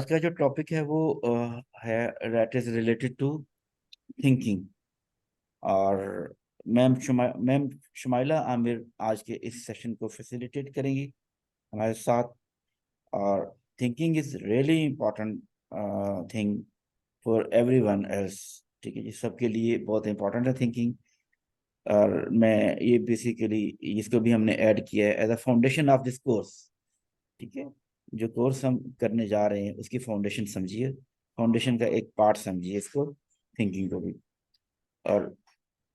आज का जो टॉपिक है वो है that is related to thinking. और मैम शुमाइला आमिर आज के इस सेशन को फैसिलिटेट करेंगी हमारे साथ। और thinking is really important thing for everyone else. ठीक है जी, सबके लिए बहुत इम्पोर्टेंट है थिंकिंग। और मैं ये बेसिकली इसको भी हमने ऐड किया है as a foundation of this course. ठीक है, जो कोर्स हम करने जा रहे हैं उसकी फाउंडेशन समझिए, फाउंडेशन का एक पार्ट समझिए इसको, थिंकिंग को भी। और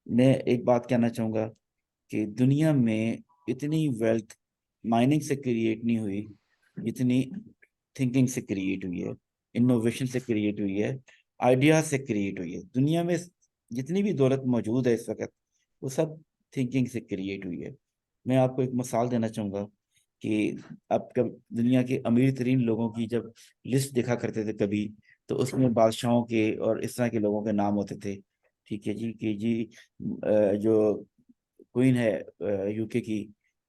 मैं एक बात कहना चाहूँगा कि दुनिया में इतनी वेल्थ माइनिंग से क्रिएट नहीं हुई जितनी थिंकिंग से क्रिएट हुई है, इनोवेशन से क्रिएट हुई है, आइडिया से क्रिएट हुई है। दुनिया में जितनी भी दौलत मौजूद है इस वक्त, वो सब थिंकिंग से क्रिएट हुई है। मैं आपको एक मिसाल देना चाहूँगा कि अब कब दुनिया के अमीर तरीन लोगों की जब लिस्ट देखा करते थे कभी, तो उसमें बादशाहों के और इस तरह के लोगों के नाम होते थे। ठीक है जी, कि जी जो क्वीन है यूके की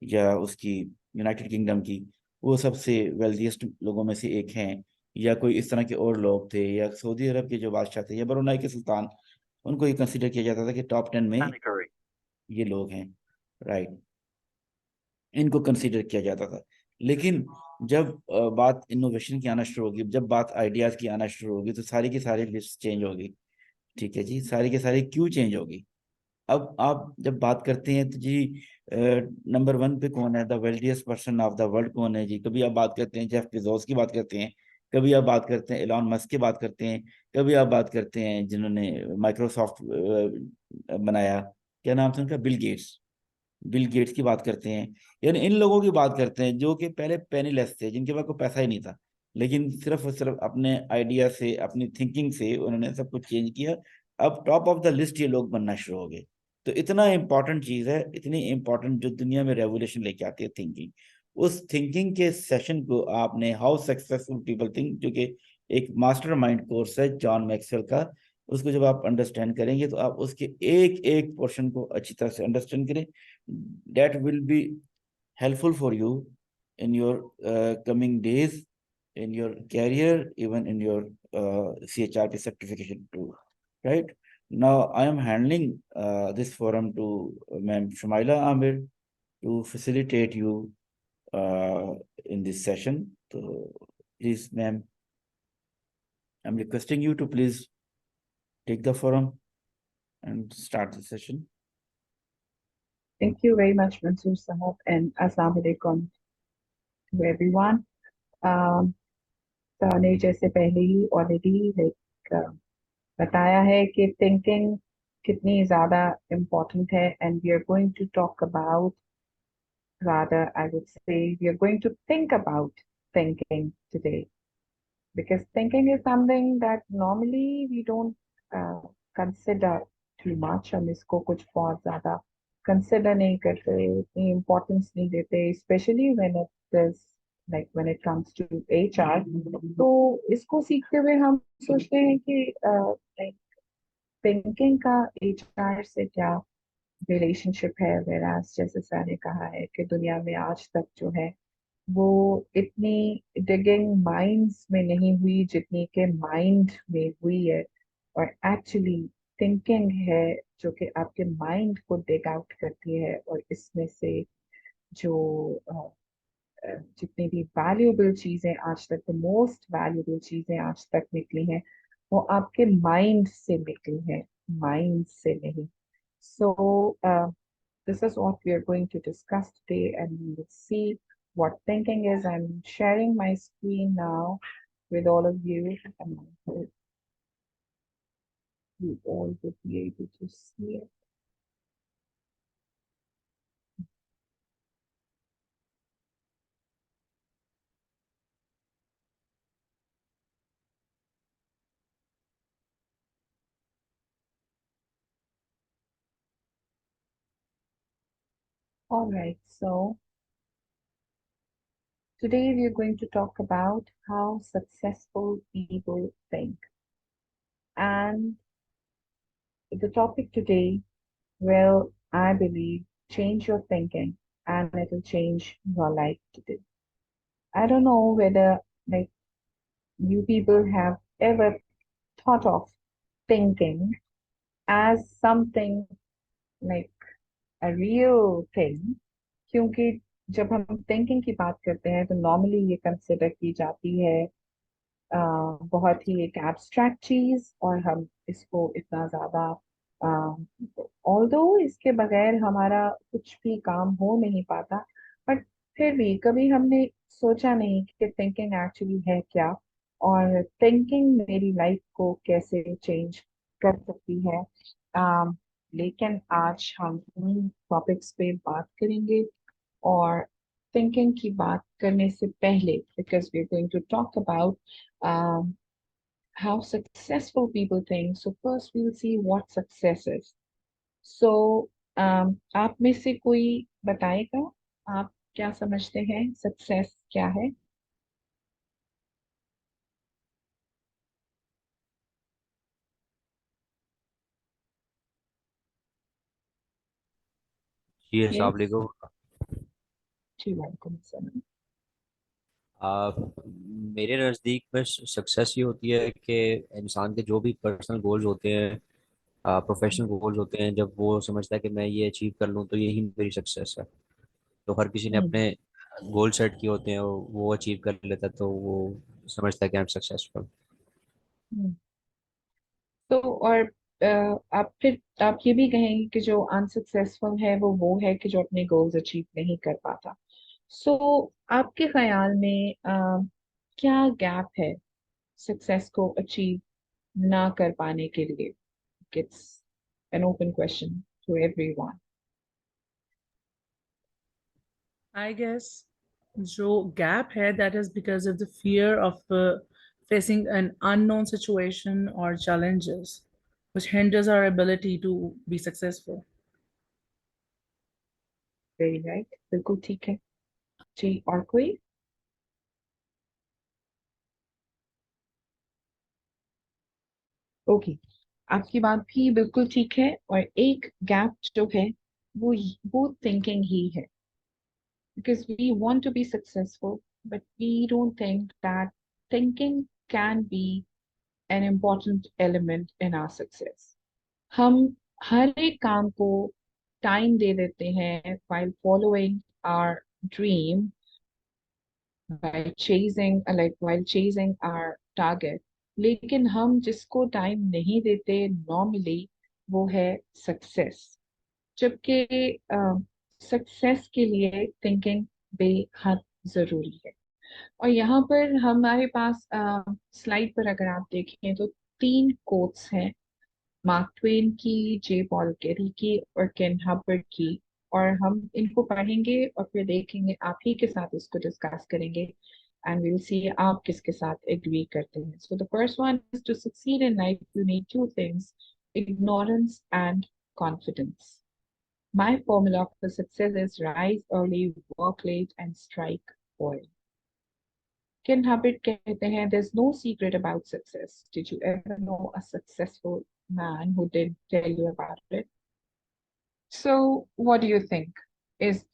या उसकी यूनाइटेड किंगडम की, वो सबसे वेल्दीएस्ट लोगों में से एक हैं। या कोई इस तरह के और लोग थे, या सऊदी अरब के जो बादशाह थे या ब्रुनाई के सुल्तान, उनको ये कंसिडर किया जाता था कि टॉप 10 में ये लोग हैं। राइट, इनको कंसीडर किया जाता था। लेकिन जब बात इनोवेशन की आना शुरू होगी, जब बात आइडियाज की आना शुरू होगी, तो सारी की सारी लिस्ट चेंज होगी। ठीक है जी, सारी की सारी क्यों चेंज होगी। अब आप जब बात करते हैं तो जी नंबर 1 पे कौन है, the wealthiest person of the world कौन है जी। कभी आप बात करते हैं जेफ बेजोस की बात करते हैं, कभी आप बात करते हैं एलॉन मस्क की बात करते हैं, कभी आप बात करते हैं जिन्होंने माइक्रोसॉफ्ट बनाया, क्या नाम था उनका, बिल गेट्स की बात करते हैं। यानी इन लोगों की बात करते हैं जो कि पहले पेनीलेस थे, जिनके पास कोई पैसा ही नहीं था, लेकिन सिर्फ और सिर्फ अपने आइडिया से, अपनी थिंकिंग से उन्होंने सब कुछ चेंज किया। अब टॉप ऑफ द लिस्ट ये लोग बनना शुरू हो गए। तो इतना इंपॉर्टेंट चीज है, इतनी इंपॉर्टेंट, जो दुनिया में रेवोल्यूशन लेके आती है थिंकिंग। उस थिंकिंग के सेशन को आपने हाउ सक्सेसफुल पीपल थिंक, जो कि एक मास्टर माइंड कोर्स है जॉन मैक्सवेल का, उसको जब आप अंडरस्टैंड करेंगे तो आप उसके एक एक पोर्शन को अच्छी तरह से अंडरस्टैंड करें। that will be helpful for you in your coming days, in your career, even in your CHRP certification too. Right now, I am handling this forum to Ma'am Shumaila Amir to facilitate you in this session. So, please, ma'am, I'm requesting you to please take the forum and start the session. Thank you very much, Mansoor Sahab, and Assalamu alaikum to everyone. Sir ने जैसे पहले ही already बताया है कि thinking कितनी ज़्यादा important है, and we are going to talk about, rather I would say we are going to think about thinking today, because thinking is something that normally we don't uh, consider too much. हम इसको कुछ बहुत ज़्यादा consider नहीं करते, इतनी importance नहीं देते, specially when it is like when it comes to HR. तो इसको सीखते हुए हम सोचते हैं कि लाइक थिंकिंग का एचआर से क्या रिलेशनशिप है। वेराज जैसे सर ने कहा है कि दुनिया में आज तक जो है वो इतनी डिगिंग माइंड्स में नहीं हुई जितनी के माइंड में हुई है, और एक्चुअली थिंकिंग है जो कि आपके माइंड को डिग आउट करती है, और इसमें से जो जितनी भी वैल्यूएबल चीजें आज तक, द मोस्ट वैल्यूएबल चीजें आज तक निकली हैं, वो आपके माइंड से निकली हैं, माइंड से नहीं। सो this is what we are going to discuss today, and we will see what thinking is. I'm sharing my screen now with all of you, and I hope you all will be able to see it. All right, so today we are going to talk about how successful people think. And the topic today will, I believe, change your thinking, and it will change your life today. I don't know whether, like, you people have ever thought of thinking as something like a real thing? क्योंकि जब हम thinking की बात करते हैं तो normally ये consider की जाती है बहुत ही एक एब्स्ट्रैक्ट चीज, और हम इसको इतना ज्यादा ऑल्दो इसके बगैर हमारा कुछ भी काम हो नहीं पाता, बट फिर भी कभी हमने सोचा नहीं कि थिंकिंग एक्चुअली है क्या, और थिंकिंग मेरी लाइफ को कैसे चेंज कर सकती है। लेकिन आज हम उन टॉपिक्स पे बात करेंगे, और थिंकिंग की बात करने से पहले, because we are going to talk about how successful people think. So first we'll see what success is. So आप में से कोई बताएगा, आप क्या समझते हैं सक्सेस क्या है? जी अस्सलाम यस, वालेकुम। जी वेलकम सर। आ, मेरे नज़दीक में सक्सेस ये होती है कि इंसान के जो भी पर्सनल गोल्स होते हैं, प्रोफेशनल गोल्स होते हैं, जब वो समझता है कि मैं ये अचीव कर लूँ तो यही मेरी सक्सेस है। तो हर किसी ने हम्म, अपने गोल सेट किए होते हैं, वो अचीव कर लेता है तो वो समझता है कि आई एम सक्सेसफुल। हम्म। तो और आप फिर आप ये भी कहेंगे कि जो अनसक्सेसफुल है वो है कि जो अपने गोल्स अचीव नहीं कर पाता। सो आपके ख्याल में क्या गैप है सक्सेस को अचीव ना कर पाने के लिए? It's an open question to everyone. I guess जो gap है, that is because of the fear of facing an unknown situation or challenges, which hinders our ability to be successful. Very right. बिल्कुल ठीक है जी। और कोई? Okay, आपकी बात भी बिल्कुल ठीक है, और एक गैप जो है वो थिंकिंग ही है, because we want to be successful but we don't think that thinking can be an important element in our success. हम हर एक काम को टाइम दे देते हैं while following our dream, by chasing while chasing our target, लेकिन हम जिसको time नहीं देते नॉर्मली वो है सक्सेस। जबकि सक्सेस के लिए थिंकिंग बेहद जरूरी है। और यहाँ पर हमारे पास स्लाइड पर अगर आप देखें तो तीन कोट्स हैं, मार्क ट्वेन की, जे पॉल कैरी की और केन हबर्ट की, और हम इनको पढ़ेंगे और फिर देखेंगे, आप ही के साथ इसको डिस्कस करेंगे, एंड वी विल सी आप किसके साथ एग्री करते हैं। So the first one is, to succeed in life you need two things, ignorance and confidence. My formula for success is rise early, work late, and strike oil. Ken Habit कहते हैं, there's no secret about success. Did you ever know a successful man who did tell you about it? So, what do you think? Is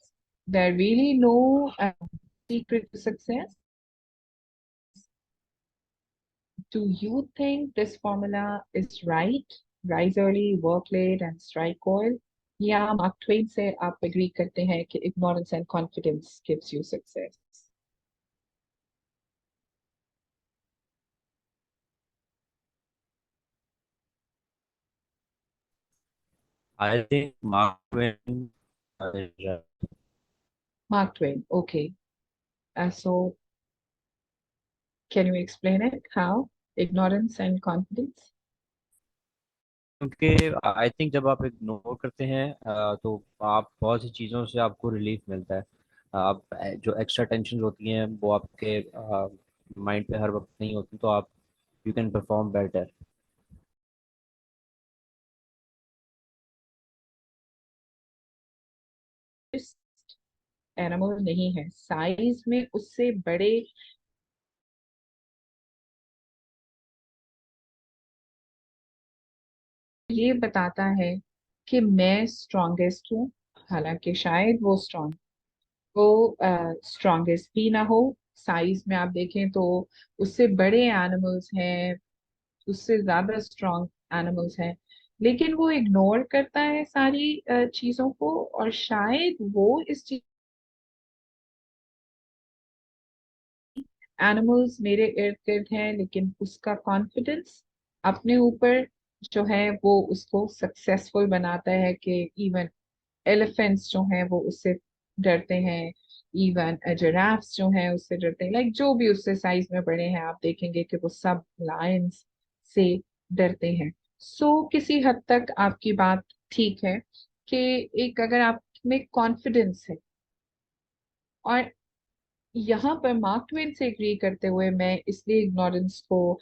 there really no secret to success? Do you think this formula is right? Rise early, work late, and strike oil? या mark Twain से आप agree करते हैं कि ignorance and confidence gives you success? I think mark Twain. Mark Twain, okay. So, can you explain it? How? Ignorance and confidence? क्योंकि I think जब आप ignore करते हैं तो आप बहुत सी चीज़ों से आपको रिलीफ मिलता है। आप जो एक्स्ट्रा टेंशन होती हैं वो आपके माइंड पे हर वक्त नहीं होती, तो आप you can perform better. Animal नहीं है, साइज में उससे बड़े। ये बताता है कि मैं स्ट्रॉन्गेस्ट हूँ, हालांकि शायद वो स्ट्रॉन्गेस्ट भी ना हो, साइज में आप देखें तो उससे बड़े एनिमल्स हैं, उससे ज्यादा स्ट्रॉन्ग एनिमल्स हैं, लेकिन वो इग्नोर करता है सारी चीजों को, और शायद वो इस चीज, एनिमल्स मेरे इर्द गिर्द हैं, लेकिन उसका कॉन्फिडेंस अपने ऊपर जो है वो उसको सक्सेसफुल बनाता है कि इवन एलिफेंट्स जो हैं वो उससे डरते हैं, इवन जिराफ्स जो हैं उससे डरते हैं, लाइक जो भी उससे साइज में बड़े हैं आप देखेंगे कि वो सब लायंस से डरते हैं। सो किसी हद तक आपकी बात ठीक है कि एक अगर आप में कॉन्फिडेंस है, और यहाँ पर मार्क ट्वेन से एग्री करते हुए मैं इसलिए इग्नोरेंस को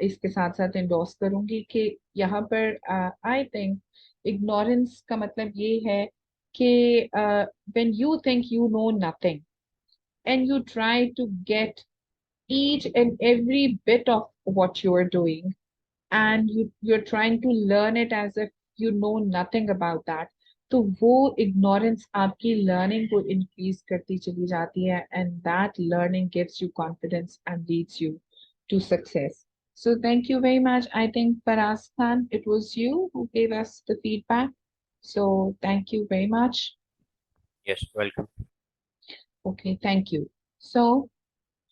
इसके साथ साथ इंडोर्स करूंगी कि यहाँ पर आई थिंक इग्नोरेंस का मतलब ये है कि when you think you know nothing and you try to get each and every bit of what you are doing, and you're trying to learn it as if you know nothing about that, तो वो ignorance आपकी learning को increase करती चली जाती है, and that learning gives you confidence and leads you to success. So thank you very much. I think Faraz Khan, it was you who gave us the feedback. So thank you very much. Yes, welcome. Okay, thank you. So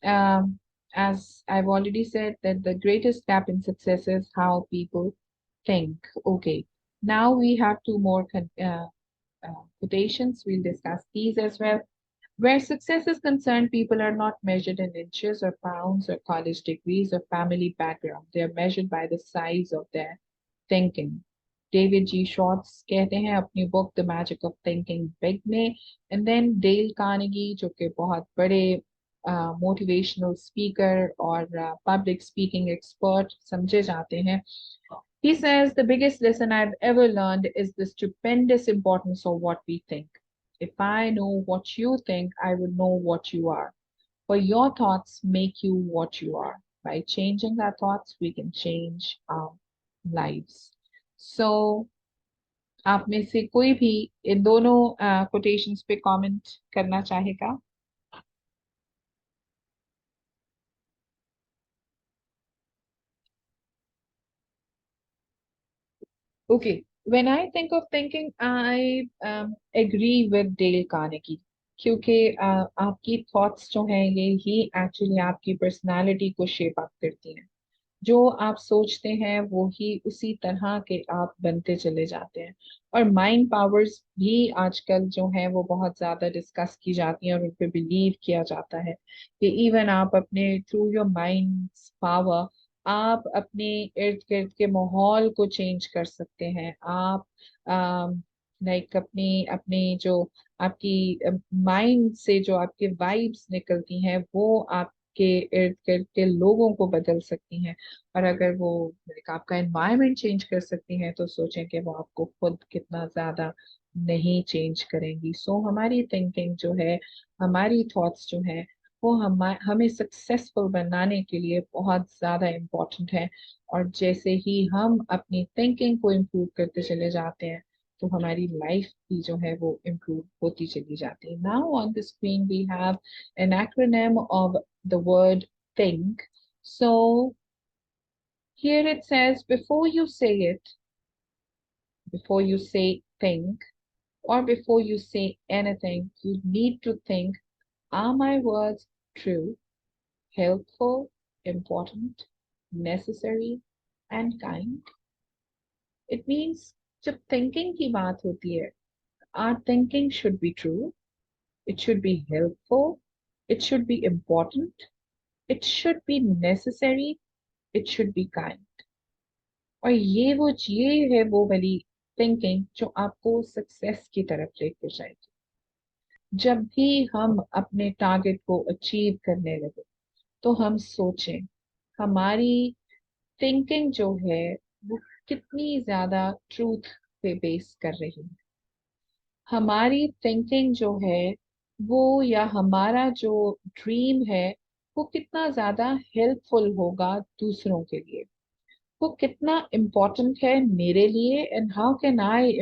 um, as I've already said, that the greatest gap in success is how people think. Okay, now we have two more quotations. We'll discuss these as well. Where success is concerned, people are not measured in inches or pounds or college degrees or family background. They are measured by the size of their thinking. David J Schwartz कहते हैं अपनी book the magic of thinking big में, and then Dale Carnegie जो कि बहुत बड़े motivational speaker और public speaking expert समझे जाते हैं. He says the biggest lesson I've ever learned is the stupendous importance of what we think. If I know what you think, I will know what you are. For your thoughts make you what you are. By changing our thoughts, we can change our lives. So आप में से कोई भी इन दोनों quotations पे comment करना चाहेगा? Okay, when I think of thinking, I agree with Dale Carnegie, क्योंकि आपकी थॉट्स जो हैं ये ही एक्चुअली आपकी पर्सनालिटी को शेप अप करती हैं. जो आप सोचते हैं वो ही उसी तरह के आप बनते चले जाते हैं. और माइंड पावर्स भी आजकल जो है वो बहुत ज्यादा डिस्कस की जाती हैं, और उन पे बिलीव किया जाता है कि इवन आप अपने थ्रू योर माइंड पावर आप अपने इर्द गिर्द के माहौल को चेंज कर सकते हैं. आप लाइक अपनी अपनी जो आपकी माइंड से जो आपके वाइब्स निकलती हैं वो आपके इर्द गिर्द के लोगों को बदल सकती हैं. और अगर वो आपका एनवायरनमेंट चेंज कर सकती हैं तो सोचें कि वो आपको खुद कितना ज्यादा नहीं चेंज करेंगी. सो हमारी थिंकिंग जो है, हमारी थॉट्स जो है वो हमें सक्सेसफुल बनाने के लिए बहुत ज्यादा इम्पोर्टेंट है. और जैसे ही हम अपनी थिंकिंग को इम्प्रूव करते चले जाते हैं तो हमारी लाइफ भी जो है वो इम्प्रूव होती चली जाती है. Now on the screen we have an acronym of the word think. So here it says before you say it, before you say think, or before you say anything, you need to think, are my words true, helpful, important, necessary, and kind? It means जब thinking की बात होती है, our thinking should be true, it should be helpful, it should be important, it should be necessary, it should be kind. और ये है वो वाली थिंकिंग जो आपको सक्सेस की तरफ लेकर जाएगी. जब भी हम अपने टारगेट को अचीव करने लगे तो हम सोचें हमारी थिंकिंग जो है वो कितनी ज्यादा ट्रूथ पे बेस कर रही है. हमारी थिंकिंग जो है वो या हमारा जो ड्रीम है वो कितना ज्यादा हेल्पफुल होगा दूसरों के लिए, वो कितना इम्पोर्टेंट है मेरे लिए, and how can I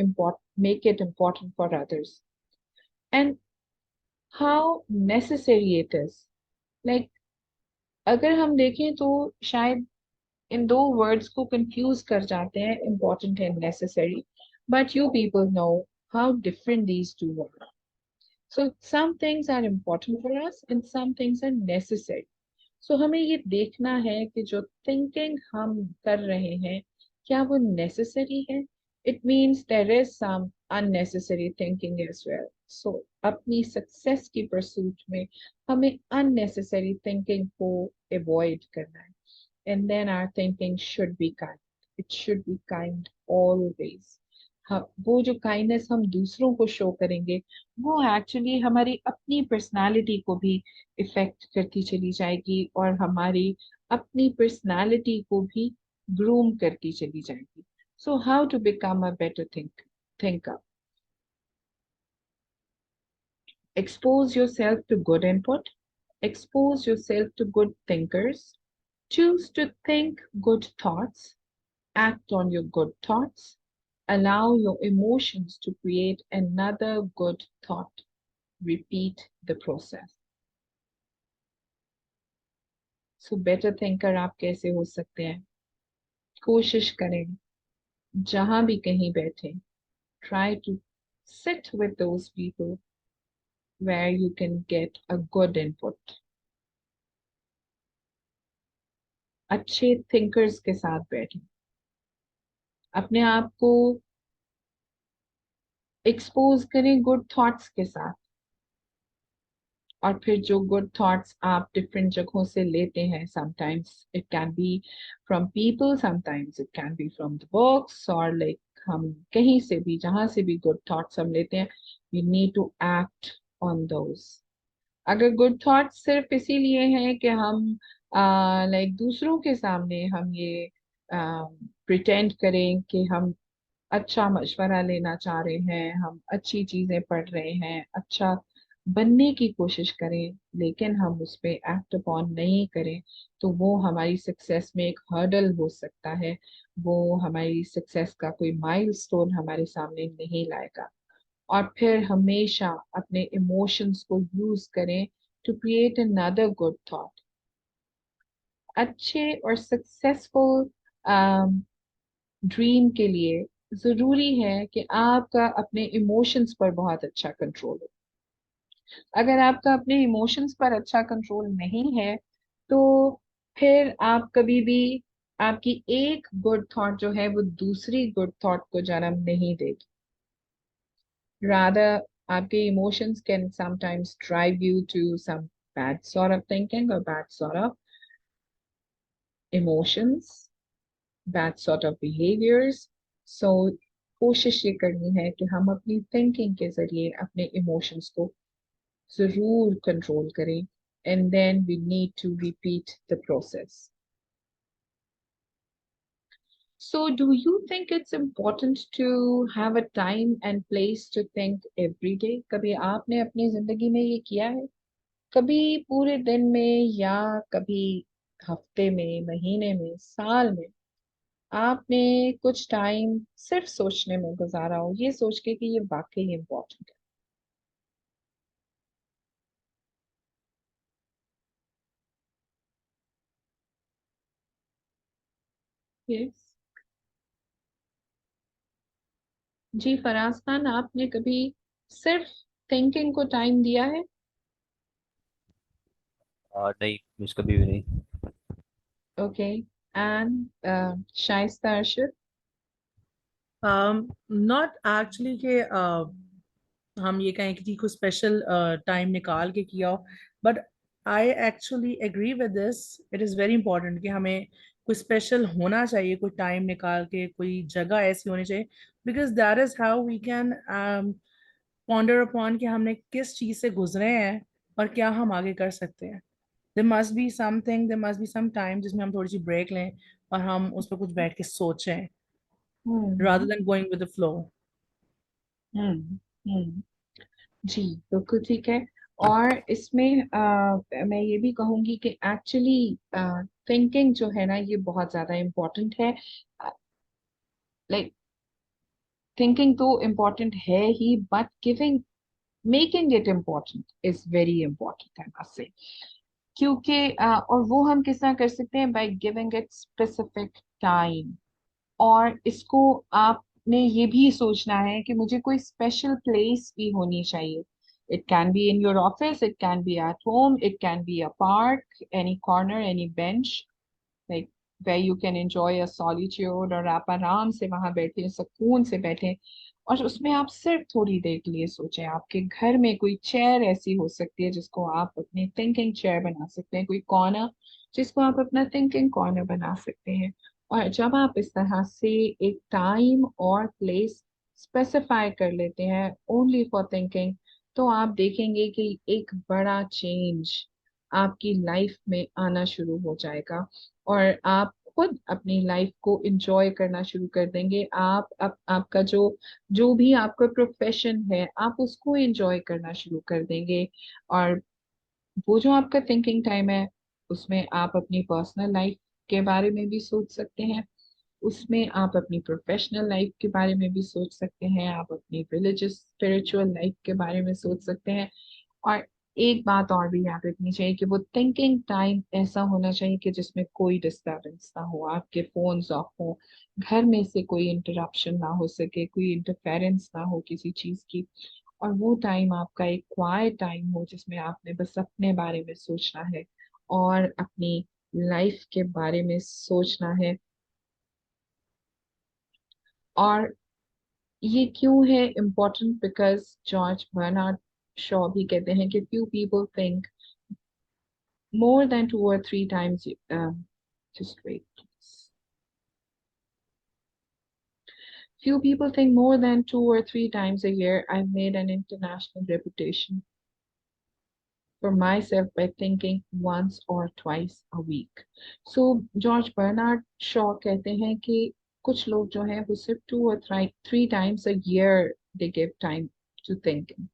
make it important for others, and how necessary it is like अगर हम देखें तो शायद इन दो वर्ड्स को कंफ्यूज कर जाते हैं, important and necessary, but you people know how different these two word. So some things are important for us and some things are necessary. So हमें ये देखना है कि जो thinking हम कर रहे हैं क्या वो necessary है. It means there is some unnecessary thinking as well. So अपनी success की pursuit में हमें unnecessary thinking को avoid करना है. And then our thinking should be kind. It should be kind always. हाँ, वो जो काइंडनेस हम दूसरों को शो करेंगे वो एक्चुअली हमारी अपनी पर्सनालिटी को भी इफेक्ट करती चली जाएगी और हमारी अपनी पर्सनालिटी को भी ग्रूम करती चली जाएगी. So how to become a better thinker. Expose yourself to good input. Expose yourself to good thinkers. Choose to think good thoughts. Act on your good thoughts. Allow your emotions to create another good thought. Repeat the process. So better thinker आप कैसे हो सकते हैं? कोशिश करें जहां भी कहीं बैठे, try to sit with those people where you can get a good input. अच्छे thinkers के साथ बैठे, अपने आप को expose करें good thoughts के साथ, और फिर जो गुड थॉट्स आप डिफरेंट जगहों से लेते हैं, sometimes it can B from people, sometimes it can B from the books, और लाइक हम कहीं से भी जहां से भी गुड थॉट्स हम लेते हैं, we need to act on those. अगर गुड थॉट्स सिर्फ इसीलिए हैं कि हम लाइक दूसरों के सामने हम ये प्रिटेंड करें कि हम अच्छा मशवरा लेना चाह रहे हैं, हम अच्छी चीजें पढ़ रहे हैं, अच्छा बनने की कोशिश करें, लेकिन हम उस पर एक्ट अपॉन नहीं करें, तो वो हमारी सक्सेस में एक हर्डल हो सकता है. वो हमारी सक्सेस का कोई माइलस्टोन हमारे सामने नहीं लाएगा. और फिर हमेशा अपने इमोशंस को यूज करें to create another good thought. अच्छे और सक्सेसफुल ड्रीम के लिए जरूरी है कि आपका अपने इमोशंस पर बहुत अच्छा कंट्रोल हो. अगर आपका अपने इमोशंस पर अच्छा कंट्रोल नहीं है तो फिर आप कभी भी, आपकी एक गुड थॉट जो है वो दूसरी गुड थॉट को जन्म नहीं देगी. रादर आपके emotions can sometimes drive you to some bad sort of thinking और bad sort of emotions, bad sort of behaviours. So कोशिश ये करनी है कि हम अपनी थिंकिंग के जरिए अपने इमोशंस को जरूर कंट्रोल करें, and then we need to repeat the process. So do you think it's important to have a time and place to think every day? कभी आपने अपनी जिंदगी में ये किया है? कभी पूरे दिन में या कभी हफ्ते में, महीने में, साल में आपने कुछ टाइम सिर्फ सोचने में गुजारा हो, ये सोच के कि ये वाकई इम्पोर्टेंट है? यस जी, फराज खान, आपने कभी सिर्फ थिंकिंग को टाइम दिया है? नहीं, मिस कभी भी नहीं। Okay. And Shaista Arshad? Not actually कि हम ये कहें कि जी कोई स्पेशल टाइम निकाल के किया हो, but I actually agree with this. It is very important कि हमें कोई स्पेशल होना चाहिए, कोई टाइम निकाल के, कोई जगह ऐसी होनी चाहिए, because that is how we can ponder upon कि हमने किस चीज़ से गुजरे हैं और क्या हम आगे कर सकते हैं. There must be something, there must be some time जिसमें हम थोड़ी सी ब्रेक लें और हम उस पर कुछ बैठ के सोचें rather hmm. than going with the flow. हम्म. जी, बिल्कुल ठीक है. और इसमें मैं ये भी कहूंगी कि एक्चुअली थिंकिंग जो है ना ये बहुत ज्यादा इम्पोर्टेंट है. लाइक थिंकिंग तो इम्पोर्टेंट है ही, but giving, making it important is very important, I must say. क्योंकि और वो हम किस तरह कर सकते हैं, by giving it specific time. और इसको आपने ये भी सोचना है कि मुझे कोई स्पेशल प्लेस भी होनी चाहिए। It can be in your office, it can B at home, it can be a park, any corner, any bench, like where you can enjoy a solitude, और आप आराम से वहां बैठे, सुकून से बैठे, और उसमें आप सिर्फ थोड़ी देर के लिए सोचें। आपके घर में कोई चेयर ऐसी हो सकती है जिसको आप अपनी थिंकिंग चेयर बना सकते हैं, कोई कॉर्नर जिसको आप अपना थिंकिंग कॉर्नर बना सकते हैं। और जब आप इस तरह से एक टाइम और प्लेस स्पेसिफाई कर लेते हैं ओनली फॉर थिंकिंग, तो आप देखेंगे कि एक बड़ा चेंज आपकी लाइफ में आना शुरू हो जाएगा, और आप खुद अपनी लाइफ को एंजॉय करना शुरू कर देंगे। आपका जो जो भी आपका प्रोफेशन है, आप उसको एंजॉय करना शुरू कर देंगे। और वो जो आपका थिंकिंग टाइम है, उसमें आप अपनी पर्सनल लाइफ के बारे में भी सोच सकते हैं, उसमें आप अपनी प्रोफेशनल लाइफ के बारे में भी सोच सकते हैं, आप अपनी रिलीजियस स्पिरिचुअल लाइफ के बारे में सोच सकते हैं। और एक बात और भी याद रखनी चाहिए कि वो थिंकिंग टाइम ऐसा होना चाहिए कि जिसमें कोई डिस्टरबेंस ना हो, आपके फोन्स ऑफ हो, घर में से कोई इंटरप्शन ना हो सके, कोई इंटरफेरेंस ना हो किसी चीज की। और वो टाइम आपका एक क्वाइट टाइम हो जिसमें आपने बस अपने बारे में सोचना है और अपनी लाइफ के बारे में सोचना है। और ये क्यों है important? Because George Bernard Shaw भी कहते हैं कि few people think more than 2 or 3 times. Just wait, please. Few people think more than 2 or 3 times a year I've made an international reputation for myself by thinking once or twice a week. So George Bernard Shaw कहते हैं कि कुछ लोग जो हैं वो सिर्फ 2 or 3 times a year they give time to thinking,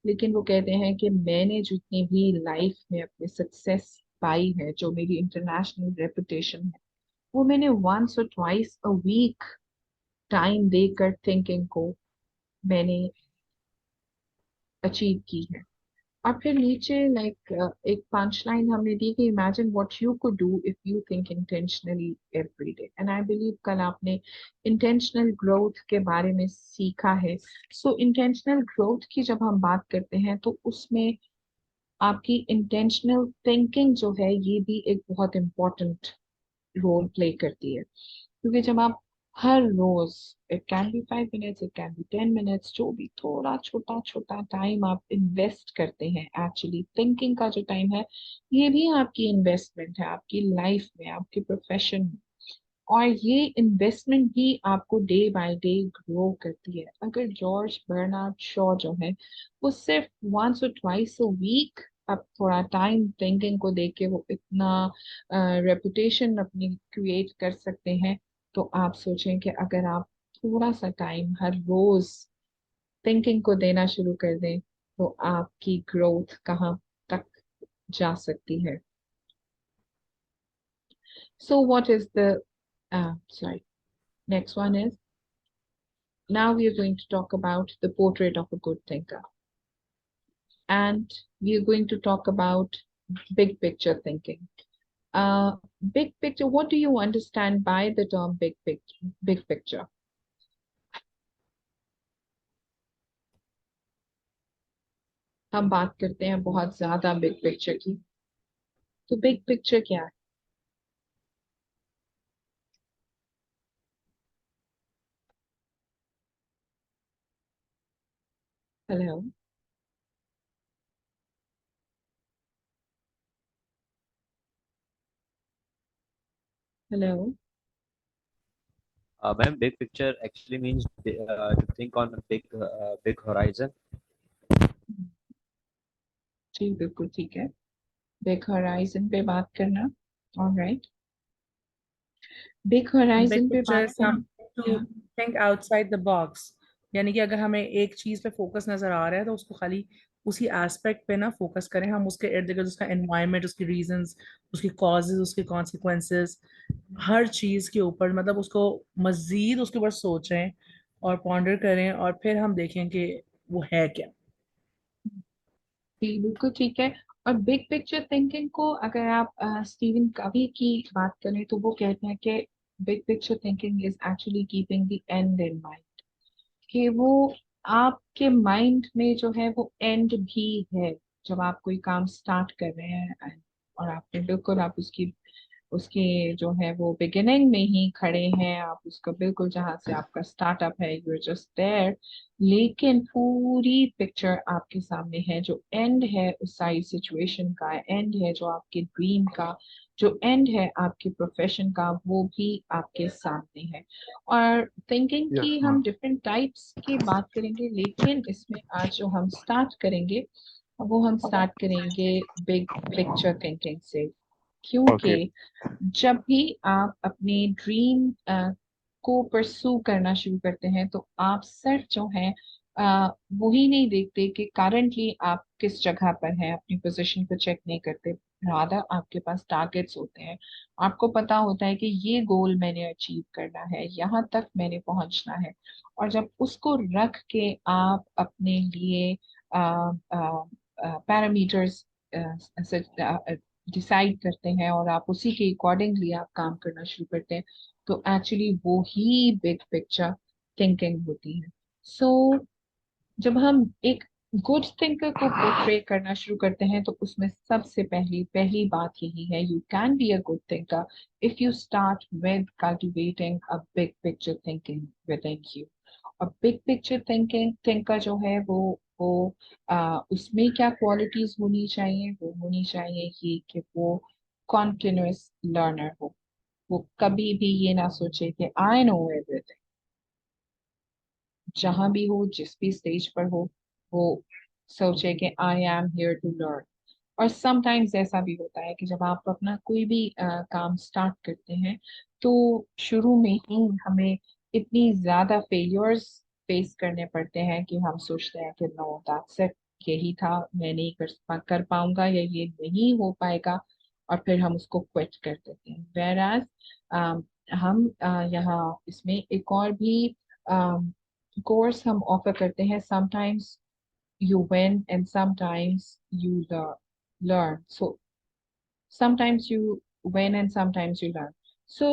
लेकिन वो कहते हैं कि मैंने जितनी भी लाइफ में अपनी सक्सेस पाई है, जो मेरी इंटरनेशनल रेपुटेशन है, वो मैंने वंस और ट्वाइस अ वीक टाइम देकर थिंकिंग को मैंने अचीव की है। और फिर नीचे लाइक एक पंच लाइन हमने दी कि imagine what you could do if you think intentionally every day. And I believe कल आपने इंटेंशनल ग्रोथ के बारे में सीखा है। सो इंटेंशनल ग्रोथ की जब हम बात करते हैं तो उसमें आपकी इंटेंशनल थिंकिंग जो है ये भी एक बहुत इम्पोर्टेंट रोल प्ले करती है। क्योंकि जब आप हर रोज, it can be 5 minutes, it can be 10 minutes, जो भी थोड़ा छोटा छोटा टाइम आप इन्वेस्ट करते हैं, एक्चुअली थिंकिंग का जो टाइम है, ये भी आपकी इन्वेस्टमेंट है आपकी लाइफ में, आपके प्रोफेशन में। और ये इन्वेस्टमेंट भी आपको डे बाय डे ग्रो करती है। अगर जॉर्ज बर्नार्ड शॉ जो है वो सिर्फ वंस और ट्वाइस अ वीक अब थोड़ा टाइम थिंकिंग को देख के वो इतना रेपुटेशन अपनी क्रिएट कर सकते हैं, तो आप सोचें कि अगर आप थोड़ा सा टाइम हर रोज थिंकिंग को देना शुरू कर दें तो आपकी ग्रोथ कहाँ तक जा सकती है। So what is the, sorry, next one is, now we are going to talk about the portrait of a good thinker. And we are going to talk about big picture thinking. Big picture, what do you understand by the term big picture? Big picture. हम बात करते हैं बहुत ज्यादा big picture की, तो big picture क्या है? Hello, hello. Ma'am, big picture actually means to think on a big horizon. जी बिल्कुल ठीक है, बिग होराइजन पे बात करना। ऑलराइट, बिग बिग होराइजन पे पिक्चर बात करना। To think outside the box, यानी कि अगर हमें एक चीज पे फोकस नजर आ रहा है तो उसको खाली उसी एस्पेक्ट पे ना फोकस करें, हम उसके इर्द गिर्द उसका एनवायरनमेंट, उसकी रीजंस, उसकी कॉजेज, उसके कॉन्सिक्वेंसेस, हर चीज के ऊपर मतलब उसको मजीद उसके ऊपर सोचें और पॉन्डर करें, और फिर हम देखें कि वो है क्या। जी बिल्कुल ठीक है। और बिग पिक्चर थिंकिंग को अगर आप स्टीवन कवी की बात करें तो वो कहते हैं कि big picture thinking is actually keeping the and in mind, कि वो आपके माइंड में जो है वो एंड भी है। जब आप कोई काम स्टार्ट कर रहे हैं और आपने बिल्कुल आप उसकी उसके जो है वो बिगिनिंग में ही खड़े हैं, आप उसका बिल्कुल जहां से आपका स्टार्टअप है, यू आर जस्ट देयर, लेकिन पूरी पिक्चर आपके सामने है। जो एंड है उस सारी सिचुएशन का, एंड है जो आपके ड्रीम का, जो एंड है आपके प्रोफेशन का, वो भी आपके सामने है। और थिंकिंग की हम डिफरेंट टाइप्स की बात करेंगे, लेकिन इसमें आज जो हम स्टार्ट करेंगे वो हम स्टार्ट करेंगे बिग पिक्चर थिंकिंग से। ओके। क्योंकि जब भी आप अपने ड्रीम को परसू करना शुरू करते हैं तो आप सिर्फ जो है वही नहीं देखते कि करंटली आप किस जगह पर हैं, अपनी पोजीशन को चेक नहीं करते, रादर आपके पास टारगेट्स होते हैं। आपको पता होता है कि ये गोल मैंने अचीव करना है, यहाँ तक मैंने पहुंचना है। और जब उसको रख के आप अपने लिए पैरामीटर्स डिसाइड करते हैं और आप उसी के अकॉर्डिंगली आप काम करना शुरू करते हैं, तो एक्चुअली वो ही बिग पिक्चर थिंकिंग होती है। सो जब हम एक गुड थिंकर को पोर्ट्रे करना शुरू करते हैं तो उसमें सबसे पहली पहली बात यही है, you can be a good thinker if you start with cultivating a big picture thinking with in you. और बिग पिक्चर थिंकिंग थिंकर जो है वो उसमें क्या क्वालिटीज होनी चाहिए, वो होनी चाहिए ये कि वो कॉन्टिन्यूस लर्नर हो। वो कभी भी ये ना सोचे कि आई नो एवरीथिंग, जहां भी हो जिस भी स्टेज पर हो वो सोचे कि I am here to learn. और समटाइम्स ऐसा भी होता है कि जब आप अपना कोई भी काम स्टार्ट करते हैं तो शुरू में ही हमें इतनी ज्यादा फेलियर्स फेस करने पड़ते हैं कि हम सोचते हैं कि नो दैट्स इट, यही था, मैं नहीं कर पाऊंगा या ये नहीं हो पाएगा, और फिर हम उसको क्विट कर देते हैं। वेयर एज हम यहाँ इसमें एक और भी कोर्स हम ऑफर करते हैं, sometimes you win and sometimes you learn. So sometimes you win and sometimes you learn. So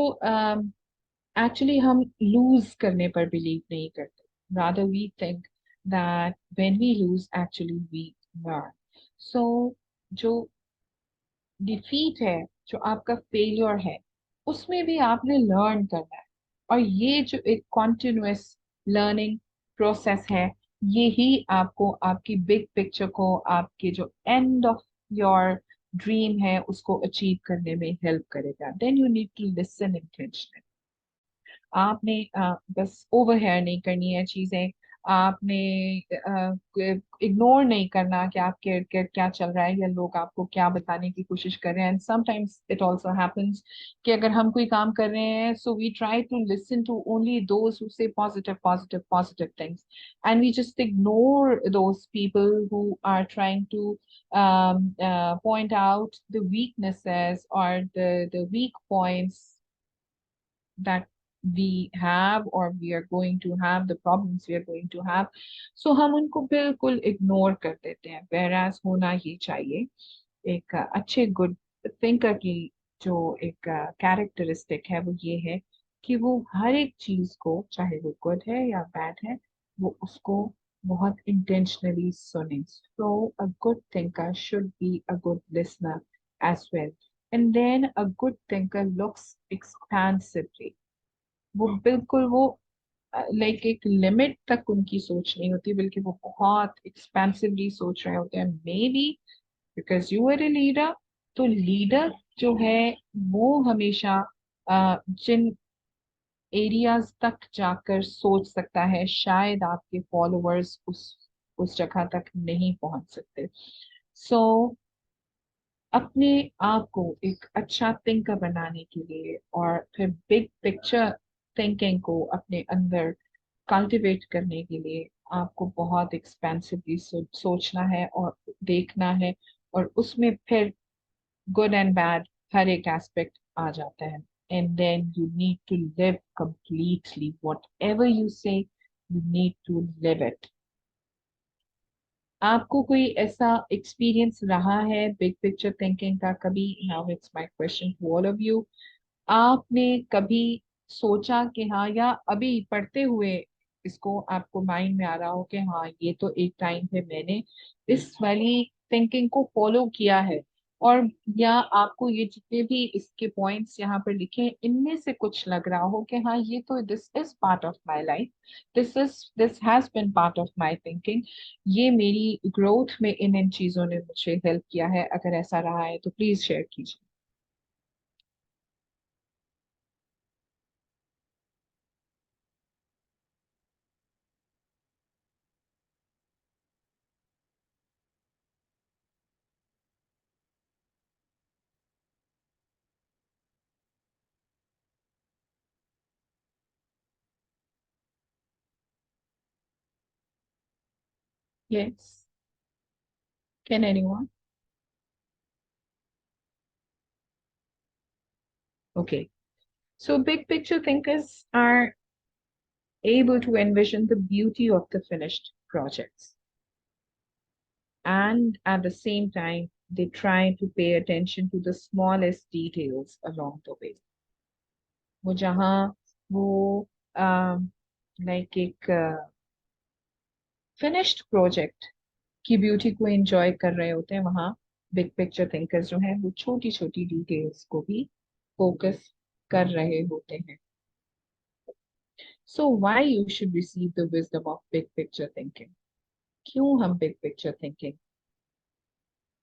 actually हम lose करने पर believe नहीं करते. Rather we think that when we lose actually we learn. So जो defeat है, जो आपका failure है, उसमें भी आपने लर्न करना है। और ये जो एक कॉन्टिन्यूस लर्निंग प्रोसेस है, यही आपको आपकी बिग पिक्चर को, आपके जो एंड ऑफ योर ड्रीम है उसको अचीव करने में हेल्प करेगा। Then you need to listen intentionally. आपने बस ओवर हेयर नहीं करनी है चीजें, आपने इग्नोर नहीं करना कि आपके इर्द गिर्द क्या चल रहा है या लोग आपको क्या बताने की कोशिश कर रहे हैं। And sometimes it also happens कि अगर हम कोई काम कर रहे हैं so we try to listen to only those who say positive positive positive things, and we just ignore those people who are trying to point out the weaknesses or the weak points that we have or we are going to have, the problems we are going to have. So हम उनको बिल्कुल ignore कर देते हैं। whereas होना ये चाहिए, एक अच्छे गुड थिंकर की जो एक कैरेक्टरिस्टिक है वो ये है कि वो हर एक चीज को, चाहे वो गुड है या बैड है, वो उसको बहुत इंटेंशनली सुने। So a good thinker should be a good listener as well. And then a good thinker looks expansively. वो बिल्कुल वो लाइक एक लिमिट तक उनकी सोच नहीं होती, बल्कि वो बहुत एक्सपेंसिवली सोच रहे होते हैं। Maybe because you are a leader, तो लीडर जो है वो हमेशा जिन एरियाज तक जाकर सोच सकता है, शायद आपके फॉलोअर्स उस जगह तक नहीं पहुंच सकते। सो अपने आप को एक अच्छा थिंकर बनाने के लिए और फिर बिग पिक्चर थिंकिंग को अपने अंदर कल्टीवेट करने के लिए आपको बहुत एक्सपेंसिवली सोचना है और देखना है, और उसमें फिर गुड एंड बैड हर एक एस्पेक्ट आ जाता है। And then you need to live completely whatever you say, you need to live it. आपको कोई ऐसा एक्सपीरियंस रहा है बिग पिक्चर थिंकिंग का कभी? Now it's my question to all of you. आपने कभी सोचा कि हाँ, या अभी पढ़ते हुए इसको आपको माइंड में आ रहा हो कि हाँ, ये तो एक टाइम पे मैंने इस वाली थिंकिंग को फॉलो किया है, और या आपको ये जितने भी इसके पॉइंट्स यहाँ पर लिखे हैं, इनमें से कुछ लग रहा हो कि हाँ, ये तो this is part of my life, this has been part of my thinking, ये मेरी ग्रोथ में इन इन चीजों ने मुझे हेल्प किया है? अगर ऐसा रहा है तो प्लीज शेयर कीजिए। Yes. Can anyone? Okay. So big picture thinkers are able to envision the beauty of the finished projects. And at the same time, they try to pay attention to the smallest details along the way. वो जहाँ वो like एक finished project की beauty को enjoy कर रहे होते हैं, वहाँ बिग पिक्चर थिंकर्स जो है वो छोटी छोटी डिटेल्स को भी फोकस कर रहे होते हैं। So why you should receive the wisdom of big picture thinking? क्यों हम big picture thinking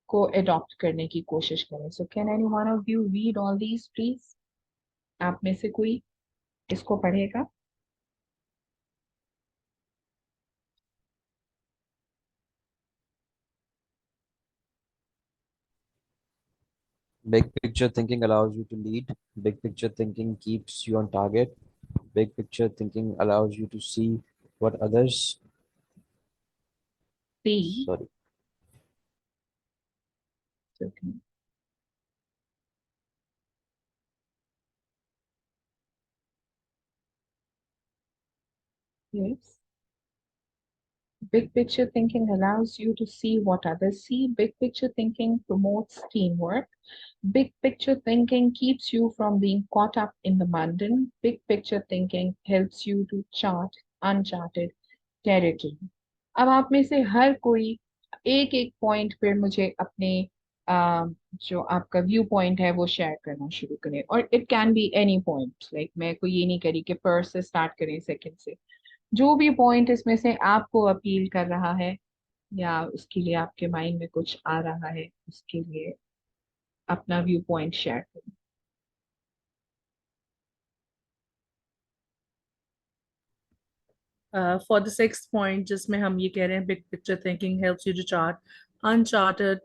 को adopt करने की कोशिश करें? So can any one of you read all these, please? आप में से कोई इसको पढ़ेगा? Big picture thinking allows you to lead. Big picture thinking keeps you on target. Big picture thinking allows you to see what others, See. sorry, Okay. Yes. Big picture thinking allows you to see what others see. Big picture thinking promotes teamwork. Big picture thinking keeps you from being caught up in the mundane. Big picture thinking helps you to chart uncharted territory. अब आप में से हर कोई एक एक point पर मुझे अपने जो आपका व्यू पॉइंट है वो शेयर करना शुरू करें, और it can be any point, like मैं कोई ये नहीं करी कि फर्स्ट से स्टार्ट करें, सेकंड से। जो भी पॉइंट इसमें से आपको अपील कर रहा है या उसके लिए आपके माइंड में कुछ आ रहा है, उसके लिए अपना व्यू पॉइंट शेयर करें। फॉर द सिक्स्थ पॉइंट जिसमें हम ये कह रहे हैं big picture thinking helps you to chart uncharted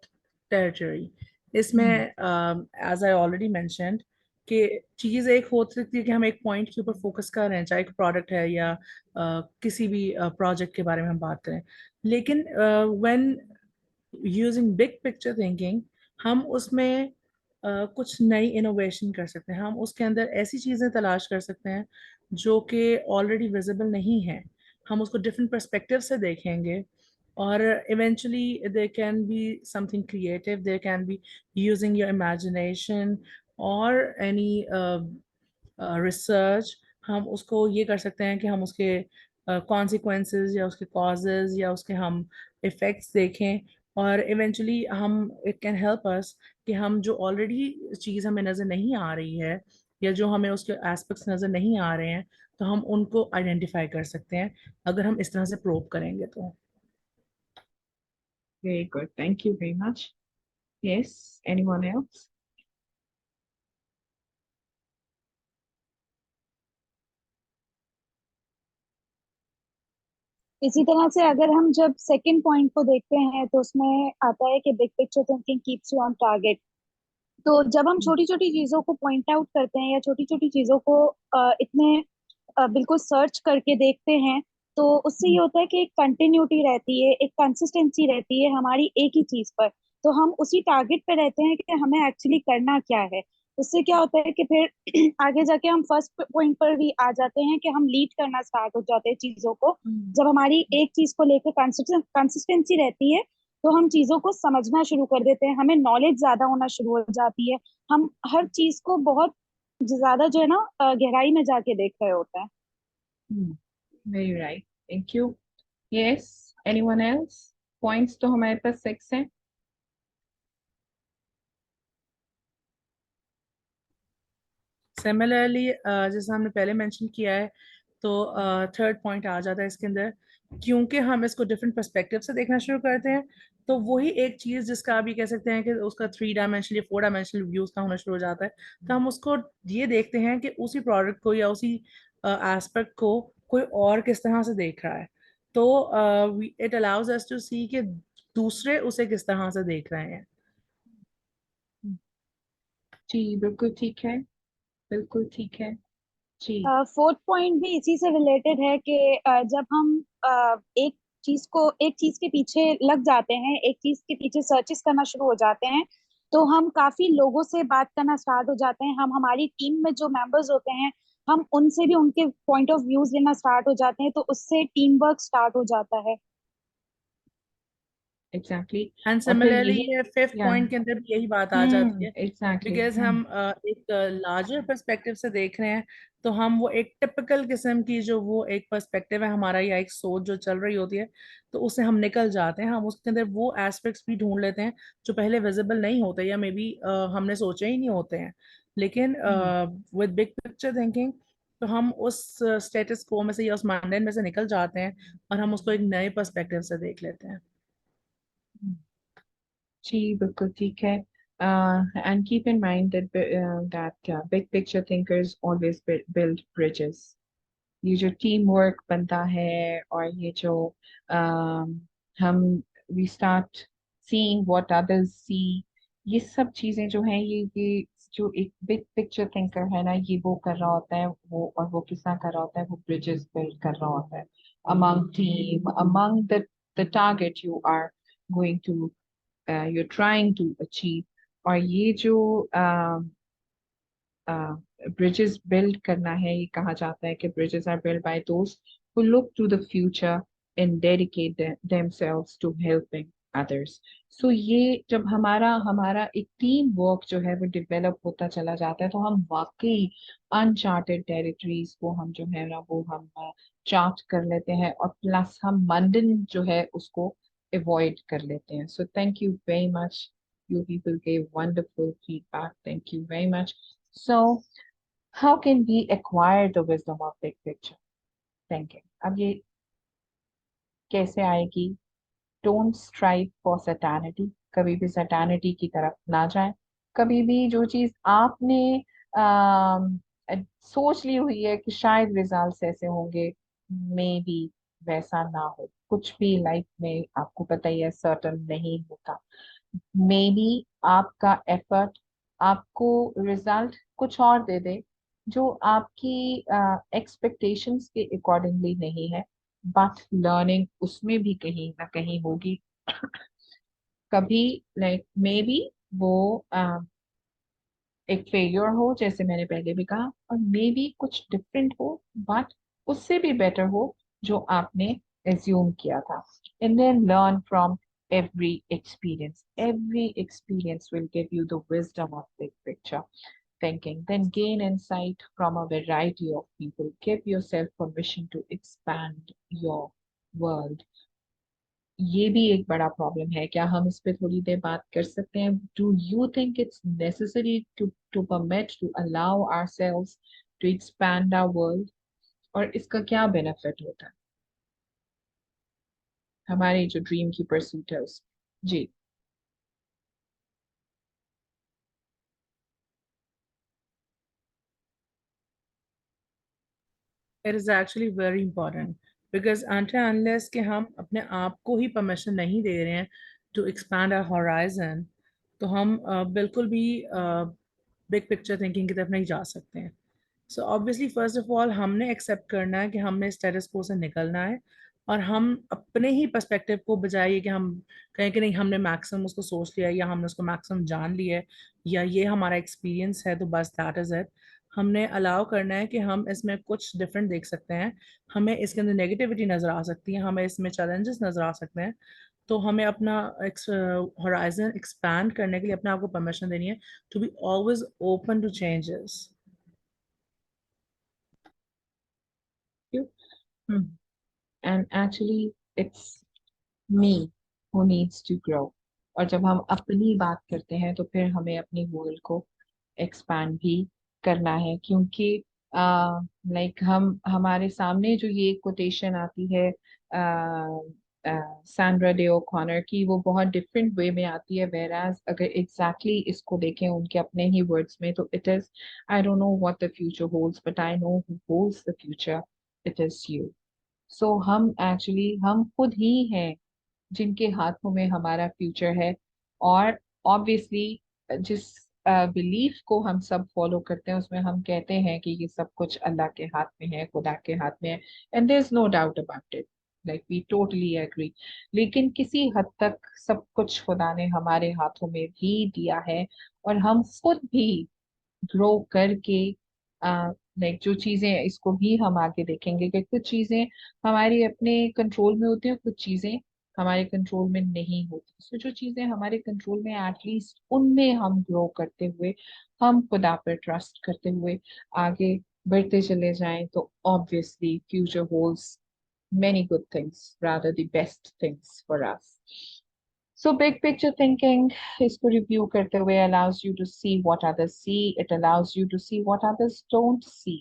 territory, इसमें एज आई ऑलरेडी मैंशनड कि चीज़ एक हो सकती है कि हम एक पॉइंट के ऊपर फोकस कर रहे हैं, चाहे एक प्रोडक्ट है या किसी भी प्रोजेक्ट के बारे में हम बात करें, लेकिन when using big picture thinking हम उसमें कुछ नई इनोवेशन कर सकते हैं, हम उसके अंदर ऐसी चीज़ें तलाश कर सकते हैं जो कि ऑलरेडी विजिबल नहीं है, हम उसको डिफरेंट पर्सपेक्टिव से देखेंगे और eventually there can be something creative, there can be using your imagination और एनी रिसर्च। हम उसको ये कर सकते हैं कि हम उसके कॉन्सिक्वेंसेस या उसके कॉजेज या उसके हम इफ़ेक्ट्स देखें और इवेंचुअली हम इट कैन हेल्प अस कि हम जो ऑलरेडी चीज़ हमें नज़र नहीं आ रही है या जो हमें उसके एस्पेक्ट्स नज़र नहीं आ रहे हैं तो हम उनको आइडेंटिफाई कर सकते हैं अगर हम इस तरह से प्रोब करेंगे तो। Very good. Thank you very much. Yes. Anyone else? इसी तरह से अगर हम जब सेकंड पॉइंट को देखते हैं तो उसमें आता है कि big picture thinking keeps you on target. तो जब हम छोटी छोटी चीजों को पॉइंट आउट करते हैं या छोटी छोटी चीजों को इतने बिल्कुल सर्च करके देखते हैं, तो उससे ये होता है कि एक कंटिन्यूटी रहती है, एक कंसिस्टेंसी रहती है हमारी एक ही चीज पर। तो हम उसी टारगेट पे रहते हैं कि हमें एक्चुअली करना क्या है। उससे क्या होता है कि फिर आगे जाके हम फर्स्ट पॉइंट पर भी आ जाते हैं कि हम लीड करना स्टार्ट हो जाते हैं चीजों को। जब हमारी एक चीज को लेकर कंसिस्टेंसी रहती है तो हम चीजों को समझना शुरू कर देते हैं, हमें नॉलेज ज्यादा होना शुरू हो जाती है, हम हर चीज को बहुत ज्यादा जो है ना गहराई में जाके देख रहे होते हैं। Very right, thank you. Yes, anyone else? Points तो हमारे पास 6 हैं। सिमिलरली जैसा हमने पहले मेंशन किया है, तो थर्ड पॉइंट आ जाता है इसके अंदर, क्योंकि हम इसको डिफरेंट पर्सपेक्टिव से देखना शुरू करते हैं। तो वही एक चीज जिसका आप ये कह सकते हैं कि उसका 3 डायमेंशनल या 4 डायमेंशनल व्यूज का होना शुरू हो जाता है, तो हम उसको ये देखते हैं कि उसी प्रोडक्ट को या उसी एस्पेक्ट को कोई और किस तरह से देख रहा है। तो इट अलाउज अस टू सी कि दूसरे उसे किस तरह से देख रहे हैं। जी बिल्कुल ठीक है, बिल्कुल ठीक है जी। फोर्थ पॉइंट भी इसी से रिलेटेड है कि जब हम एक चीज के पीछे लग जाते हैं, एक चीज के पीछे सर्चेस करना शुरू हो जाते हैं, तो हम काफी लोगों से बात करना स्टार्ट हो जाते हैं, हम हमारी टीम में जो मेंबर्स होते हैं हम उनसे भी उनके पॉइंट ऑफ व्यूज लेना स्टार्ट हो जाते हैं, तो उससे टीम वर्क स्टार्ट हो जाता है। एग्जैक्टली। एंड और फिर सिमिलरली यही, ये फिफ्थ या पॉइंट के अंदर भी यही बात आ जाती है, एग्जैक्टली। बिकॉज हम एक लार्जर पर्सपेक्टिव से देख रहे हैं। तो हम वो एक टिपिकल किस्म की जो वो एक पर्सपेक्टिव है हमारा या एक सोच जो चल रही होती है, तो उससे हम निकल जाते हैं, हम उसके अंदर वो एस्पेक्ट्स भी ढूंढ लेते हैं जो पहले विजिबल नहीं होते या मे बी हमने सोचे ही नहीं होते हैं। लेकिन विद बिग पिक्चर थिंकिंग तो हम उस स्टेटस को में से या उस माइंड में से निकल जाते हैं और हम उसको एक नए पर्सपेक्टिव से देख लेते हैं। जी बिल्कुल ठीक है। And keep in mind that big picture thinkers always build bridges. ये जो टीम वर्क बनता है और ये जो हम we start seeing what others see, ये सब चीजें जो हैं, ये जो एक बिग पिक्चर थिंकर है ना, ये वो कर रहा होता है, वो और वो कितना कर रहा होता है, वो ब्रिजेस बिल्ड कर रहा होता है among team, among the target you are going to you're trying to achieve। और ये जो ब्रिजेस बिल्ड करना है, ये कहा जाता है कि ब्रिजेस आर बिल्ड बाय दोस्त who look to the future and dedicate themselves to helping others। so ये जब हमारा हमारा एक टीम वर्क जो है वो डेवलप होता चला जाता है, तो हम वाकई अनचार्टेड टेरिटरीज को हम जो है ना वो हम चार्ट कर लेते हैं, और प्लस हम मंडन जो है उसको अवॉइड कर लेते हैं। so thank you very much, you people gave wonderful feedback, thank you very much। so how can we acquire the wisdom of big picture thinking? अब ये कैसे आएगी? डोंट स्ट्राइव फॉर सैटेनिटी, कभी भी सैटेनिटी की तरफ ना जाए। कभी भी जो चीज आपने सोच ली हुई है कि शायद रिजल्ट्स ऐसे होंगे, मे बी वैसा ना हो। कुछ भी लाइफ में आपको पता ही है सर्टन नहीं होता। मे बी आपका एफर्ट आपको रिजल्ट कुछ और दे दे जो आपकी एक्सपेक्टेशंस के अकॉर्डिंगली नहीं है, बट लर्निंग उसमें भी कहीं ना कहीं होगी। कभी लाइक मे बी वो एक फेलियर हो, जैसे मैंने पहले भी कहा, और मे बी कुछ डिफरेंट हो, बट उससे भी बेटर हो जो आपने एज्यूम किया था। And then learn from every experience, every experience will give you the wisdom of big picture thinking, then gain insight from a variety of people, give yourself permission to expand your world। ये भी एक बड़ा problem है, क्या हम इस पे थोड़ी देर बात कर सकते हैं? Do you think it's necessary to permit to allow ourselves to expand our world? और इसका क्या बेनिफिट होता है हमारी जो ड्रीम की परसूट है उस? जी। It is actually very important, because until unless कि हम अपने आप को ही परमिशन नहीं दे रहे हैं टू एक्सपैंड आवर हॉराइजन, तो हम बिल्कुल भी बिग पिक्चर थिंकिंग की तरफ नहीं जा सकते हैं। So obviously first of all हमने एक्सेप्ट करना है कि हमने स्टेटस को से निकलना है और हम अपने ही पर्सपेक्टिव को बजाय ये कि हम कहें कि नहीं हमने मैक्सिमम उसको सोच लिया है या हमने उसको मैक्सिमम जान लिया है या ये हमारा एक्सपीरियंस है तो बस दैट इज इट। हमने अलाउ करना है कि हम इसमें कुछ डिफरेंट देख सकते हैं, हमें इसके अंदर नेगेटिविटी नजर आ सकती है, हमें इसमें चैलेंजेस नजर आ सकते हैं। तो हमें अपना होराइजन एक्सपैंड करने के लिए अपने आप को परमिशन देनी है to be always open to changes. And actually it's me who needs to grow. और जब हम अपनी बात करते हैं तो फिर हमें अपनी वर्ल्ड को एक्सपैंड भी करना है, क्योंकि लाइक हम हमारे सामने जो ये कोटेशन आती है सैंड्रा डे ओकॉनर की, वो बहुत डिफरेंट वे में आती है, वेयर एज अगर एग्जैक्टली इसको देखें उनके अपने ही वर्ड्स में तो it is, I don't know what the future holds but I know who holds the future, it is you. So हम एक्चुअली हम खुद ही हैं जिनके हाथों में हमारा फ्यूचर है। और ऑब्वियसली जिस बिलीफ को हम सब फॉलो करते हैं उसमें हम कहते हैं कि ये सब कुछ अल्लाह के हाथ में है, खुदा के हाथ में है, and there is no doubt about it, like we totally agree. लेकिन किसी हद तक सब कुछ खुदा ने हमारे हाथों में भी दिया है, और हम खुद भी ग्रो करके लाइक जो चीजें, इसको भी हम आगे देखेंगे कि कुछ चीजें हमारी अपने कंट्रोल में होती हैं, कुछ चीजें हमारे कंट्रोल में नहीं होती। सो जो चीजें हमारे कंट्रोल में, एटलीस्ट उनमें हम ग्रो करते हुए, हम खुदा पर ट्रस्ट करते हुए आगे बढ़ते चले जाएं तो obviously future holds many good things, rather the best things for us. So big picture thinking is to review karte hue allows you to see what others see. It allows you to see what others don't see.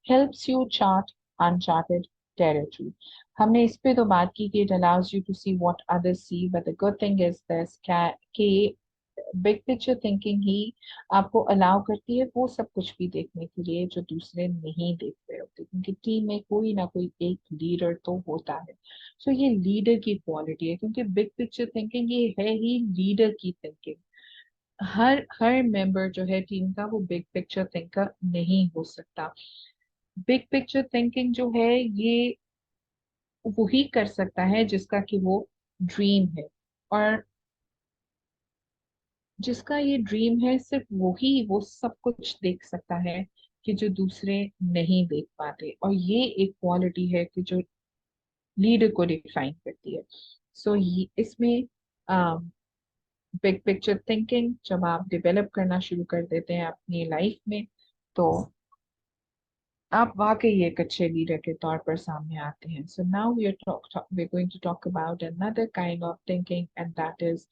Helps you chart uncharted territory. हमने इस पे तो बात की कि it allows you to see what others see, but the good thing is this कि big picture thinking ही आपको allow करती है वो सब कुछ भी देखने के लिए जो दूसरे नहीं देख रहे होते, क्योंकि टीम में कोई ना कोई एक लीडर तो होता है। सो ये लीडर की क्वालिटी है, क्योंकि बिग पिक्चर थिंकिंग ये है ही लीडर की थिंकिंग। हर मेंबर जो है टीम का वो बिग पिक्चर थिंकर नहीं हो सकता। बिग पिक्चर थिंकिंग जो है ये वही कर सकता है जिसका कि वो ड्रीम है, और जिसका ये ड्रीम है सिर्फ वही वो सब कुछ देख सकता है कि जो दूसरे नहीं देख पाते, और ये एक क्वालिटी है कि जो लीडर को डिफाइन करती है। सो ये इसमें बिग पिक्चर थिंकिंग जब आप डेवलप करना शुरू कर देते हैं अपनी लाइफ में तो आप वाकई एक अच्छे लीडर के तौर पर सामने आते हैं। So now we are going to talk about another kind of thinking and that is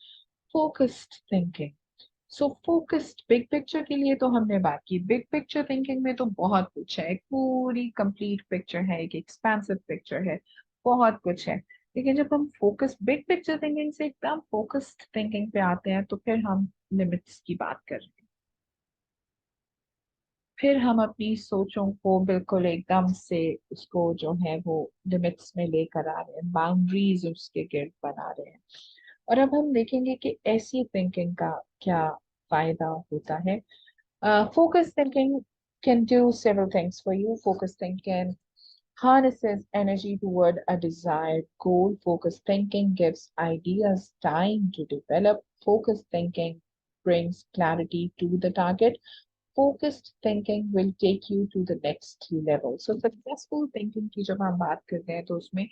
focused thinking. So focused big picture के लिए तो हमने बात की, बिग पिक्चर थिंकिंग में तो बहुत कुछ है, एक पूरी कंप्लीट पिक्चर है, एक एक्सपेंसिव पिक्चर है, बहुत कुछ है। लेकिन जब हम फोकस बिग पिक्चर थिंकिंग से एकदम फोकस्ड थिंकिंग पे आते हैं तो फिर हम लिमिट्स की बात कर रहे हैं, फिर हम अपनी सोचों को बिल्कुल एकदम से उसको जो है वो लिमिट्स में लेकर आ रहे हैं, बाउंड्रीज उसके गिर्द बना रहे हैं। और अब हम देखेंगे कि ऐसी थिंकिंग का क्या फायदा होता है। Focused thinking can do several things for you. Focused thinking harnesses energy toward a desired goal. Focused thinking gives ideas time to develop. Focused thinking brings clarity to the target. Focused thinking will take you to the next level. So successful thinking की जब हम बात करते हैं तो उसमें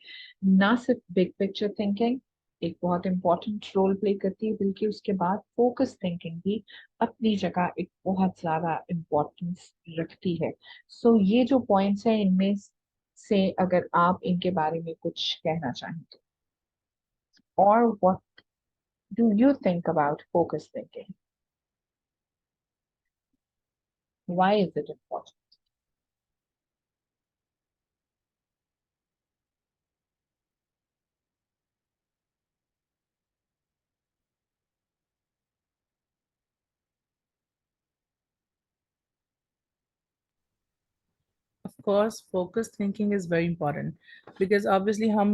ना सिर्फ big picture thinking एक बहुत इंपॉर्टेंट रोल प्ले करती है, बल्कि उसके बाद फोकस थिंकिंग भी अपनी जगह एक बहुत ज्यादा इम्पोर्टेंस रखती है। सो ये जो पॉइंट्स हैं इनमें से अगर आप इनके बारे में कुछ कहना चाहें तो, और what do you think about focus thinking, why is it important? Of course, focused thinking is very important because obviously हम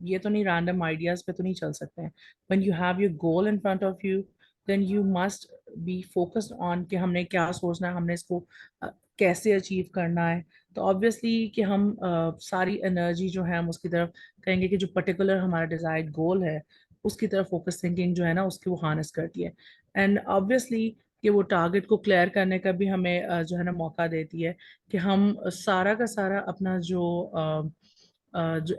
ये तो नहीं random ideas पे तो नहीं चल सकते हैं. When you have your goal in front of you, then you must be focused on कि हमने क्या सोचना है, हमने इसको कैसे अचीव करना है। तो ऑब्वियसली कि हम सारी एनर्जी जो है हम उसकी तरफ कहेंगे कि जो पर्टिकुलर हमारा डिजायर्ड गोल है उसकी तरफ फोकस थिंकिंग जो है ना उसकी वो हार्नेस करती है। एंड ऑब्वियसली कि वो टारगेट को क्लियर करने का भी हमें जो है ना मौका देती है कि हम सारा का सारा अपना जो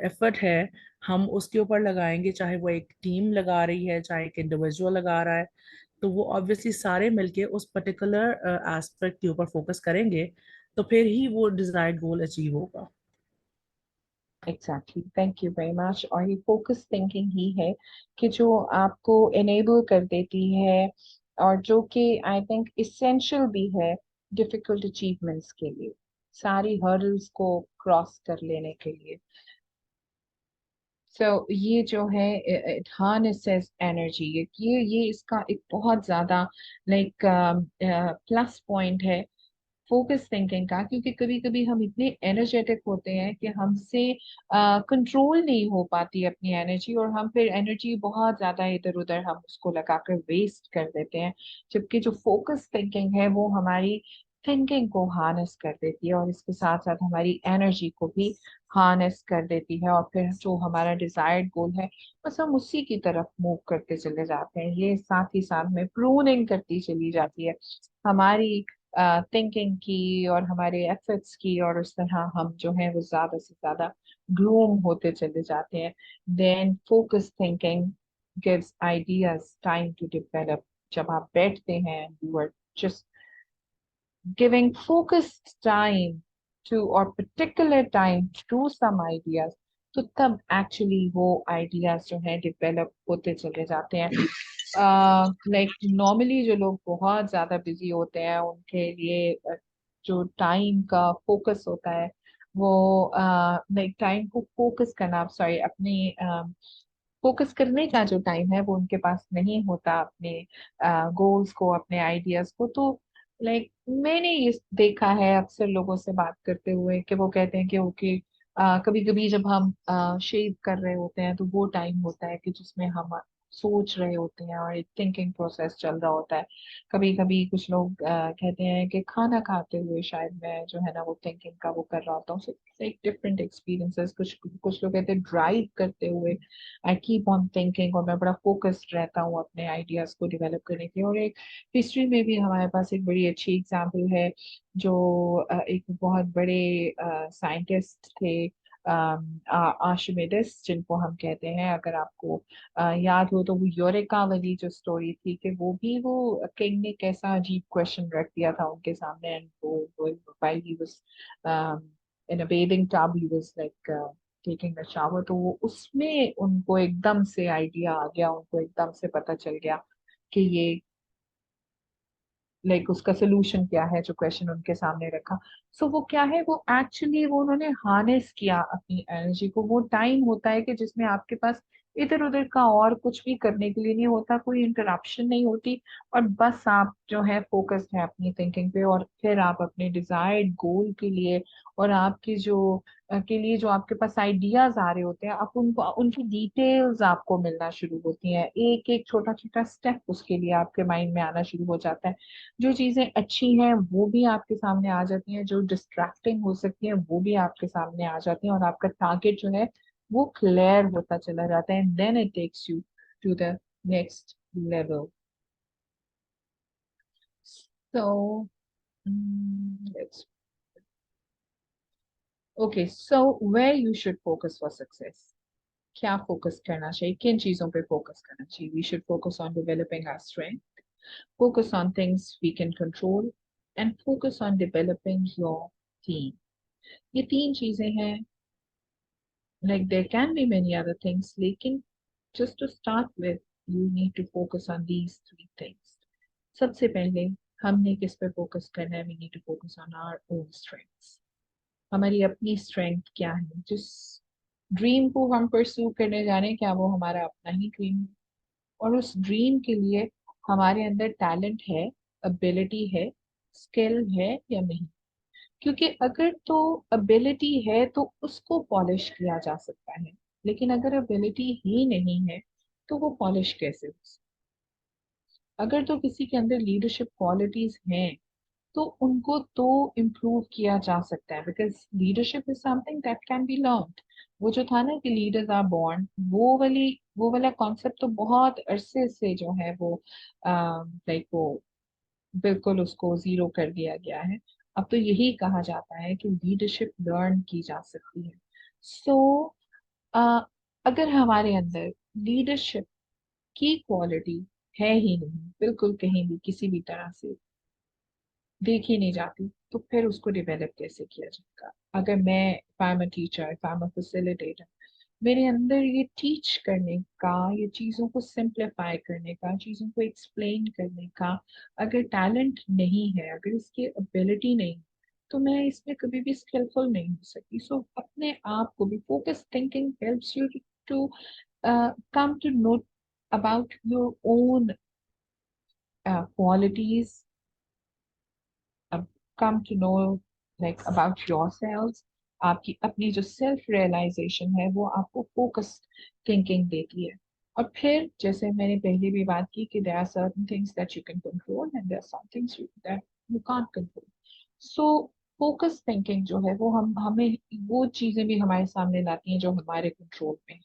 एफर्ट है हम उसके ऊपर लगाएंगे, चाहे वो एक टीम लगा रही है चाहे एक इंडिविजुअल लगा रहा है। तो वो ऑब्वियसली सारे मिलके उस पर्टिकुलर एस्पेक्ट के ऊपर फोकस करेंगे, तो फिर ही वो डिजायर्ड गोल अचीव होगा। Exactly, thank you very much. और ये फोकस थिंकिंग ही है कि जो आपको एनेबल कर देती है और जो कि आई थिंक इसेंशियल भी है डिफिकल्ट अचीवमेंट्स के लिए, सारी हर्डल्स को क्रॉस कर लेने के लिए। सो ये जो है इट हार्नेसेस एनर्जी, ये इसका एक बहुत ज्यादा लाइक प्लस पॉइंट है फोकस थिंकिंग का, क्योंकि कभी कभी हम इतने एनर्जेटिक होते हैं कि हमसे कंट्रोल नहीं हो पाती अपनी एनर्जी, और हम फिर एनर्जी बहुत ज्यादा इधर उधर हम उसको लगाकर वेस्ट कर देते हैं। जबकि जो फोकस थिंकिंग है वो हमारी थिंकिंग को हार्नेस कर देती है और इसके साथ साथ हमारी एनर्जी को भी हार्नेस कर देती है, और फिर जो हमारा डिजायर्ड गोल है बस हम उसी की तरफ मूव करते चले जाते हैं। ये साथ ही साथ में प्रूनिंग करती चली जाती है हमारी थिंकिंग की और हमारे एफर्ट्स की, और उस तरह हम जो है वो ज्यादा से ज्यादा ग्रूम होते चले जाते हैं। Then focus thinking gives ideas time to develop. जब आप बैठते हैं, you are just giving focused time to और particular time to some ideas, तो तब एक्चुअली वो आइडियाज जो है डेवलप होते चले जाते हैं। लाइक नॉर्मली जो लोग बहुत ज्यादा बिजी होते हैं उनके लिए जो टाइम का फोकस होता है वो लाइक टाइम को फोकस करना, सॉरी अपने फोकस करने का जो टाइम है वो उनके पास नहीं होता अपने गोल्स को, अपने आइडियाज को। तो लाइक मैंने ये देखा है अक्सर लोगों से बात करते हुए कि वो कहते हैं कि ओके, कभी कभी जब हम शेव कर रहे होते हैं तो वो टाइम होता है कि जिसमें हम सोच रहे होते हैं और एक थिंकिंग प्रोसेस चल रहा होता है। कभी कभी कुछ लोग कहते हैं कि खाना खाते हुए शायद मैं जो है ना वो थिंकिंग का वो कर रहा होता हूँ। एक डिफरेंट एक्सपीरियंसेस। कुछ कुछ लोग कहते हैं ड्राइव करते हुए आई कीप ऑन थिंकिंग, और मैं बड़ा फोकस्ड रहता हूँ अपने आइडियाज को डेवलप करने के। और एक हिस्ट्री में भी हमारे पास एक बड़ी अच्छी एग्जाम्पल है जो एक बहुत बड़े साइंटिस्ट थे, आर्शिमिडिस जिनको हम कहते हैं। अगर आपको याद हो तो वो यूरेका वाली जो स्टोरी थी कि वो किंग ने कैसा अजीब क्वेश्चन रख दिया था उनके सामने, एंड वो while he was in a bathing tub, he was like taking a shower, तो वो उसमें उनको एकदम से आइडिया आ गया, उनको एकदम से पता चल गया कि ये लाइक उसका सोल्यूशन क्या है जो क्वेश्चन उनके सामने रखा। सो वो क्या है, वो एक्चुअली वो उन्होंने हार्नेस किया अपनी एनर्जी को। वो टाइम होता है कि जिसमें आपके पास इधर उधर का और कुछ भी करने के लिए नहीं होता, कोई इंटरप्शन नहीं होती, और बस आप जो है फोकस्ड है अपनी थिंकिंग पे, और फिर आप अपने डिजायर्ड गोल के लिए और आपकी जो के लिए जो आपके पास आइडियाज आ रहे होते हैं, आप उनको उनकी डिटेल्स आपको मिलना शुरू होती हैं। एक एक छोटा छोटा स्टेप उसके लिए आपके माइंड में आना शुरू हो जाता है। जो चीजें अच्छी हैं वो भी आपके सामने आ जाती हैं, जो डिस्ट्रैक्टिंग हो सकती हैं वो भी आपके सामने आ जाती हैं, और आपका टारगेट जो है वो क्लियर होता चला जाता है। Then it takes you to the next level. So let's okay, so where you should focus for success. क्या फोकस करना चाहिए, किन चीजों पे फोकस करना चाहिए? We should focus on developing our strength, focus on things we can control, and focus on developing your team. ये तीन चीजें हैं। Like there can be many other things, लेकिन just to start with, you need to focus on these three things. सबसे पहले हमने किस पे फोकस करना है? We need to focus on our own strengths. हमारी अपनी स्ट्रेंथ क्या है? जिस ड्रीम को हम परस्यू करने जा रहे हैं, क्या वो हमारा अपना ही ड्रीम है? और उस ड्रीम के लिए हमारे अंदर टैलेंट है, एबिलिटी है, स्किल है या नहीं? क्योंकि अगर तो एबिलिटी है तो उसको पॉलिश किया जा सकता है, लेकिन अगर एबिलिटी ही नहीं है तो वो पॉलिश कैसे हो सकता अगर तो किसी के अंदर लीडरशिप क्वालिटीज हैं तो उनको तो इम्प्रूव किया जा सकता है, because leadership is something that can be learned. वो जो था ना कि लीडर्स आर बॉर्न, वो वाला कॉन्सेप्ट तो बहुत अरसे से जो है वो लाइक वो बिल्कुल उसको जीरो कर दिया गया है। अब तो यही कहा जाता है कि लीडरशिप लर्न की जा सकती है। सो अगर हमारे अंदर लीडरशिप की क्वालिटी है ही नहीं, बिल्कुल कहीं भी किसी भी तरह से देखी नहीं जाती, तो फिर उसको डेवलप कैसे किया जाएगा? अगर मैं I am a teacher, I am a facilitator, मेरे अंदर ये टीच करने का, ये चीज़ों को सिंप्लीफाई करने का, चीज़ों को एक्सप्लेन करने का अगर टैलेंट नहीं है, अगर इसकी एबिलिटी नहीं, तो मैं इसमें कभी भी स्किलफुल नहीं हो सकती। सो अपने आप को भी focus thinking helps you to come to know about your own qualities, come to know like about yourselves। आपकी अपनी जो सेल्फ रियलाइजेशन है वो आपको फोकस थिंकिंग देती है। और फिर जैसे मैंने पहले भी बात की कि there are certain things that you can control and there are some things that you can't control. So focus thinking जो है वो हमें वो चीजें भी हमारे सामने लाती हैं जो हमारे कंट्रोल में है,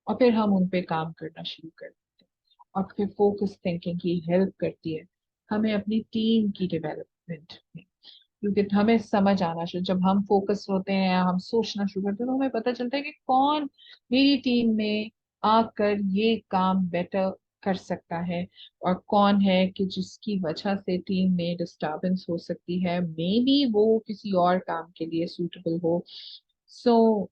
और फिर हम उन पे काम करना शुरू कर देते हैं। और फिर फोकस थिंकिंग की हेल्प करती है हमें अपनी टीम की डेवलपमेंट में, क्योंकि हमें समझ आना शुरू, जब हम फोकस होते हैं, हम सोचना शुरू करते हैं, तो हमें पता चलता है कि कौन मेरी टीम में आकर ये काम बेटर कर सकता है, और कौन है कि जिसकी वजह से टीम में डिस्टरबेंस हो सकती है, मे बी वो किसी और काम के लिए सूटेबल हो। सो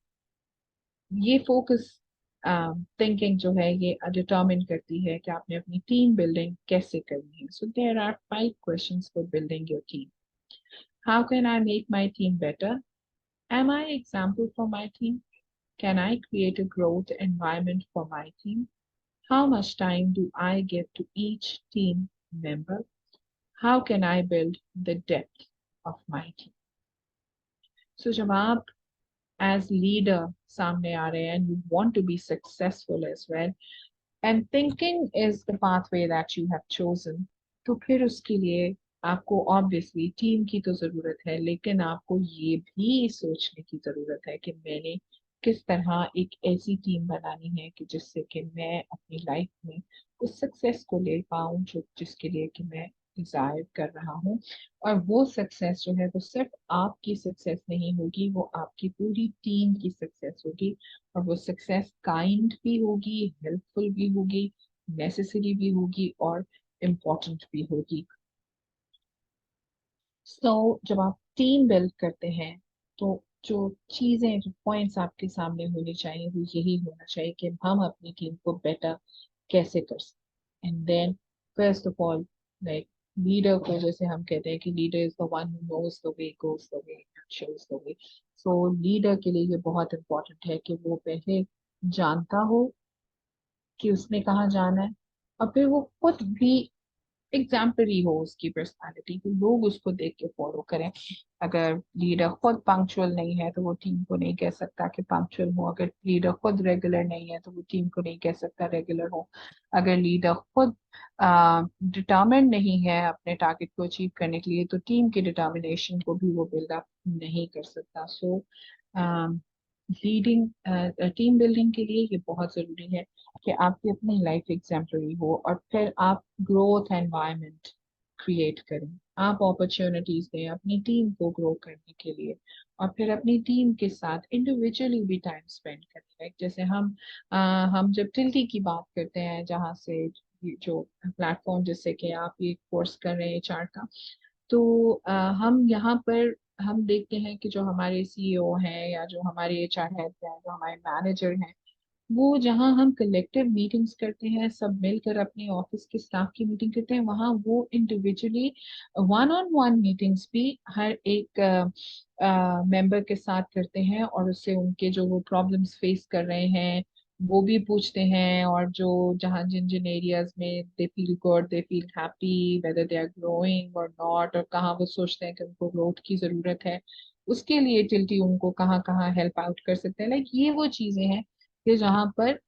ये फोकस थिंकिंग जो है ये डिटरमिन करती है कि आपने अपनी टीम बिल्डिंग कैसे करनी है। So there are 5 questions for building your team. How can I make my team better? Am I example for my team? Can I create a growth environment for my team? How much time do I give to each team member? How can I build the depth of my team? So जब आप as leader सामने आ रहे हैं and you want to be successful as well, and thinking is the pathway that you have chosen, तो फिर उसके लिए आपको ऑब्वियसली टीम की तो जरूरत है, लेकिन आपको ये भी सोचने की जरूरत है कि मैंने किस तरह एक ऐसी टीम बनानी है कि जिससे कि मैं अपनी लाइफ में उस सक्सेस को ले पाऊं जो जिसके लिए कि मैं डिजायर कर रहा हूँ। और वो सक्सेस जो है वो सिर्फ आपकी सक्सेस नहीं होगी, वो आपकी पूरी टीम की सक्सेस होगी। और वो सक्सेस काइंड भी होगी, हेल्पफुल भी होगी, नेसेसरी भी होगी और इम्पोर्टेंट भी होगी। जब आप टीम बिल्ड करते हैं तो जो चीजें, जो पॉइंट्स आपके सामने होने चाहिए वो यही होना चाहिए कि हम अपनी टीम को बेटर कैसे कर सकते। And then first of all, like leader को, जैसे हम कहते हैं कि leader is the one who knows the way, goes the way and shows the way. So leader के लिए ये बहुत इंपॉर्टेंट है कि वो पहले जानता हो कि उसने कहाँ जाना है, और फिर वो खुद भी एग्जाम्पलरी हो उसकी पर्सनालिटी, कि लोग उसको देख के फॉलो करें। अगर लीडर खुद पंक्चुअल नहीं है तो वो टीम को नहीं कह सकता कि पंक्चुअल हो। अगर लीडर खुद रेगुलर नहीं है तो वो टीम को नहीं कह सकता रेगुलर हो। अगर लीडर खुद डिटर्मिन्ड नहीं है अपने टारगेट को अचीव करने के लिए तो टीम की डिटर्मिनेशन को भी वो बिल्डअप नहीं कर सकता। सो लीडिंग टीम बिल्डिंग के लिए ये बहुत जरूरी है कि आपकी अपनी लाइफ एग्जाम्पलरी हो, और फिर आप ग्रोथ एनवायरनमेंट क्रिएट करें, आप अपॉर्चुनिटीज दें अपनी टीम को ग्रो करने के लिए, और फिर अपनी टीम के साथ इंडिविजुअली भी टाइम स्पेंड करें। लाइक जैसे हम जब टिल्टी की बात करते हैं, जहाँ से जो प्लेटफॉर्म जिससे कि आप ये कोर्स कर रहे हैं एचआर का, तो हम यहाँ पर हम देखते हैं कि जो हमारे सीईओ हैं या जो हमारे एचआर हेड हैं, जो हमारे मैनेजर हैं, वो जहाँ हम कलेक्टिव मीटिंग्स करते हैं, सब मिलकर अपने ऑफिस के स्टाफ की मीटिंग करते हैं, वहाँ वो individually one on one meetings भी हर एक मेंबर के साथ करते हैं, और उससे उनके जो वो प्रॉब्लम्स फेस कर रहे हैं वो भी पूछते हैं, और जो जहाँ जिन जिन एरियाज में they feel good, they feel happy, whether they are growing और नॉट, और कहाँ वो सोचते हैं कि उनको ग्रोथ की जरूरत है, उसके लिए टिल्टी उनको कहाँ कहाँ हेल्प आउट कर सकते हैं। लाइक ये वो चीजें हैं कि जहाँ पर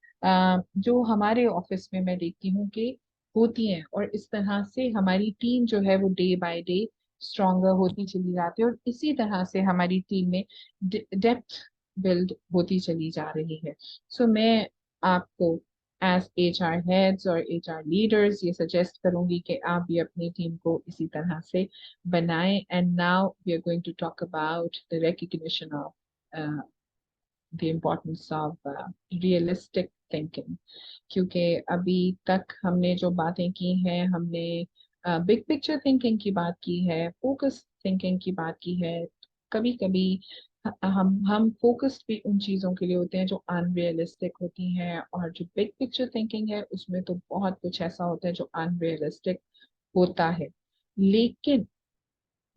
जो हमारे ऑफिस में मैं देखती हूँ कि होती हैं, और इस तरह से हमारी टीम जो है वो डे बाय डे स्ट्रॉन्गर होती चली जाती है, और इसी तरह से हमारी टीम में डेप्थ बिल्ड होती चली जा रही है। सो मैं आपको एज HR हेड्स और HR लीडर्स ये सजेस्ट करूंगी कि आप भी अपनी टीम को इसी तरह से बनाएं। And now we are going to talk about the recognition of the importance of realistic thinking, क्योंकि अभी तक हमने जो बातें की हैं, हमने बिग पिक्चर थिंकिंग की बात की है, फोकस थिंकिंग की बात की है। कभी कभी हम फोकस्ड भी उन चीजों के लिए होते हैं जो अनरियलिस्टिक होती हैं, और जो बिग पिक्चर थिंकिंग है उसमें तो बहुत कुछ ऐसा होता है जो अनरियलिस्टिक होता है। लेकिन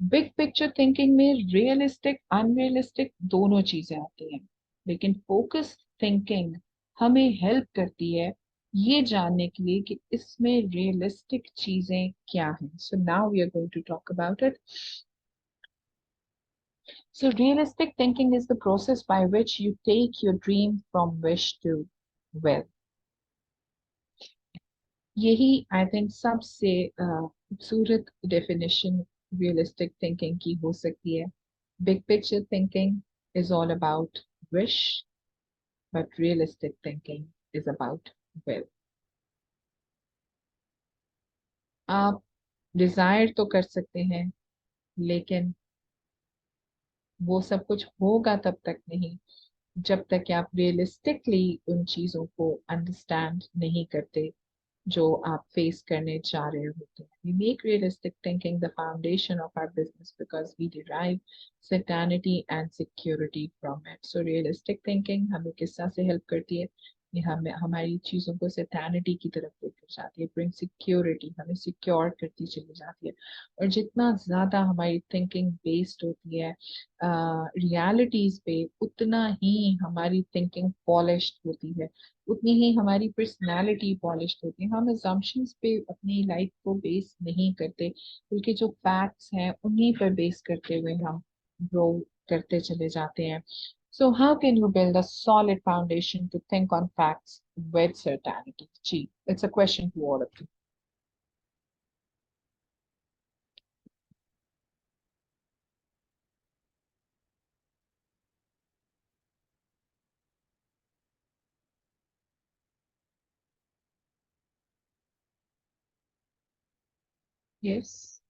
बिग पिक्चर थिंकिंग में रियलिस्टिक अनरियलिस्टिक दोनों चीजें आती हैं, लेकिन फोकस थिंकिंग हमें हेल्प करती है ये जानने के लिए कि इसमें रियलिस्टिक चीजें क्या हैं। So now we are going to talk about it. So realistic thinking is the process by which you take your dream from wish to will. यही आई थिंक सबसे खूबसूरत डेफिनेशन रियलिस्टिक थिंकिंग की हो सकती है। Big picture thinking is all about wish, but realistic thinking is about will. आप Dzire तो कर सकते हैं, लेकिन वो सब कुछ होगा तब तक नहीं जब तक कि आप रियलिस्टिकली उन चीजों को अंडरस्टैंड नहीं करते जो आप फेस करने जा रहे होते हैं। We make realistic thinking the foundation of our business because we derive certainty and security from it. So realistic thinking हमें किस तरह से हेल्प करती है? ये हमें हमारी चीजों को certainty की तरफ लेकर जाती है, bring security, हमें secure करती चली जाती है। और जितना ज्यादा हमारी थिंकिंग बेस्ड होती है रियलिटीज पे, उतना ही हमारी थिंकिंग पॉलिश्ड होती है, उतनी ही हमारी पर्सनालिटी पॉलिश्ड होती है। हम assumptions पे अपनी लाइफ को बेस नहीं करते, बल्कि जो फैक्ट्स हैं उन्हीं पर बेस करते हुए हम ग्रो करते चले जाते हैं। So how can you build a solid foundation to think on facts with certainty? Ji, it's a question to all of you. Yes.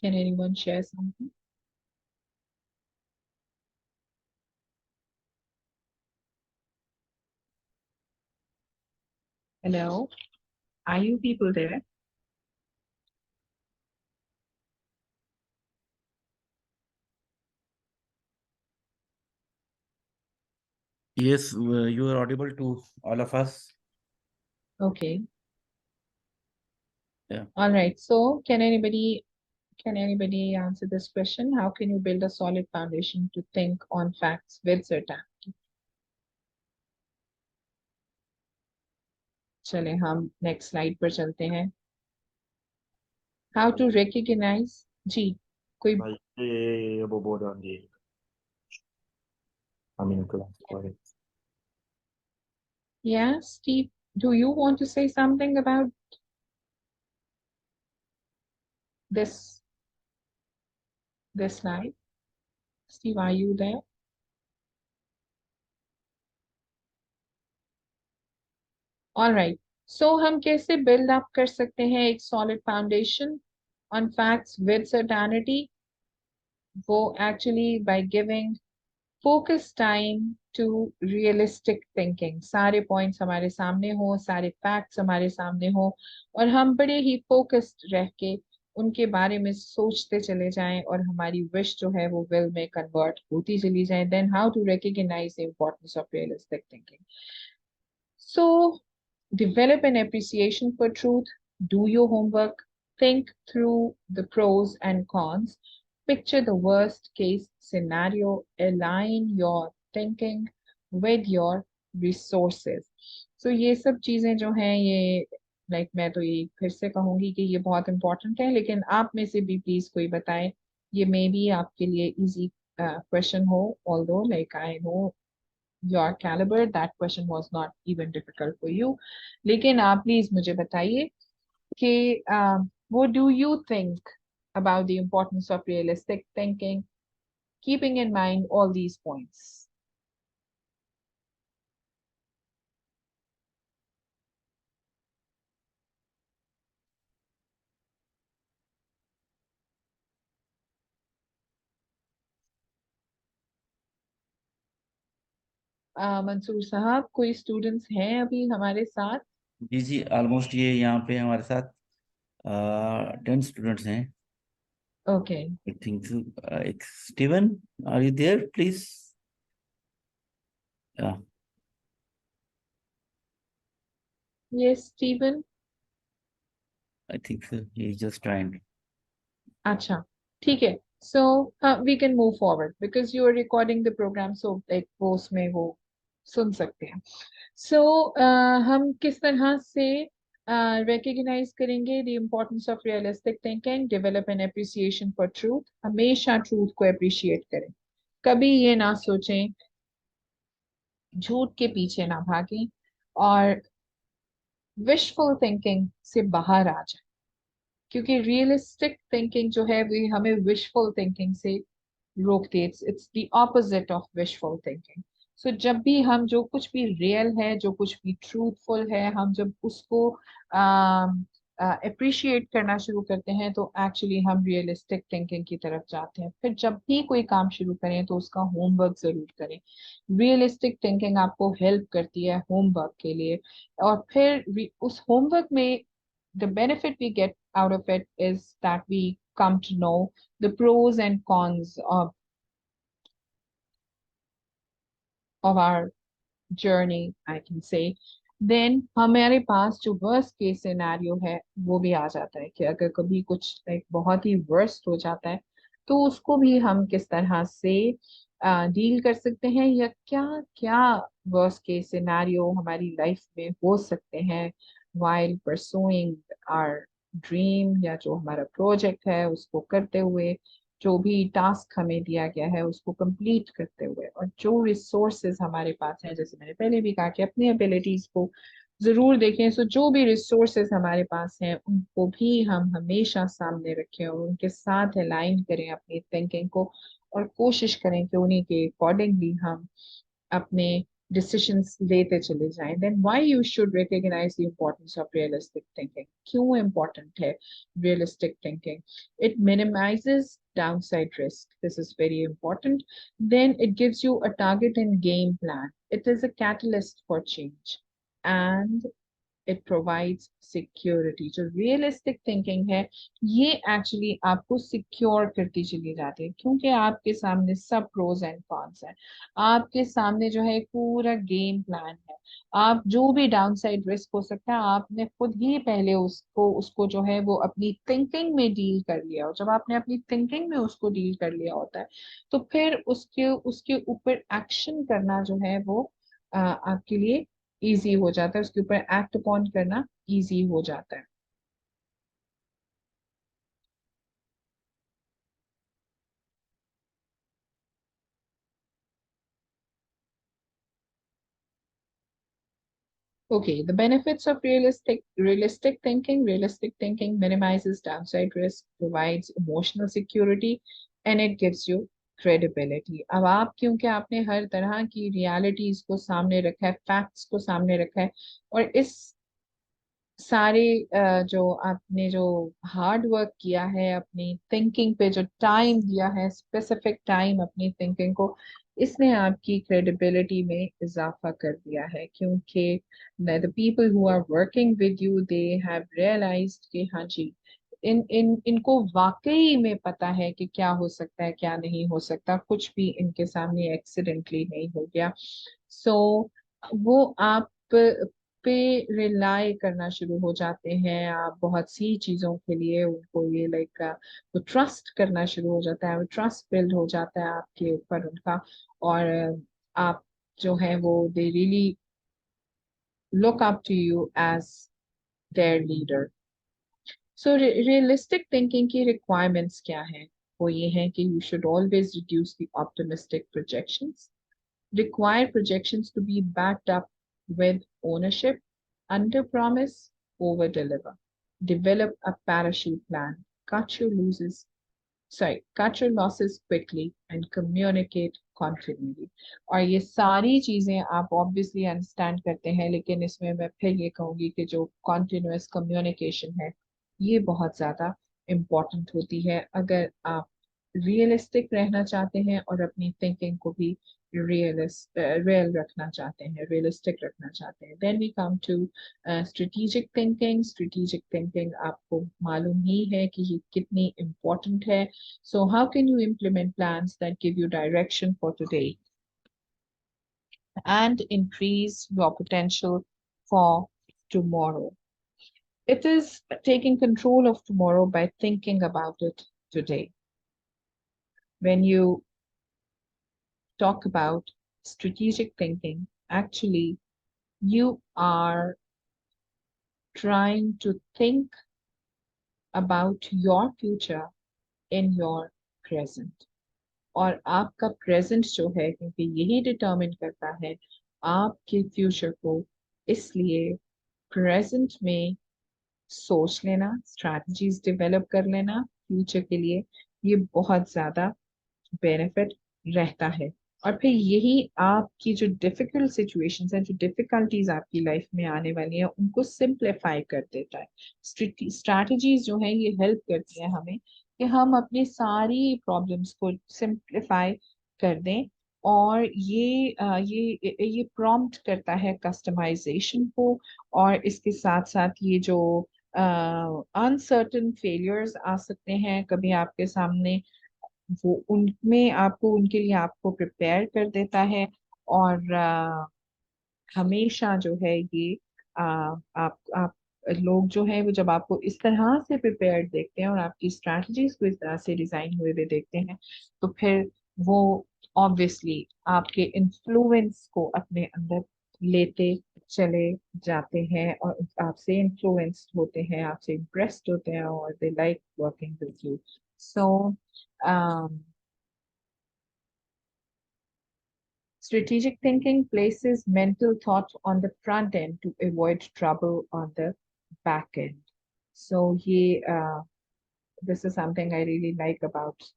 Can anyone share something? Hello, are you people there? Yes, you are audible to all of us. Okay. Yeah. All right. So can anybody answer this question? How can you build a solid foundation to think on facts with certainty? चले हम next slide पर चलते हैं। How to recognize? जी, कोई board on the class. Sorry. Yeah, Steve, do you want to say something about this slide? Steve, are you there? All right. So हम कैसे build up कर सकते हैं एक solid foundation on facts with certainty? वो actually by giving focus time to realistic thinking. सारे points हमारे सामने हो, सारे facts हमारे सामने हो, और हम बड़े ही focused रह के उनके बारे में सोचते चले जाएं, और हमारी wish जो है वो will में convert होती चली जाए। Then how to recognize the importance of realistic thinking? So develop an appreciation for truth, do your homework, think through the pros and cons, picture the worst case scenario, align your thinking with your resources. So ये सब चीजें जो हैं ये मैं तो ये फिर से कहूंगी कि ये बहुत इंपॉर्टेंट है, लेकिन आप में से भी प्लीज कोई बताए, ये मे बी आपके लिए इजी question हो, although like I know your caliber, that question was not even difficult for you. लेकिन आप प्लीज मुझे बताइए कि what do you think about the importance of realistic thinking, keeping in mind all these points? Mansoor साहब, कोई students हैं अभी हमारे साथ? जी जी, ऑलमोस्ट ये यहाँ पे हमारे साथ 10 स्टूडेंट्स हैं। ओके, आई थिंक एक Steven, are you there please? Yes Steven. I think he just trying. अच्छा, ठीक है। So we can move forward because you are recording the program, so like वो उसमें वो सुन सकते हैं। सो हम किस तरह से recognize करेंगे the importance of realistic thinking, develop an appreciation for truth, हमेशा truth को appreciate करें, कभी ये ना सोचें, झूठ के पीछे ना भागें और wishful thinking से बाहर आ जाए, क्योंकि रियलिस्टिक थिंकिंग जो है वो हमें विशफुल थिंकिंग से रोकती है। It's the opposite of wishful thinking. So जब भी हम जो कुछ भी रियल है, जो कुछ भी ट्रूथफुल है, हम जब उसको अप्रिशिएट करना शुरू करते हैं तो एक्चुअली हम रियलिस्टिक थिंकिंग की तरफ जाते हैं। फिर जब भी कोई काम शुरू करें तो उसका होमवर्क जरूर करें। रियलिस्टिक थिंकिंग आपको हेल्प करती है होमवर्क के लिए, और फिर उस होमवर्क में the benefit we get out of it is that we come to know the pros and cons of our journey, I can say. Then हमारे पास जो worst case scenario है वो भी आ जाता है कि अगर कभी कुछ like बहुत ही worst हो जाता है तो उसको भी हम किस तरह से डील कर सकते हैं, या क्या क्या worst case scenario हमारी लाइफ में हो सकते हैं while pursuing our ड्रीम, या जो हमारा प्रोजेक्ट है उसको करते हुए, जो भी टास्क हमें दिया गया है उसको कंप्लीट करते हुए, और जो रिसोर्सेज हमारे पास हैं, जैसे मैंने पहले भी कहा कि अपनी एबिलिटीज को जरूर देखें। सो जो भी रिसोर्सेज हमारे पास हैं उनको भी हम हमेशा सामने रखें और उनके साथ अलाइन करें अपनी थिंकिंग को, और कोशिश करें कि उन्हीं के अकॉर्डिंगली हम अपने decisions लेते चले जाएं। Then why you should recognize the importance of realistic thinking? क्यों important है realistic thinking? It minimizes downside risk. This is very important. Then it gives you a target and game plan. It is a catalyst for change. And it provides security. जो realistic thinking है ये actually आपको secure करती चली जाती है, क्योंकि आपके सामने सब pros and cons हैं। आपके सामने जो है एक पूरा game plan है। आप जो भी downside risk हो सकता है आपने खुद ही पहले उसको जो है वो अपनी thinking में deal कर लिया, और जब आपने अपनी thinking में उसको deal कर लिया होता है तो फिर उसके उसके ऊपर action करना जो है वो आपके लिए इजी हो जाता है, उसके ऊपर एक्ट अपॉन करना इजी हो जाता है। Okay, the benefits of realistic thinking. Realistic thinking minimizes downside risk, provides emotional security, and it gives you credibility. अब आप क्योंकि आपने हर तरह की रियलिटीज को सामने रखा है, फैक्ट्स को सामने रखा है, और इस सारे जो आपने जो हार्ड वर्क किया है अपनी थिंकिंग पे, जो टाइम दिया है, स्पेसिफिक टाइम अपनी थिंकिंग को, इसने आपकी क्रेडिबिलिटी में इजाफा कर दिया है, क्योंकि the people who are working with you they have realized कि हाँ जी इनको वाकई में पता है कि क्या हो सकता है क्या नहीं हो सकता, कुछ भी इनके सामने एक्सीडेंटली नहीं हो गया। सो वो आप पे रिलाई करना शुरू हो जाते हैं। आप बहुत सी चीजों के लिए उनको ये लाइक वो ट्रस्ट करना शुरू हो जाता है, वो ट्रस्ट बिल्ड हो जाता है आपके ऊपर उनका, और आप जो है वो they really look up to you as their leader. So realistic thinking की रिक्वायरमेंट्स क्या हैं? वो ये है कि you should always reduce the optimistic projections, require projections to be backed up with ownership, under promise, over deliver, develop a parachute plan, cut your losses quickly and communicate confidently. और ये सारी चीजें आप obviously understand करते हैं, लेकिन इसमें मैं फिर ये कहूंगी कि जो continuous communication है ये बहुत ज्यादा important होती है अगर आप रियलिस्टिक रहना चाहते हैं और अपनी थिंकिंग को भी रियल रखना चाहते हैं, रियलिस्टिक रखना चाहते हैं. Then we come to strategic thinking. Strategic thinking आपको मालूम ही है कि ये कितनी इम्पोर्टेंट है. So how can you implement plans that give you direction for today and increase your potential for tomorrow? It is taking control of tomorrow by thinking about it today. When you talk about strategic thinking, actually, you are trying to think about your future in your present. और आपका present जो है, क्योंकि यही determine करता है आपके future को, इसलिए प्रेजेंट में सोच लेना, स्ट्रैटेजीज डेवलप कर लेना फ्यूचर के लिए, ये बहुत ज्यादा बेनिफिट रहता है. और फिर यही आपकी जो डिफिकल्ट सिचुएशंस हैं, जो डिफिकल्टीज आपकी लाइफ में आने वाली हैं, उनको सिंप्लीफाई कर देता है. स्ट्रैटेजीज जो हैं ये हेल्प करती हैं हमें कि हम अपनी सारी प्रॉब्लम्स को सिंप्लीफाई कर दें. और ये प्रॉम्प्ट करता है कस्टमाइजेशन को. और इसके साथ साथ ये जो अनसर्टेन फेलियर्स आ सकते हैं कभी आपके सामने, वो उनमें आपको, उनके लिए आपको प्रिपेयर कर देता है. और हमेशा जो है ये आप लोग जो है वो जब आपको इस तरह से प्रिपेयर्ड देखते हैं और आपकी स्ट्रैटेजीज को इस तरह से डिजाइन हुए हुए देखते हैं, तो फिर वो ऑब्वियसली आपके इन्फ्लुएंस को अपने अंदर लेते चले जाते हैं और आपसे इन्फ्लुएंस्ड होते हैं, आपसे इम्प्रेस्ड होते हैं और they like working with you. So strategic thinking places mental thought on the front end to avoid trouble on the back end. So this is something I really like about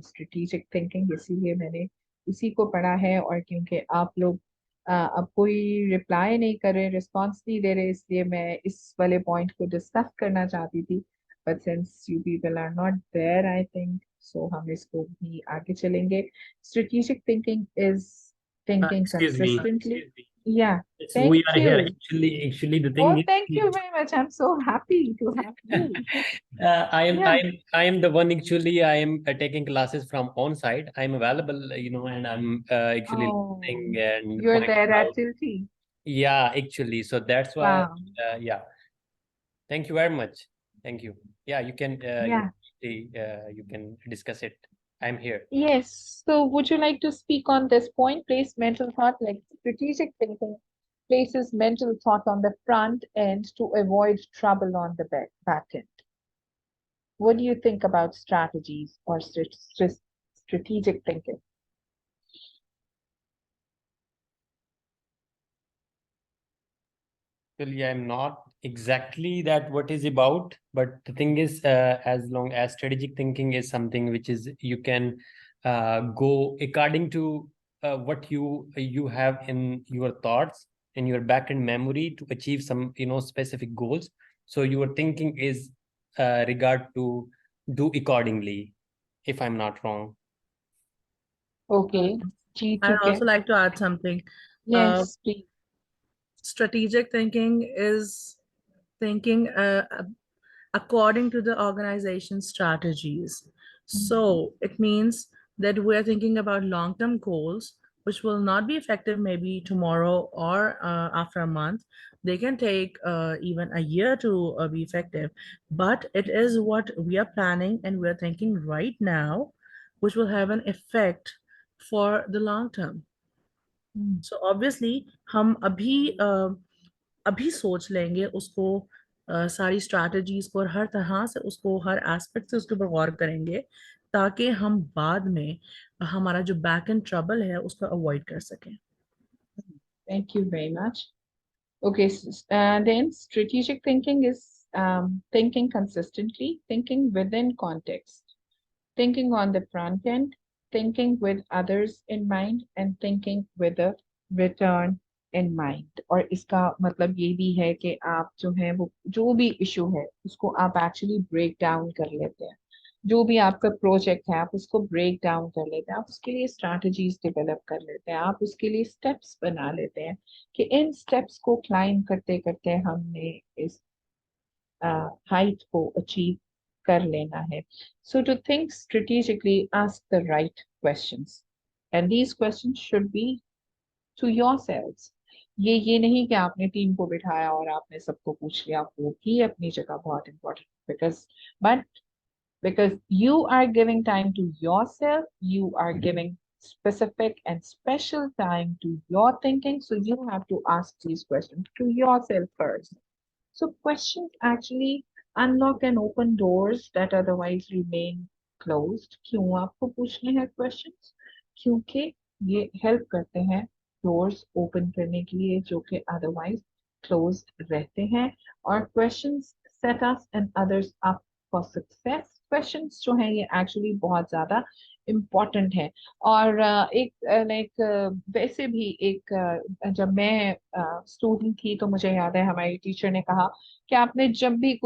strategic thinking. इसीलिए मैंने इसी को पढ़ा है. और क्योंकि आप लोग अब कोई रिप्लाई नहीं कर रहे, रिस्पॉन्स नहीं दे रहे, इसलिए मैं इस वाले पॉइंट को डिस्कस करना चाहती थी. But since you people are not there, I think so हम इसको भी आगे चलेंगे. Strategic thinking is thinking Excuse me. consistently. Yeah, We thank are here. you. Actually, the thing Oh, is, thank you very much. I'm so happy to have you. Yeah. I am the one actually. I am taking classes from on site. I'm available, and I'm actually Oh, listening and you're finding there at out. till tea. Yeah, actually. So that's why. Wow. Yeah. Thank you very much. Thank you. Yeah, you can. Yeah. You can discuss it. I'm here. Yes. So would you like to speak on this point? Place mental thought, like strategic thinking places mental thought on the front end to avoid trouble on the back end. What do you think about strategies or strategic thinking? Actually, I'm not exactly that what is about, but the thing is, as long as strategic thinking is something which is you can go according to what you have in your thoughts, in your back-end memory to achieve some specific goals. So your thinking is regard to do accordingly, if I'm not wrong. Okay. I'd also like to add something. Yes, please. Strategic thinking is thinking according to the organization's strategies. So it means that we're thinking about long-term goals, which will not be effective maybe tomorrow or after a month. They can take even a year to be effective, but it is what we are planning and we're thinking right now, which will have an effect for the long term. So obviously हम अभी सोच लेंगे उसको, सारी strategies को, हर तरह से उसको, हर एस्पेक्ट से उसके ऊपर गौर करेंगे, ताकि हम बाद में हमारा जो बैक एंड ट्रबल है उसको अवॉइड कर सकें. Thank you very much. Okay, then strategic thinking is thinking consistently, thinking within context, thinking on the front end, thinking with others in mind, and thinking with a return in mind. और इसका मतलब ये भी है कि आप जो है वो जो भी इशू है उसको आप एक्चुअली ब्रेक डाउन कर लेते हैं. जो भी आपका प्रोजेक्ट है आप उसको ब्रेक डाउन कर लेते हैं, आप उसके लिए स्ट्रैटेजीज डेवलप कर लेते हैं, आप उसके लिए स्टेप्स बना लेते हैं कि इन स्टेप्स को क्लाइम करते करते हमने इस हाइट को अचीव कर लेना है. So to think strategically, ask the right questions, and these questions should be to yourselves. ये नहीं कि आपने टीम को बिठाया और आपने सबको पूछ लिया, वो भी अपनी जगह बहुत important, because you are giving time to yourself, you are giving specific and special time to your thinking, so you have to ask these questions to yourself first. So questions actually unlock and open doors that otherwise remain closed. क्यों आपको पूछने हैं questions? क्योंकि ये help करते हैं doors open करने के लिए जो कि otherwise closed रहते हैं, और questions set us and others up for success. Questions जो हैं ये actually बहुत ज़्यादा important है. और वैसे भी जब मैं स्टूडेंट थी तो मुझे याद है हमारी टीचर ने कहा कि आपने जब भी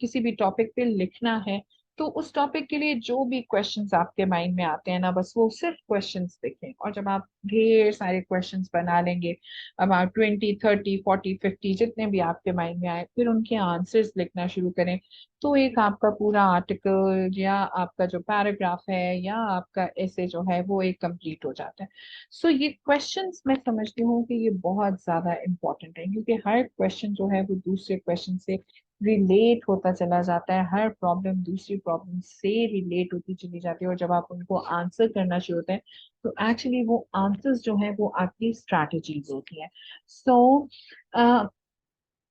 किसी भी टॉपिक पे लिखना है तो उस टॉपिक के लिए जो भी क्वेश्चंस आपके माइंड में आते हैं ना, बस वो सिर्फ क्वेश्चंस लिखें. और जब आप ढेर सारे क्वेश्चंस बना लेंगे, अबाउट 20, 30, 40, 50 जितने भी आपके माइंड में आए, फिर उनके आंसर्स लिखना शुरू करें, तो एक आपका पूरा आर्टिकल या आपका जो पैराग्राफ है या आपका ऐसे जो है वो एक कंप्लीट हो जाता है. सो ये क्वेश्चंस मैं समझती हूँ कि ये बहुत ज्यादा इम्पोर्टेंट है, क्योंकि हर क्वेश्चन जो है वो दूसरे क्वेश्चन से रिलेट होता चला जाता है, हर प्रॉब्लम दूसरी प्रॉब्लम से रिलेट होती चली जाती है, और जब आप उनको आंसर करना शुरू होते हैं तो एक्चुअली वो आंसर्स जो है वो आपकी स्ट्रैटेजीज होती है. सो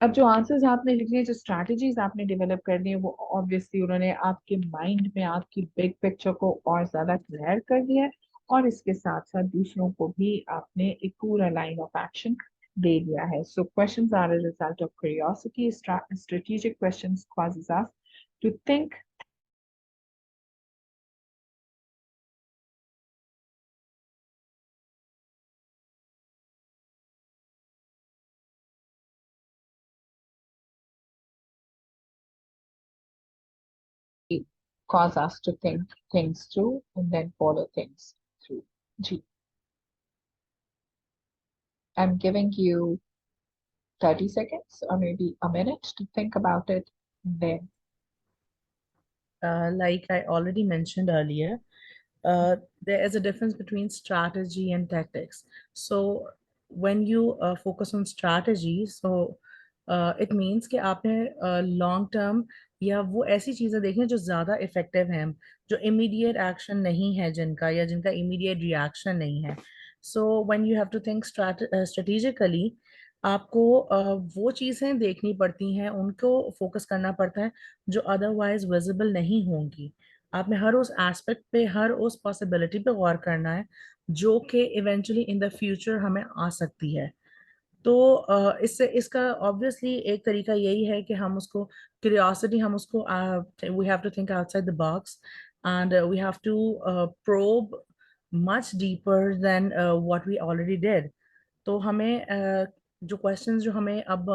अब जो आंसर्स आपने लिख लिए, जो स्ट्रैटेजीज आपने डेवलप कर ली है, वो ऑब्वियसली उन्होंने आपके माइंड में आपकी बिग पिक्चर को और ज्यादा क्लियर कर दिया है, और इसके साथ साथ दूसरों को भी आपने एक पूरा लाइन ऑफ एक्शन दे दिया है. So questions are a result of curiosity. Strategic questions causes us to think things through and then follow things through. Ji. I'm giving you 30 seconds or maybe a minute to think about it. Then Like I already mentioned earlier, there is a difference between strategy and tactics. So when you focus on strategy, so it means कि आपने long term या वो ऐसी चीजें देखी हैं जो ज्यादा इफेक्टिव हैं, जो immediate action नहीं है जिनका, या जिनका immediate reaction नहीं है. So when you have to think strategically, आपको वो चीजें देखनी पड़ती हैं, उनको फोकस करना पड़ता है जो अदरवाइज विजिबल नहीं होंगी. आपने हर उस एस्पेक्ट पे, हर उस पॉसिबिलिटी पे गौर करना है जो कि इवेंचुअली इन द फ्यूचर हमें आ सकती है. तो इससे इसका ऑब्वियसली एक तरीका यही है कि हम उसको क्यूरियोसिटी, हम उसको we have to think outside the box, and we have to probe much deeper than what we already did. तो हमें जो क्वेश्चंस जो हमें अब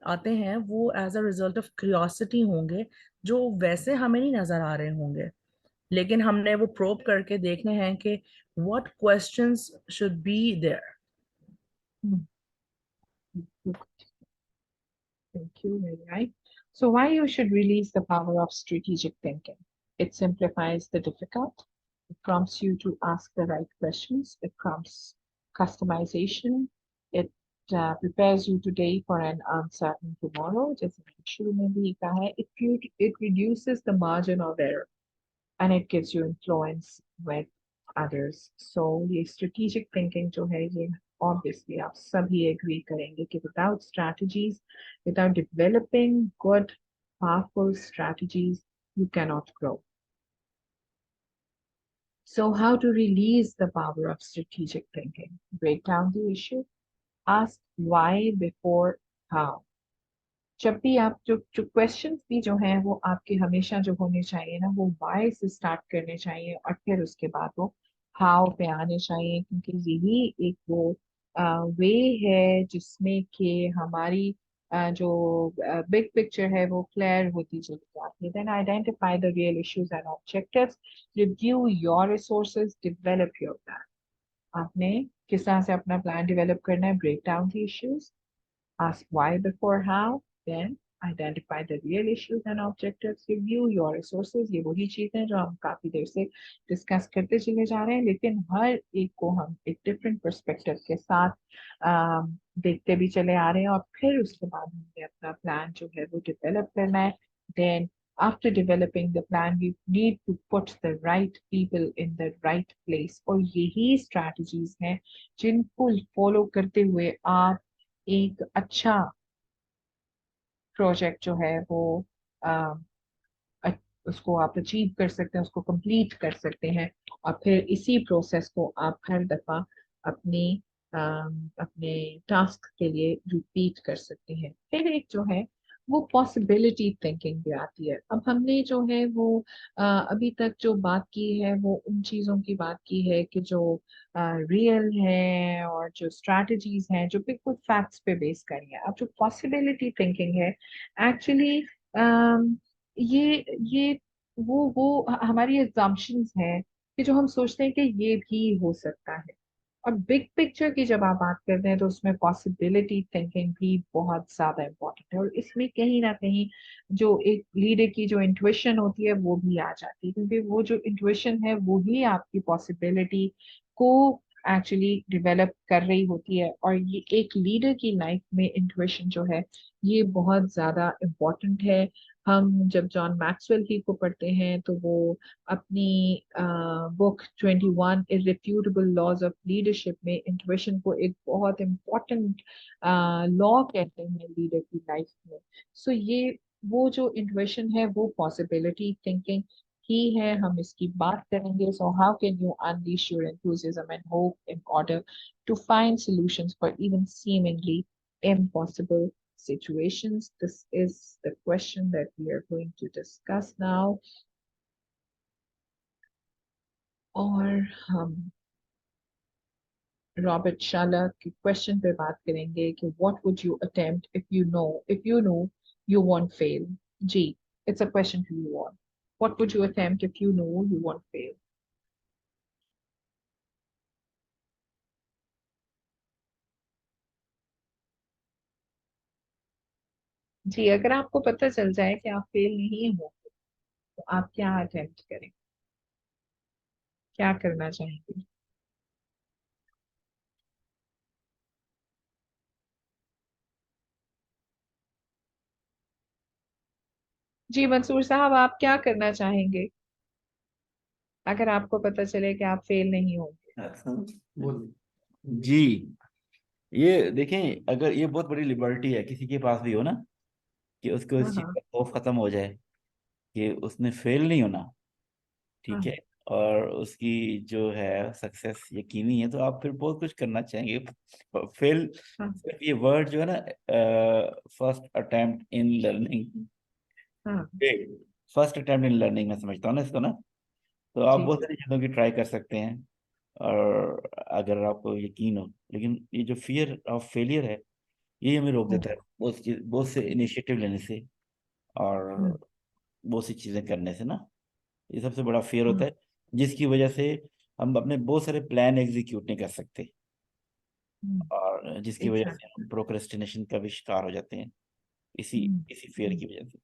आते हैं वो as a result of curiosity होंगे, जो वैसे हमें नहीं नजर आ रहे होंगे, लेकिन हमने वो प्रोब करके देखने हैं कि what questions should be there. thank you, very right. So why you should release the power of strategic thinking? It simplifies the difficult. It prompts you to ask the right questions. It prompts customization. It prepares you today for an uncertain tomorrow. It reduces the margin of error, and it gives you influence with others. So ये strategic thinking जो है ये obviously आप सभी agree करेंगे कि without strategies, without developing good, powerful strategies, you cannot grow. So how to release the power of strategic thinking? Break down the issue. Ask why before how. जब भी आप जो क्वेश्चंस भी जो हैं वो आपके हमेशा जो होने चाहिए ना, वो वाई से स्टार्ट करने चाहिए और फिर उसके बाद वो हाउ पे आने चाहिए, क्योंकि यही एक वो वे है जिसमें कि हमारी जो बिग पिक्चर है वो क्लियर होती चली जाती है. Then identify the real issues and objectives. Review your resources. Develop your plan. आपने किस तरह से अपना प्लान डेवलप करना है. Break down the issues. Ask why before how, then identify the real issues and objectives, review your resources. ये वही चीजें हैं जो हम काफी देर से डिस्कस करते चले जा रहे हैं, लेकिन हर एक को हम एक डिफरेंट पर्सपेक्टिव के साथ देखते भी चले आ रहे हैं, और फिर उसके बाद हमें अपना प्लान जो है वो डेवलप करना है. Then after developing the plan, we need to put the right people in the right place. और यही strategies हैं जिनको फॉलो करते हुए आप एक अच्छा प्रोजेक्ट जो है वो आ, उसको आप अचीव कर सकते हैं, उसको कंप्लीट कर सकते हैं, और फिर इसी प्रोसेस को आप हर दफा अपनी अपने टास्क के लिए रिपीट कर सकते हैं. फिर एक जो है वो पॉसिबिलिटी थिंकिंग भी आती है. अब हमने जो है वो अभी तक जो बात की है वो उन चीजों की बात की है कि जो रियल है और जो स्ट्रैटेजीज हैं जो बिल्कुल फैक्ट्स पे बेस करी है. अब जो पॉसिबिलिटी थिंकिंग है एक्चुअली ये वो हमारी एग्जाम्पशंस हैं कि जो हम सोचते हैं कि ये भी हो सकता है. और बिग पिक्चर की जब आप बात करते हैं तो उसमें पॉसिबिलिटी थिंकिंग भी बहुत ज्यादा इम्पोर्टेंट है, और इसमें कहीं ना कहीं जो एक लीडर की जो इंट्यूशन होती है वो भी आ जाती है, क्योंकि वो जो इंट्यूशन है वो ही आपकी पॉसिबिलिटी को एक्चुअली डेवलप कर रही होती है. और ये एक लीडर की लाइफ में इंट्यूशन जो है ये बहुत ज्यादा इम्पोर्टेंट है. हम जब जॉन मैक्सवेल की को पढ़ते हैं तो वो अपनी बुक 21 इररिफ्यूटेबल लॉज ऑफ लीडरशिप में इंट्यूशन को एक बहुत इम्पोर्टेंट लॉ कहते हैं लीडर की लाइफ में. सो ये वो जो इंट्यूशन है वो पॉसिबिलिटी थिंकिंग ही है. हम इसकी बात करेंगे. So how can you unleash your enthusiasm and hope in order to find solutions for even seemingly impossible situations? This is the question that we are going to discuss now. और हम Robert शाला के question पे बात करेंगे कि what would you attempt if you know you won't fail? Ji, it's a question for you all. What would you attempt if you know you won't fail? जी, अगर आपको पता चल जाए कि आप फेल नहीं होंगे तो आप क्या अटेम्प्ट करें, क्या करना चाहेंगे? जी मंसूर साहब, आप क्या करना चाहेंगे अगर आपको पता चले कि आप फेल नहीं होंगे? जी, ये देखें, अगर ये बहुत बड़ी लिबर्टी है किसी के पास भी हो ना, कि उसको इस हाँ चीज हाँ का खौफ खत्म हो जाए कि उसने फेल नहीं होना, ठीक है, और उसकी जो है सक्सेस यकीनी है, तो आप फिर बहुत कुछ करना चाहेंगे. फेल, हाँ सिर्फ ये वर्ड जो है ना, फर्स्ट अटेम्प्ट इन लर्निंग, हाँ. फर्स्ट अटेम्प्ट इन लर्निंग मैं समझता हूँ ना इसको ना. तो आप जी बहुत जी. सारी चीज़ों की ट्राई कर सकते हैं, और अगर आपको यकीन हो, लेकिन ये जो फियर ऑफ फेलियर है ये हमें रोक देता है बहुत से इनिशिएटिव लेने से, और बहुत सी चीज़ें करने से ना. ये सबसे बड़ा फियर होता है, जिसकी वजह से हम अपने बहुत सारे प्लान एग्जीक्यूट नहीं कर सकते, और जिसकी वजह से एग्जैक्टली. हम प्रोक्रेस्टिनेशन का भी शिकार हो जाते हैं, इसी इसी फियर की वजह से.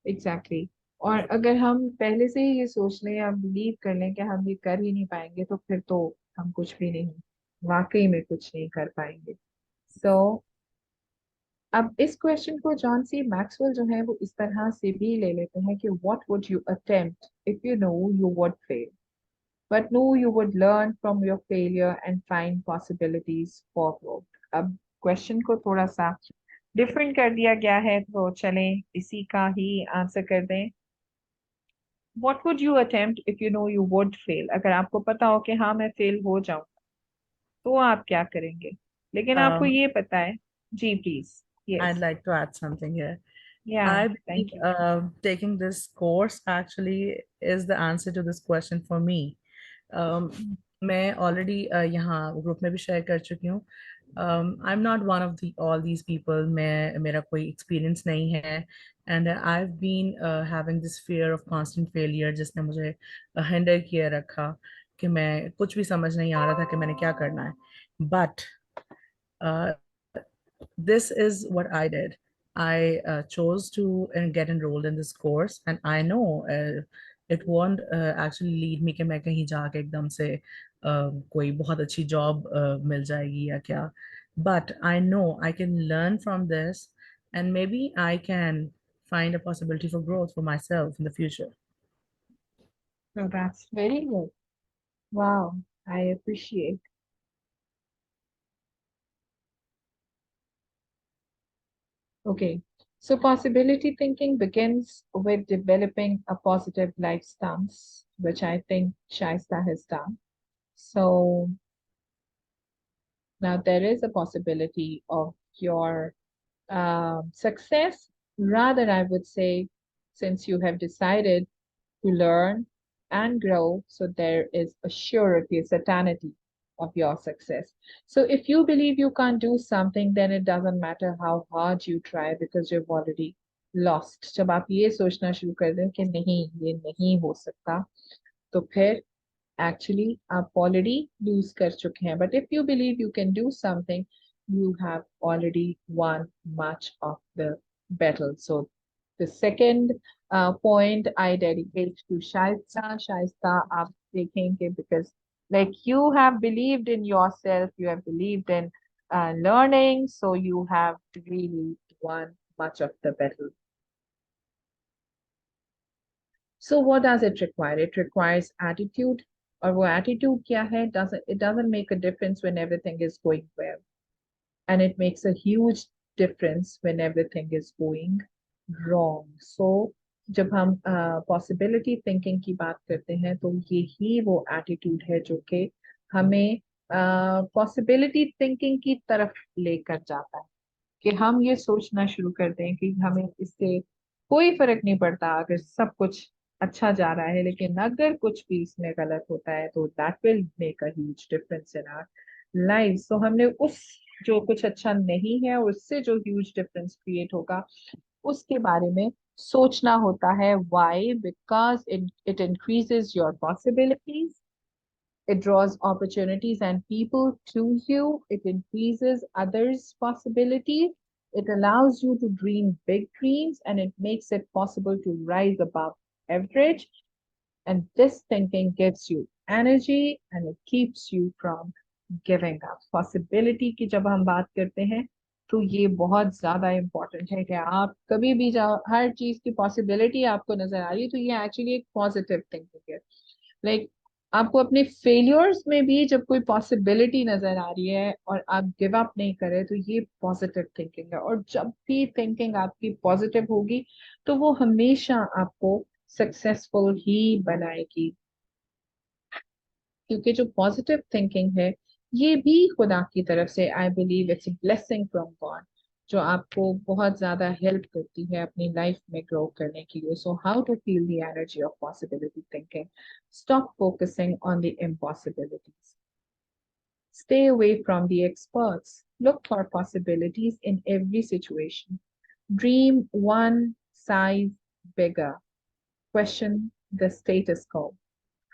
एग्जैक्टली. और अगर हम पहले से ही ये सोच लें या बिलीव कर लें कि हम ये कर ही नहीं पाएंगे तो फिर तो हम कुछ भी नहीं, वाकई में कुछ नहीं कर पाएंगे. सो अब इस क्वेश्चन को जॉन सी मैक्सवेल जो है वो इस तरह से भी ले लेते हैं कि what would you attempt if you know you would fail but know you would learn from your failure and find possibilities for growth. अब क्वेश्चन को थोड़ा सा डिफरेंट कर दिया गया है, तो चलें इसी का ही आंसर कर दें. what would you attempt if you know you would fail? अगर आपको पता हो कि हाँ मैं फेल हो जाऊँ, तो आप क्या करेंगे? लेकिन आपको Um, ये पता है। जी please. I'd yes. like to add something here. या I thank believe you. taking this course actually is the answer to this question for me. Um, मैं already यहाँ group में भी share कर चुकी हूँ. I'm not one of all these people. मेरा कोई experience नहीं है, and I've been having this fear of constant failure जिसने मुझे hinder किए रखा कि मैं कुछ भी समझ नहीं आ रहा था कि मैंने क्या करना है. But uh, this is what I did. I chose to get enrolled in this course, and I know it won't actually lead me कि मैं कहीं जाके एकदम से कोई बहुत अच्छी job मिल जाएगी या क्या. But I know I can learn from this, and maybe I can find a possibility for growth for myself in the future. So that's very good. Wow, I appreciate. Okay, so possibility thinking begins with developing a positive life stance, which I think Shaista has done. So now there is a possibility of your success. Rather, I would say, since you have decided to learn and grow, so there is a surety, a certainty of your success. So if you believe you can't do something, then it doesn't matter how hard you try because you've already lost. जब आप ये सोचना शुरू कर दें कि नहीं ये नहीं हो सकता, तो फिर actually आप already lose कर चुके हैं. But if you believe you can do something, you have already won much of the battle. So the second point I dedicate to Shaista. Shaista, आप देखेंगे because like you have believed in yourself, you have believed in learning, so you have really won much of the battle. So what does it require? It requires attitude. और वो attitude क्या है? It doesn't make a difference when everything is going well, and it makes a huge difference when everything is going wrong. So जब हम possibility thinking की बात करते हैं, तो यही वो attitude है जो कि हमें possibility thinking की तरफ लेकर जाता है कि हम ये सोचना शुरू कर दें कि हमें इससे कोई फर्क नहीं पड़ता अगर सब कुछ अच्छा जा रहा है, लेकिन अगर कुछ भी इसमें गलत होता है तो that will make a huge difference in our life. So हमने उस जो कुछ अच्छा नहीं है उससे जो ह्यूज डिफरेंस क्रिएट होगा उसके बारे में सोचना होता है. Why? Because it increases your possibilities, it draws opportunities and people to you. It increases others' possibilities. It allows you to dream big dreams and it makes it possible to rise above average. And this thinking gives you energy and it keeps you from giving up. Possibility की जब हम बात करते हैं तो ये बहुत ज्यादा इम्पोर्टेंट है कि आप कभी भी जाओ हर चीज की पॉसिबिलिटी आपको नजर आ रही है तो ये एक्चुअली एक पॉजिटिव थिंकिंग है. लाइक आपको अपने फेलियर्स में भी जब कोई पॉसिबिलिटी नजर आ रही है और आप गिव अप नहीं करे तो ये पॉजिटिव थिंकिंग है. और जब भी थिंकिंग आपकी पॉजिटिव होगी तो वो हमेशा आपको सक्सेसफुल ही बनाएगी, क्योंकि जो पॉजिटिव थिंकिंग है ये भी खुदा की तरफ से I believe it's a blessing from God जो आपको बहुत ज्यादा हेल्प करती है अपनी लाइफ में ग्रो करने के लिए. So how to feel the energy of possibility thinking? Stop focusing on the impossibilities. Stay away from the experts. Look for possibilities in every situation. Dream one size bigger. Question the status quo.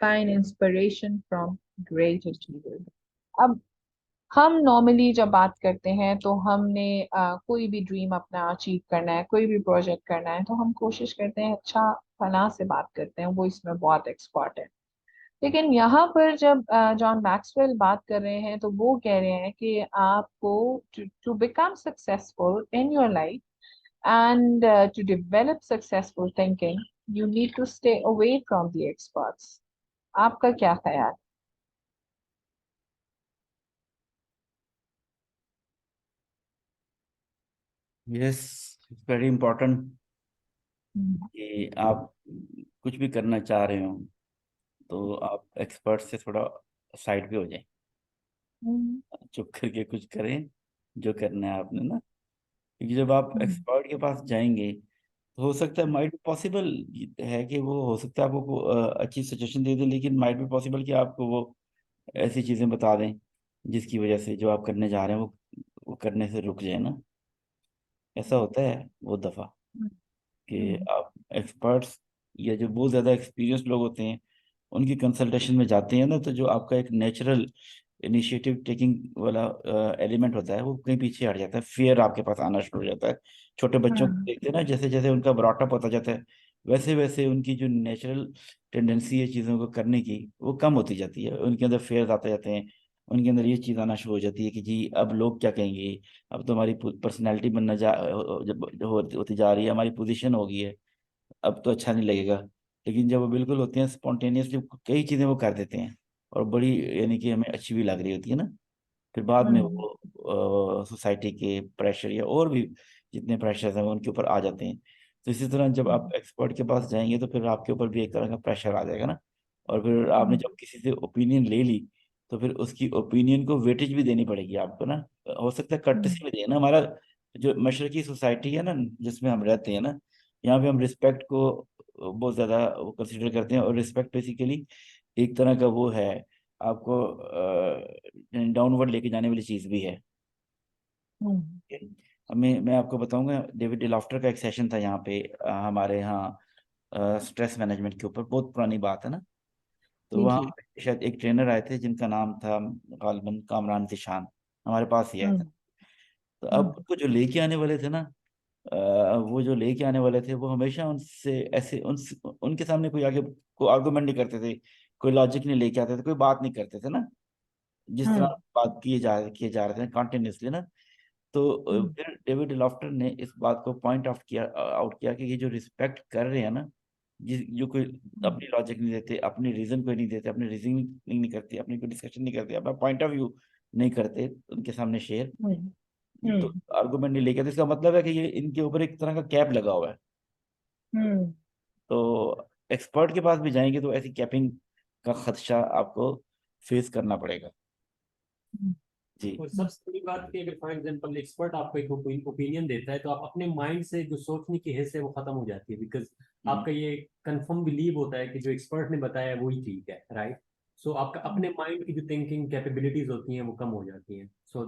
Find inspiration from great achievers. अब हम normally जब बात करते हैं तो हमने कोई भी ड्रीम अपना अचीव करना है, कोई भी प्रोजेक्ट करना है, तो हम कोशिश करते हैं अच्छा फला से बात करते हैं, वो इसमें बहुत एक्सपर्ट है. लेकिन यहाँ पर जब जॉन मैक्सवेल बात कर रहे हैं तो वो कह रहे हैं कि आपको to become successful in your life and to develop successful thinking, you need to stay away from the experts. आपका क्या ख्याल? Yes, it's very important कि आप कुछ भी करना चाह रहे हो तो आप एक्सपर्ट से थोड़ा साइड पे हो जाए, चुप करके कुछ करें जो करना है आपने ना। क्योंकि जब आप एक्सपर्ट के पास जाएंगे तो हो सकता है, माइट बी पॉसिबल है कि वो हो सकता है आपको अच्छी सजेशन दे दे, लेकिन माइट बी पॉसिबल कि आपको वो ऐसी चीजें बता दें जिसकी वजह से जो आप करने जा रहे हैं वो करने से रुक जाए ना। ऐसा होता है बहुत दफा कि आप एक्सपर्ट्स या जो बहुत ज़्यादा एक्सपीरियंस लोग होते हैं उनकी कंसल्टेशन में जाते हैं ना, तो जो आपका एक नेचुरल इनिशिएटिव टेकिंग वाला एलिमेंट होता है वो कहीं पीछे हट जाता है, फियर आपके पास आना शुरू हो जाता है। छोटे बच्चों को देखते हैं ना, जैसे जैसे उनका ब्रॉटअप होता जाता है वैसे वैसे उनकी जो नेचुरल टेंडेंसी है चीज़ों को करने की वो कम होती जाती है, उनके अंदर फेयर आते जाते हैं, उनके अंदर ये चीज़ आना शुरू हो जाती है कि जी अब लोग क्या कहेंगे, अब तो हमारी पर्सनैलिटी बनना जब होती जा रही है, हमारी पोजीशन हो गई है, अब तो अच्छा नहीं लगेगा। लेकिन जब वो बिल्कुल होते हैं स्पॉन्टेनियसली कई चीज़ें वो कर देते हैं और बड़ी, यानी कि हमें अच्छी भी लग रही होती है ना, फिर बाद में वो सोसाइटी के प्रेशर या और भी जितने प्रेशर्स हैं वो उनके ऊपर आ जाते हैं। तो इसी तरह जब आप एक्सपर्ट के पास जाएंगे तो फिर आपके ऊपर भी एक तरह का प्रेशर आ जाएगा ना, और फिर आपने जब किसी से ओपिनियन ले ली तो फिर उसकी ओपिनियन को वेटेज भी देनी पड़ेगी आपको ना। हो सकता है कर्टसी में देना, हमारा जो मशरकी सोसाइटी है ना जिसमें हम रहते हैं ना, यहाँ पे हम रिस्पेक्ट को बहुत ज़्यादा कंसिडर करते हैं, और रिस्पेक्ट बेसिकली एक तरह का वो है, आपको डाउनवर्ड लेके जाने वाली चीज भी है। मैं आपको बताऊंगा, डेविड डिलॉफ्टर का एक सेशन था यहाँ पे हमारे यहाँ स्ट्रेस मैनेजमेंट के ऊपर, बहुत पुरानी बात है ना। तो वहाँ जी पे शायद एक ट्रेनर आए थे जिनका नाम था गालिबन कामरान जिशान, हमारे पास ही आए थे। तो अब उनको जो लेके आने वाले थे ना, वो जो लेके आने वाले थे वो हमेशा उनसे ऐसे उनके सामने कोई आगे कोई आर्गुमेंट नहीं करते थे, कोई लॉजिक नहीं लेके आते थे, कोई बात नहीं करते थे ना, जिस तरह बात किए जा रहे थे कंटिन्यूसली ना। तो फिर डेविड लॉफ्टर ने इस बात को पॉइंट आउट किया कि ये जो रिस्पेक्ट कर रहे हैं ना, जो कोई अपनी लॉजिक नहीं देते, अपनी रीजन कोई नहीं देते, अपनी रीजनिंग नहीं करते, अपनी कोई डिस्कशन नहीं करते, अपना पॉइंट ऑफ व्यू नहीं करते उनके सामने शेयर, तो आर्गुमेंट नहीं लेके, तो इसका मतलब है कि ये इनके ऊपर एक तरह का कैप लगा हुआ है। तो एक्सपर्ट के पास भी जाएंगे तो ऐसी कैपिंग का खदशा आपको फेस करना पड़ेगा जी। और सबसे बड़ी बात कि अगर फॉर एग्जांपल एक्सपर्ट आपको एक ओपिनियन देता है तो आप अपने माइंड से जो सोचने की हैसियत है वो खत्म हो जाती है, बिकॉज आपका ये कंफर्म बिलीव होता है कि जो एक्सपर्ट ने बताया है वही ठीक है, राइट। सो आपका अपने माइंड की जो थिंकिंग कैपेबिलिटीज होती हैं वो कम हो जाती हैं। So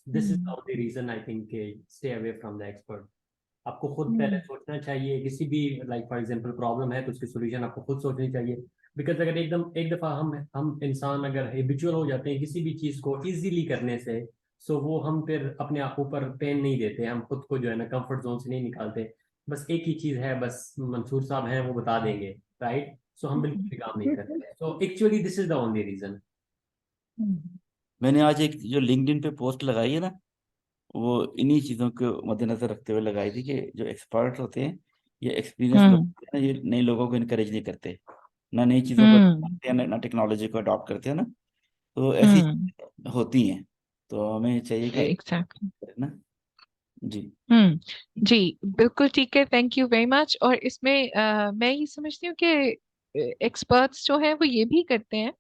this is the only reason I think stay away from the expert. आपको खुद पहले सोचना चाहिए, किसी भी लाइक फॉर एग्जांपल प्रॉब्लम है तो उसकी सोल्यूशन आपको खुद सोचनी चाहिए। बिकॉज अगर एकदम एक दफा हम इंसान अगर हेबिचुअल हो जाते हैं किसी भी चीज को इजीली करने से, सो वो हम फिर अपने आप ऊपर पेन नहीं देते, हम खुद को जो है ना कंफर्ट जोन से नहीं निकालते। बस एक ही चीज है, बस मंसूर साहब हैं वो बता देंगे, राइट। सो हम बिल्कुल भी काम नहीं करते। So actually this is the only reason. मैंने आज एक जो लिंक्डइन पे पोस्ट लगाई है ना, वो इन्हीं चीज़ों को मद्देनजर रखते हुए लगाई थी कि जो एक्सपर्ट होते हैं, ये एक्सपीरियंस लोग होते हैं ना, ये नए लोगों को इनकरेज नहीं करते, ना नई चीज़ों को अपनाते हैं, ना टेक्नोलॉजी को अडॉप्ट करते हैं ना। तो ऐसी चीज़ें होती हैं, तो हमें चाहिए कि एग्जैक्टली ना जी। जी बिल्कुल ठीक है, थैंक यू वेरी मच। और इसमें मैं ये समझती हूँ कि एक्सपर्ट्स जो है वो ये भी करते हैं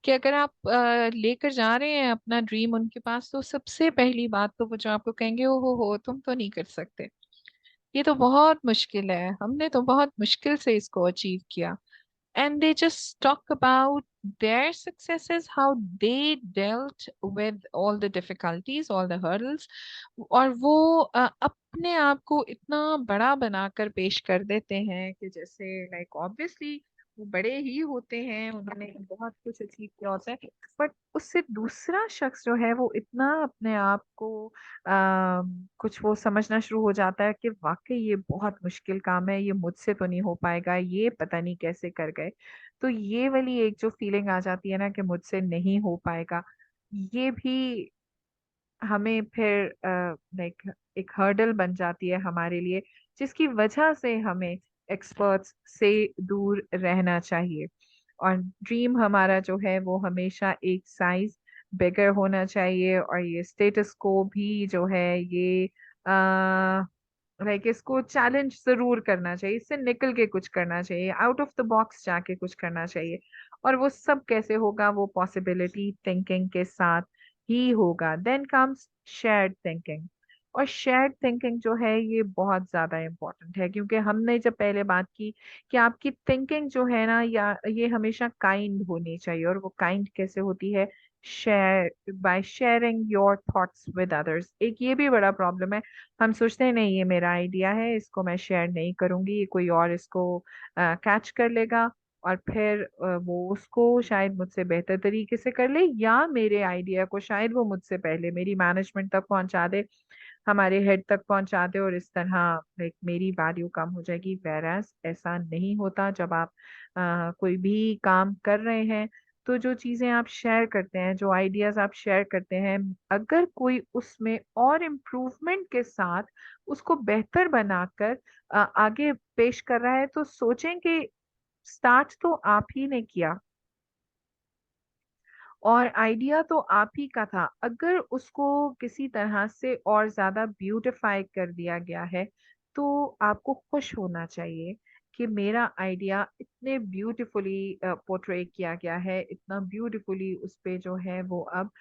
कि अगर आप लेकर जा रहे हैं अपना ड्रीम उनके पास, तो सबसे पहली बात तो वो जो आपको कहेंगे, ओ हो तुम तो नहीं कर सकते, ये तो बहुत मुश्किल है, हमने तो बहुत मुश्किल से इसको अचीव किया। And they just talk about their successes, how they dealt with all the difficulties, all the hurdles। और वो अपने आप को इतना बड़ा बनाकर पेश कर देते हैं कि जैसे लाइक ऑब्वियसली वो बड़े ही होते हैं, उन्होंने बहुत कुछ अचीव किया होता है, बट उससे दूसरा शख्स जो है वो इतना अपने आप को कुछ वो समझना शुरू हो जाता है कि वाकई ये बहुत मुश्किल काम है, ये मुझसे तो नहीं हो पाएगा, ये पता नहीं कैसे कर गए। तो ये वाली एक जो फीलिंग आ जाती है ना कि मुझसे नहीं हो पाएगा, ये भी हमें फिर लाइक एक हर्डल बन जाती है हमारे लिए, जिसकी वजह से हमें एक्सपर्ट्स से दूर रहना चाहिए। और ड्रीम हमारा जो है वो हमेशा एक साइज बिगर होना चाहिए, और ये स्टेटस को भी जो है ये लाइक इसको चैलेंज जरूर करना चाहिए, इससे निकल के कुछ करना चाहिए, आउट ऑफ द बॉक्स जाके कुछ करना चाहिए। और वो सब कैसे होगा? वो पॉसिबिलिटी थिंकिंग के साथ ही होगा। Then comes shared thinking. और शेयर्ड थिंकिंग जो है ये बहुत ज्यादा इम्पोर्टेंट है, क्योंकि हमने जब पहले बात की कि आपकी थिंकिंग जो है ना, या ये हमेशा काइंड होनी चाहिए। और वो काइंड कैसे होती है? Share by sharing your thoughts with others. एक ये भी बड़ा प्रॉब्लम है, हम सोचते हैं नहीं ये मेरा आइडिया है, इसको मैं शेयर नहीं करूंगी, ये कोई और इसको कैच कर लेगा और फिर वो उसको शायद मुझसे बेहतर तरीके से कर ले, या मेरे आइडिया को शायद वो मुझसे पहले मेरी मैनेजमेंट तक पहुंचा दे, हमारे हेड तक पहुंचा दे, और इस तरह लाइक मेरी वैल्यू कम हो जाएगी। वेरएस ऐसा नहीं होता। जब आप कोई भी काम कर रहे हैं तो जो चीजें आप शेयर करते हैं, जो आइडियाज आप शेयर करते हैं, अगर कोई उसमें और इम्प्रूवमेंट के साथ उसको बेहतर बनाकर आगे पेश कर रहा है, तो सोचें कि स्टार्ट तो आप ही ने किया और आइडिया तो आप ही का था। अगर उसको किसी तरह से और ज्यादा ब्यूटिफाई कर दिया गया है तो आपको खुश होना चाहिए कि मेरा आइडिया इतने ब्यूटीफुली पोर्ट्रे किया गया है, इतना ब्यूटीफुली उस पे जो है वो अब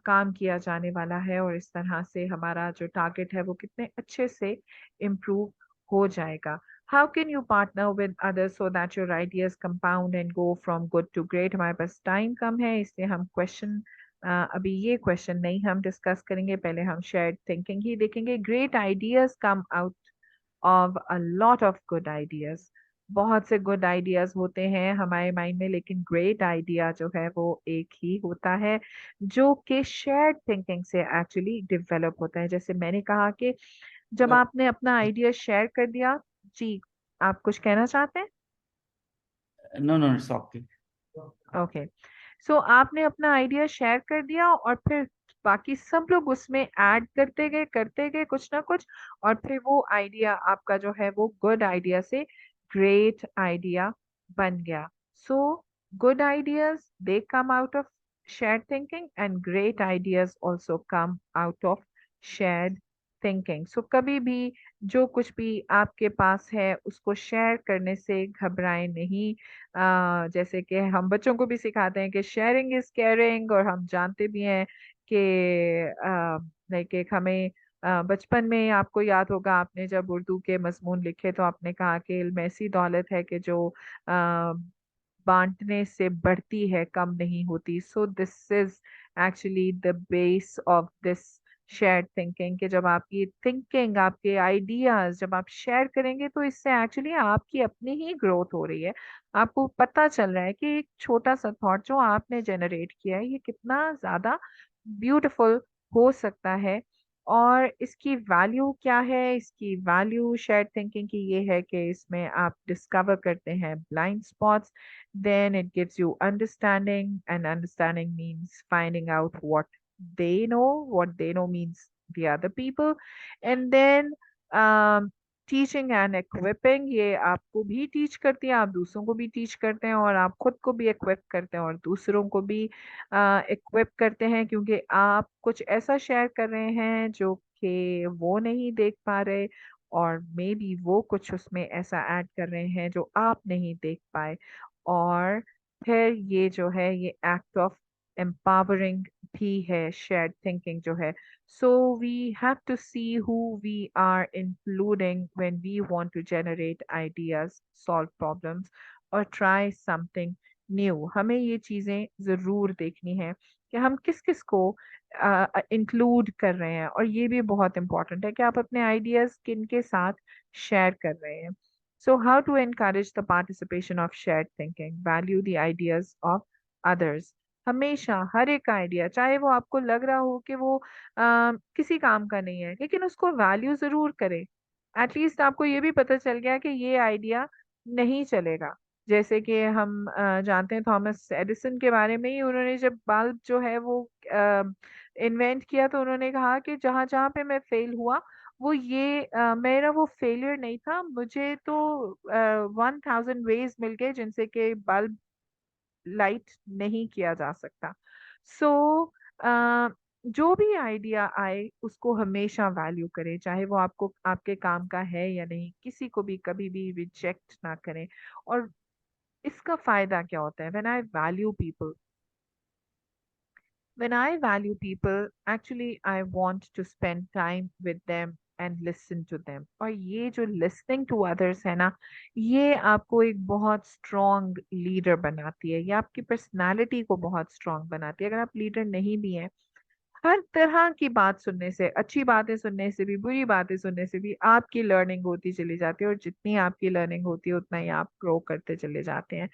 काम किया जाने वाला है, और इस तरह से हमारा जो टारगेट है वो कितने अच्छे से इम्प्रूव हो जाएगा। How can you partner with others so that your ideas compound and go from good to great? हमारे पास टाइम कम है, इसलिए हम क्वेश्चन अभी ये क्वेश्चन नहीं हम डिस्कस करेंगे, पहले हम शेयर्ड थिंकिंग ही देखेंगे। Great ideas come out of a lot of good ideas. बहुत से गुड आइडियाज होते हैं हमारे माइंड में, लेकिन ग्रेट आइडिया जो है वो एक ही होता है जो कि शेयर्ड थिंकिंग से एक्चुअली डेवलप होता है। जैसे मैंने कहा कि जब आपने अपना आइडिया शेयर कर दिया, जी आप कुछ कहना चाहते हैं? No no it's okay. Okay, so आपने अपना आइडिया शेयर कर दिया और फिर बाकी सब लोग उसमें ऐड करते गए कुछ ना कुछ, और फिर वो आइडिया आपका जो है वो गुड आइडिया से ग्रेट आइडिया बन गया। So good ideas they come out of shared thinking and great ideas also come out of shared thinking। सो कभी भी जो कुछ भी आपके पास है उसको शेयर करने से घबराएं नहीं। जैसे कि हम बच्चों को भी सिखाते हैं कि शेयरिंग इज केयरिंग, और हम जानते भी हैं कि लाइक एक हमें बचपन में आपको याद होगा, आपने जब उर्दू के मजमून लिखे तो आपने कहा कि इल्म ऐसी दौलत है कि जो बांटने से बढ़ती है, कम नहीं होती। सो this is actually the base of this shared thinking, कि जब आपकी थिंकिंग, आपके आइडियाज जब आप शेयर करेंगे तो इससे एक्चुअली आपकी अपनी ही ग्रोथ हो रही है। आपको पता चल रहा है कि एक छोटा सा थॉट जो आपने जनरेट किया है ये कितना ज्यादा ब्यूटीफुल हो सकता है। और इसकी वैल्यू क्या है? इसकी वैल्यू शेयर्ड थिंकिंग की ये है कि इसमें आप डिस्कवर करते हैं blind spots, then it gives you understanding, and understanding means finding out what they know means the other people, and then um, teaching and equipping, ये आपको भी टीच करती है, आप दूसरों को भी टीच करते हैं, और आप खुद को भी इक्विप करते हैं और दूसरों को भी इक्विप करते हैं, क्योंकि आप कुछ ऐसा शेयर कर रहे हैं जो कि वो नहीं देख पा रहे, और मे बी वो कुछ उसमें ऐसा ऐड कर रहे हैं जो आप नहीं देख पाए। और फिर ये जो है ये एक्ट ऑफ एम्पावरिंग भी है शेयर्ड थिंकिंग जो है। So we have to see who we are including when we want to generate ideas, solve problems और ट्राई समथिंग न्यू। हमें ये चीजें जरूर देखनी है कि हम किस किस को इंक्लूड कर रहे हैं, और ये भी बहुत इंपॉर्टेंट है कि आप अपने आइडियाज किन के साथ शेयर कर रहे हैं। So how to encourage the participation of shared thinking? Value the ideas of others. हमेशा हर एक आइडिया, चाहे वो आपको लग रहा हो कि वो किसी काम का नहीं है, लेकिन उसको वैल्यू जरूर करें। एटलीस्ट आपको ये भी पता चल गया कि ये आइडिया नहीं चलेगा। जैसे कि हम जानते हैं थॉमस एडिसन के बारे में ही, उन्होंने जब बल्ब जो है वो इन्वेंट किया तो उन्होंने कहा कि जहां जहां पे मैं फेल हुआ वो ये मेरा वो फेलियर नहीं था, मुझे तो 1000 वेज मिल गए जिनसे कि बल्ब लाइट नहीं किया जा सकता। सो जो भी आइडिया आए उसको हमेशा वैल्यू करें, चाहे वो आपको आपके काम का है या नहीं, किसी को भी कभी भी रिजेक्ट ना करें। और इसका फायदा क्या होता है? When I value people, actually I want to spend time with them and listen to them. और ये जो listening to others है ना, ये आपको एक बहुत strong leader बनाती है, ये आपकी personality को बहुत strong बनाती है। अगर आप leader नहीं भी हैं, हर तरह की बात सुनने से, अच्छी बातें सुनने से भी, बुरी बातें सुनने से भी आपकी लर्निंग होती चली जाती है, और जितनी आपकी लर्निंग होती है उतना ही आप ग्रो करते चले जाते हैं।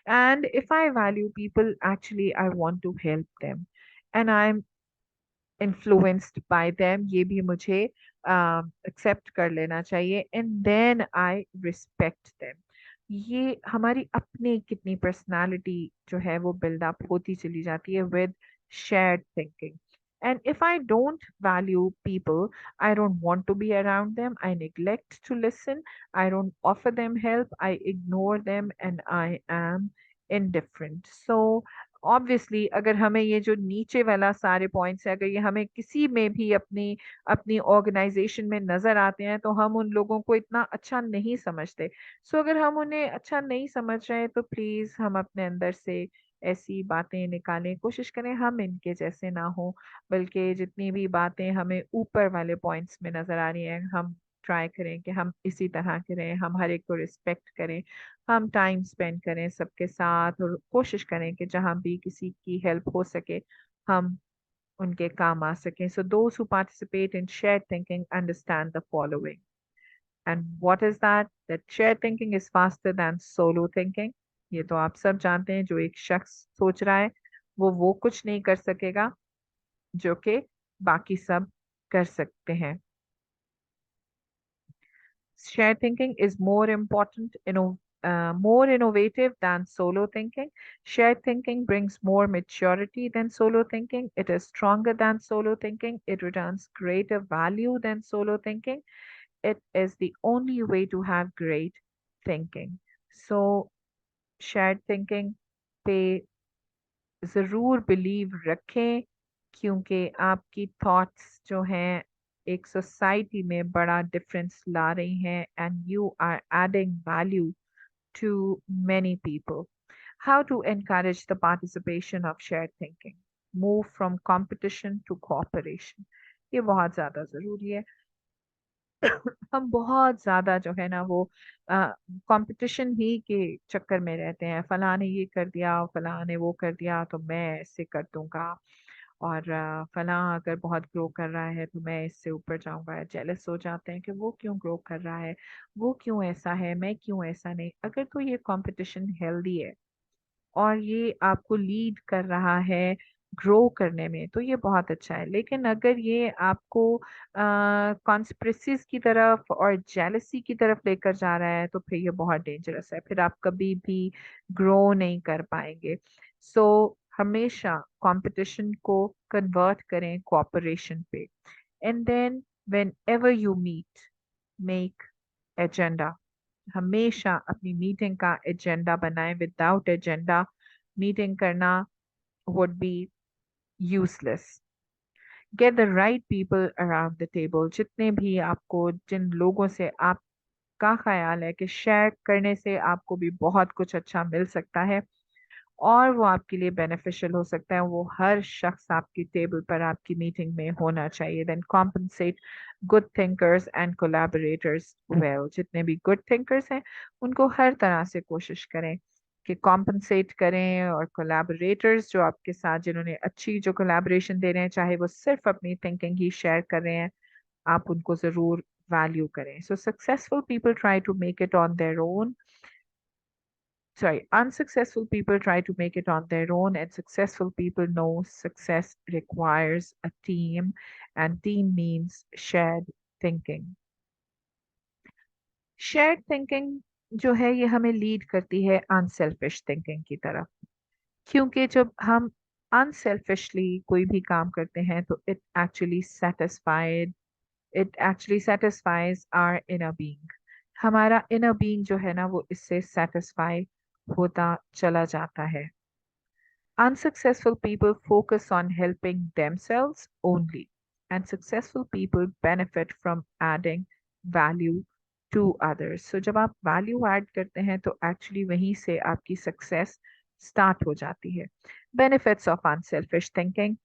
And if I value people, actually I want to help them, and I am influenced by them, ये भी मुझे एक्सेप्ट कर लेना चाहिए। And then I respect them. ये हमारी अपनी कितनी पर्सनालिटी जो है वो बिल्डअप होती चली जाती है with shared thinking. And if I don't value people, I don't want to be around them, I neglect to listen, I don't offer them help, I ignore them, and I am indifferent. So obviously अगर हमें ये जो नीचे वाला सारे points है, अगर ये हमें किसी में भी अपनी अपनी ऑर्गेनाइजेशन में नजर आते हैं, तो हम उन लोगों को इतना अच्छा नहीं समझते। सो अगर हम उन्हें अच्छा नहीं समझ रहे हैं, तो प्लीज हम अपने अंदर से ऐसी बातें निकालें, कोशिश करें हम इनके जैसे ना हो, बल्कि जितनी भी बातें हमें ऊपर वाले पॉइंट्स में नजर आ रही हैं, हम ट्राई करें कि हम इसी तरह के रहें, हम हर एक को रिस्पेक्ट करें, हम टाइम स्पेंड करें सबके साथ, और कोशिश करें कि जहाँ भी किसी की हेल्प हो सके हम उनके काम आ सकें। So those who participate in shared thinking understand the following. And what is that? That shared thinking is faster than solo thinking. ये तो आप सब जानते हैं, जो एक शख्स सोच रहा है वो कुछ नहीं कर सकेगा जो कि बाकी सब कर सकते हैं। Shared thinking is more important, more innovative than solo thinking. Shared thinking brings more maturity than solo thinking. It is stronger than solo thinking. It returns greater value than solo thinking. It is the only way to have great thinking. So, shared thinking पे जरूर believe रखें, क्योंकि आपकी thoughts जो हैं एक society में बड़ा डिफरेंस ला रही हैं, and you are adding value to many people. How to encourage the participation of shared thinking? Move from competition to cooperation. ये बहुत ज्यादा जरूरी है। हम बहुत ज्यादा जो है ना वो कंपटीशन ही के चक्कर में रहते हैं, फलां ने ये कर दिया, फलां ने वो कर दिया, तो मैं ऐसे कर दूंगा, और फलां अगर बहुत ग्रो कर रहा है तो मैं इससे ऊपर जाऊंगा। जेलस हो जाते हैं कि वो क्यों ग्रो कर रहा है, वो क्यों ऐसा है, मैं क्यों ऐसा नहीं। अगर तो ये कंपटीशन हेल्दी है और ये आपको लीड कर रहा है ग्रो करने में, तो ये बहुत अच्छा है। लेकिन अगर ये आपको कॉन्स्पिरेसीज की तरफ और जेलसी की तरफ लेकर जा रहा है, तो फिर ये बहुत डेंजरस है, फिर आप कभी भी ग्रो नहीं कर पाएंगे। सो हमेशा कंपटीशन को कन्वर्ट करें कोऑपरेशन पे। And then whenever you meet, make agenda. हमेशा अपनी मीटिंग का एजेंडा बनाएं। विदाउट एजेंडा मीटिंग करना would be useless. Get the right people around the table. जितने भी आपको, जिन लोगों से आपका ख्याल है कि शेयर करने से आपको भी बहुत कुछ अच्छा मिल सकता है और वो आपके लिए बेनिफिशियल हो सकता है, वो हर शख्स आपकी टेबल पर आपकी मीटिंग में होना चाहिए। Then compensate good thinkers and collaborators well. जितने भी गुड थिंकर्स हैं उनको हर तरह से कोशिश करें कि कॉम्पनसेट करें, और कोलैबोरेटर्स जो आपके साथ, जिन्होंने अच्छी जो कोलैबोरेशन दे रहे हैं, चाहे वो सिर्फ अपनी थिंकिंग ही शेयर कर रहे हैं, आप उनको जरूर वैल्यू करें। So successful people try to make it on their own, unsuccessful people try to make it on their own, and successful people know success requires a team, and team means shared thinking. Shared thinking जो है ये हमें lead करती है unselfish thinking की तरफ, क्योंकि जब हम अनसेल्फिशली कोई भी काम करते हैं तो it actually satisfies our inner being. हमारा inner being जो है ना वो इससे satisfy होता चला जाता है। Unsuccessful people focus on helping themselves only, and successful people benefit from adding value to others. So जब आप value add करते हैं तो actually वहीं से आपकी success start हो जाती है. Benefits of unselfish thinking.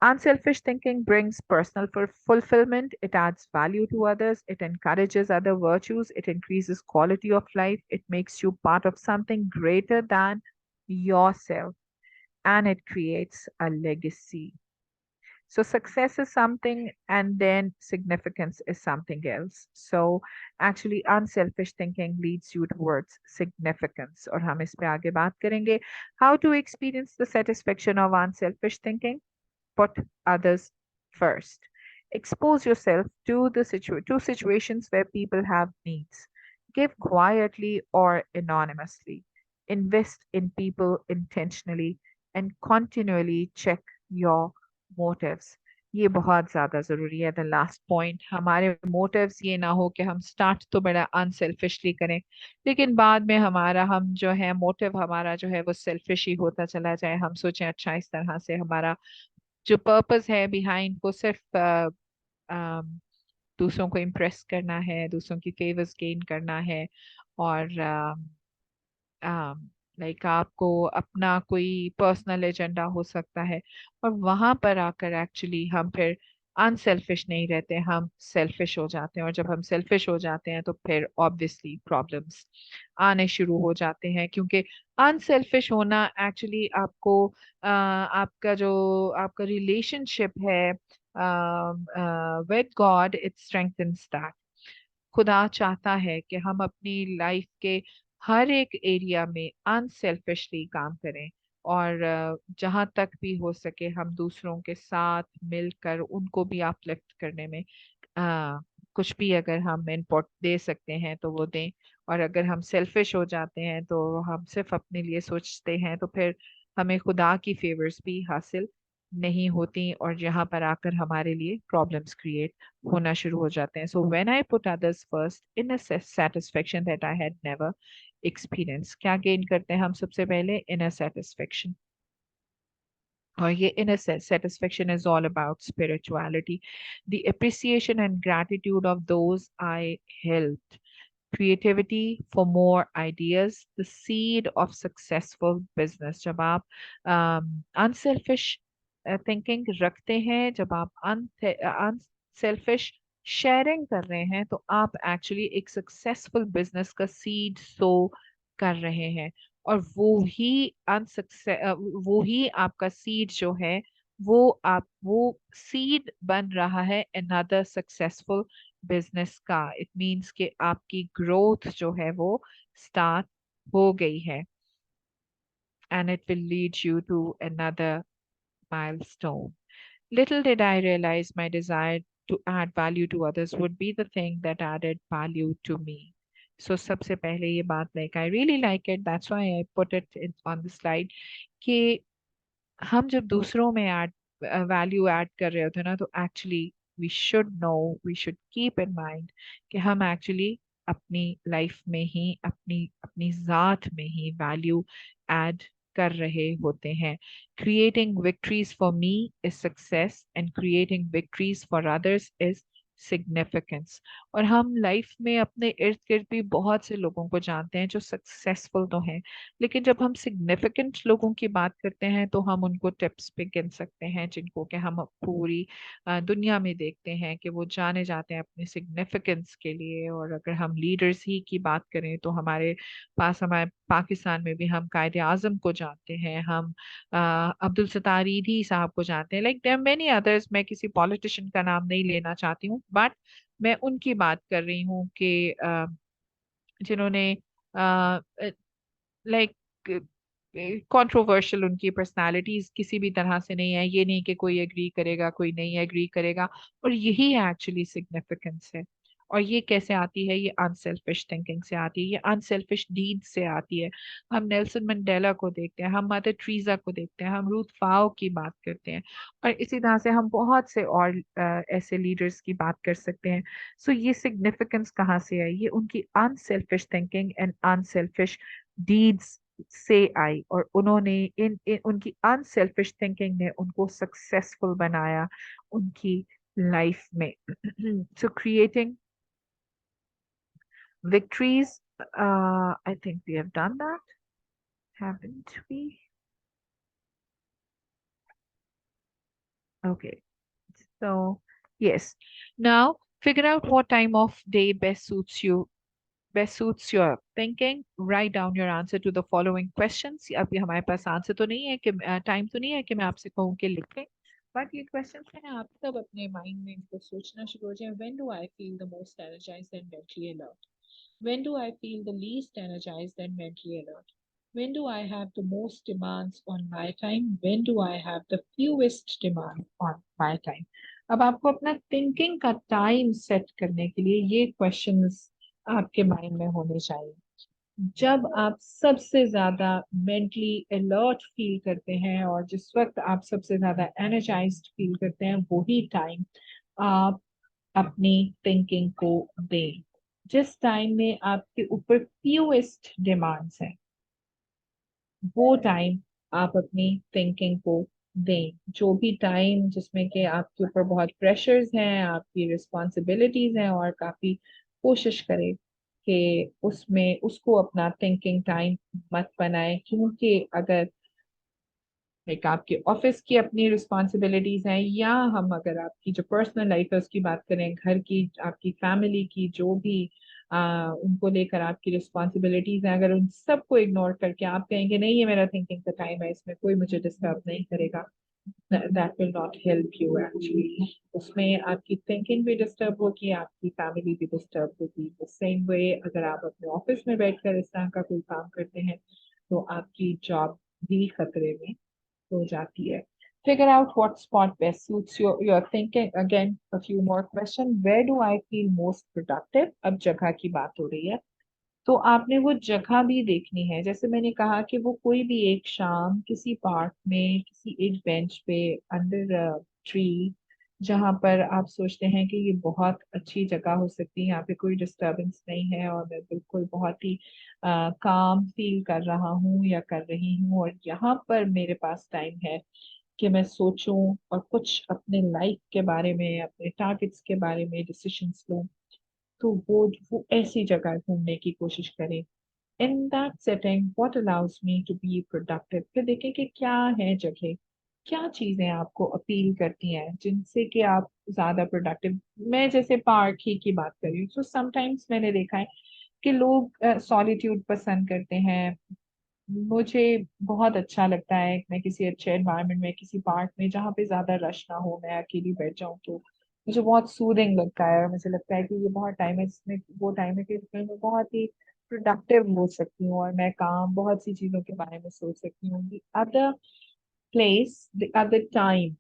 Unselfish thinking brings personal fulfillment. It adds value to others. It encourages other virtues. It increases quality of life. It makes you part of something greater than yourself, and it creates a legacy. So success is something, and then significance is something else. So actually unselfish thinking leads you towards significance. और हम इस पे आगे बात करेंगे. How to experience the satisfaction of unselfish thinking? Put others first. Expose yourself to to situations where people have needs. Give quietly or anonymously. Invest in people intentionally and continually check your motives. ये बहुत ज्यादा जरूरी है. The last point, हमारे motives ये ना हो कि हम स्टार्ट तो बड़ा अनसेल्फिशली करें लेकिन बाद में हम जो है मोटिव हमारा जो है वो सेल्फिश ही होता चला जाए. हम सोचें अच्छा इस तरह से हमारा जो पर्पस है बिहाइंड वो सिर्फ दूसरों को इम्प्रेस करना है, दूसरों की फेवर्स गेन करना है, और लाइक आपको अपना कोई पर्सनल एजेंडा हो सकता है. और वहां पर आकर एक्चुअली हम फिर अनसेल्फिश नहीं रहते, हम सेल्फिश हो जाते हैं. और जब हम सेल्फिश हो जाते हैं तो फिर ऑब्वियसली प्रॉब्लम्स आने शुरू हो जाते हैं, क्योंकि अनसेल्फिश होना एक्चुअली आपको आपका रिलेशनशिप है with God, it strengthens that. खुदा चाहता है कि हम अपनी लाइफ के हर एक एरिया में अनसेल्फिशली काम करें, और जहां तक भी हो सके हम दूसरों के साथ मिलकर उनको भी अपलिफ्ट करने में कुछ भी अगर हम इनपुट दे सकते हैं तो वो दें. और अगर हम सेल्फिश हो जाते हैं तो हम सिर्फ अपने लिए सोचते हैं तो फिर हमें खुदा की फेवर्स भी हासिल नहीं होती, और यहाँ पर आकर हमारे लिए प्रॉब्लम्स क्रिएट होना शुरू हो जाते हैं. So when I put others first in a satisfaction that I had never experienced, क्या गेन करते हैं हम सबसे पहले? Inner satisfaction. और ये inner satisfaction is all about spirituality, the appreciation and gratitude of those I helped, creativity for more ideas, the seed of successful business. जब आप unselfish thinking रखते हैं, जब आप unselfish sharing कर रहे हैं, तो आप actually एक successful business का seed sow कर रहे हैं. और वो ही आपका सीड जो है वो सीड बन रहा है another सक्सेसफुल बिजनेस का. इट मीन्स कि आपकी ग्रोथ जो है वो स्टार्ट हो गई है, and it will lead you to another milestone. Little did I realize my desire to add value to others would be the thing that added value to me. So सबसे पहले ये बात, like I really like it, that's why I put it on the slide, कि हम जब दूसरों में value add कर रहे होते हैं ना, तो actually we should know, we should keep in mind कि हम एक्चुअली अपनी लाइफ में ही अपनी अपनी जात में ही वैल्यू ऐड कर रहे होते हैं. Creating victories for me is success and creating victories for others is significance. और हम लाइफ में अपने इर्द गिर्द भी बहुत से लोगों को जानते हैं जो सक्सेसफुल तो हैं, लेकिन जब हम सिग्निफिकेंट लोगों की बात करते हैं तो हम उनको टिप्स पे गिन सकते हैं, जिनको कि हम पूरी दुनिया में देखते हैं कि वो जाने जाते हैं अपने सिग्निफिकेंस के लिए. और अगर हम लीडर्स ही की बात करें तो हमारे हमारे पाकिस्तान में भी हम कायदे आजम को जानते हैं, हम अब्दुल सत्तार ईधी साहब को जानते हैं. Like there many others. मैं किसी पॉलिटिशियन का नाम नहीं लेना चाहती हूँ, बट मैं उनकी बात कर रही हूँ कि जिन्होंने लाइक कंट्रोवर्शियल, उनकी पर्सनालिटीज किसी भी तरह से नहीं है. ये नहीं कि कोई एग्री करेगा कोई नहीं एग्री करेगा, और यही एक्चुअली सिग्निफिकेंस है. और ये कैसे आती है? ये अनसेल्फिश थिंकिंग से आती है, ये अनसेल्फिश डीड से आती है. हम नेल्सन मंडेला को देखते हैं, हम मदर ट्रीजा को देखते हैं, हम रूथ फाओ की बात करते हैं, और इसी तरह से हम बहुत से और ऐसे लीडर्स की बात कर सकते हैं. सो ये सिग्निफिकेंस कहाँ से आई? ये उनकी unselfish thinking and unselfish deeds से आई और उन्होंने इन उनकी अनसेल्फिश थिंकिंग ने उनको सक्सेसफुल बनाया उनकी लाइफ में. सो creating victories, I think we have done that, haven't we? Okay, so yes. Now figure out what time of day best suits you, best suits your thinking. Write down your answer to the following questions. अभी हमारे पास answer तो नहीं है कि time तो नहीं है कि मैं आपसे कहूँ कि लिखें, बट ये क्वेश्चंस हैं, आप तब अपने माइंड में इनको सोचना शुरू हो जाए. When do I feel the most energized and mentally alert? When do I feel the least energized and mentally alert? When do I have the most demands on my time? When do I have the fewest demands on my time? अब आपको अपना thinking का time set करने के लिए ये questions आपके mind में होने चाहिए. जब आप सबसे ज्यादा मेंटली अलर्ट फील करते हैं और जिस वक्त आप सबसे ज्यादा एनर्जाइज्ड फील करते हैं, वही टाइम आप अपनी थिंकिंग को दें. जिस टाइम में आपके ऊपर फ्यूएस्ट डिमांड्स हैं, वो टाइम आप अपनी थिंकिंग को दें. जो भी टाइम जिसमें कि आपके ऊपर बहुत प्रेशर्स हैं, आपकी रिस्पॉन्सिबिलिटीज हैं, और काफी कोशिश करें कि उसमें उसको अपना थिंकिंग टाइम मत बनाएं. क्योंकि अगर लाइक आपके ऑफिस की अपनी रिस्पॉन्सिबिलिटीज हैं, या हम अगर आपकी जो पर्सनल लाइफ है उसकी बात करें, घर की, आपकी फैमिली की, जो भी उनको लेकर आपकी रिस्पॉन्सिबिलिटीज हैं, अगर उन सबको इग्नोर करके आप कहेंगे नहीं ये मेरा थिंकिंग का टाइम है, इसमें कोई मुझे डिस्टर्ब नहीं करेगा, that will not help you actually. उसमें आपकी थिंकिंग भी डिस्टर्ब होगी, आपकी फैमिली भी डिस्टर्ब होगी. द सेम वे अगर आप अपने ऑफिस में बैठकर इस तरह का कोई काम करते हैं, तो आपकी जॉब भी खतरे में हो जाती है. Figure out what spot best suits your thinking. Again, a few more questions. Where do I feel most productive? अब जगह की बात हो रही है, तो आपने वो जगह भी देखनी है. जैसे मैंने कहा कि वो कोई भी एक शाम किसी पार्क में, किसी एक बेंच पे, अंडर ट्री, जहाँ पर आप सोचते हैं कि ये बहुत अच्छी जगह हो सकती है, यहाँ पे कोई डिस्टरबेंस नहीं है और मैं बिल्कुल बहुत ही काम फील कर रहा हूँ या कर रही हूँ, और यहाँ पर मेरे पास टाइम है कि मैं सोचूं और कुछ अपने लाइफ के बारे में, अपने टारगेट्स के बारे में डिसीजंस लूं. तो वो ऐसी जगह ढूंढने की कोशिश करें. In that setting what allows me to be productive. फिर देखें कि क्या है जगह, क्या चीजें आपको अपील करती हैं जिनसे कि आप ज्यादा प्रोडक्टिव. मैं जैसे पार्क ही की बात कर रही हूँ, तो समटाइम्स मैंने देखा है कि लोग सॉलिट्यूड पसंद करते हैं. मुझे बहुत अच्छा लगता है मैं किसी अच्छे एनवायरनमेंट में, किसी पार्क में जहाँ पे ज्यादा रश ना हो, मैं अकेली बैठ जाऊँ, तो मुझे बहुत सूदिंग लगता है. और मुझे लगता है कि ये बहुत टाइम है जिसमें, वो टाइम है कि जिसमें मैं बहुत ही प्रोडक्टिव हो सकती हूँ और मैं काम, बहुत सी चीजों के बारे में सोच सकती हूँ. The other place, the other time,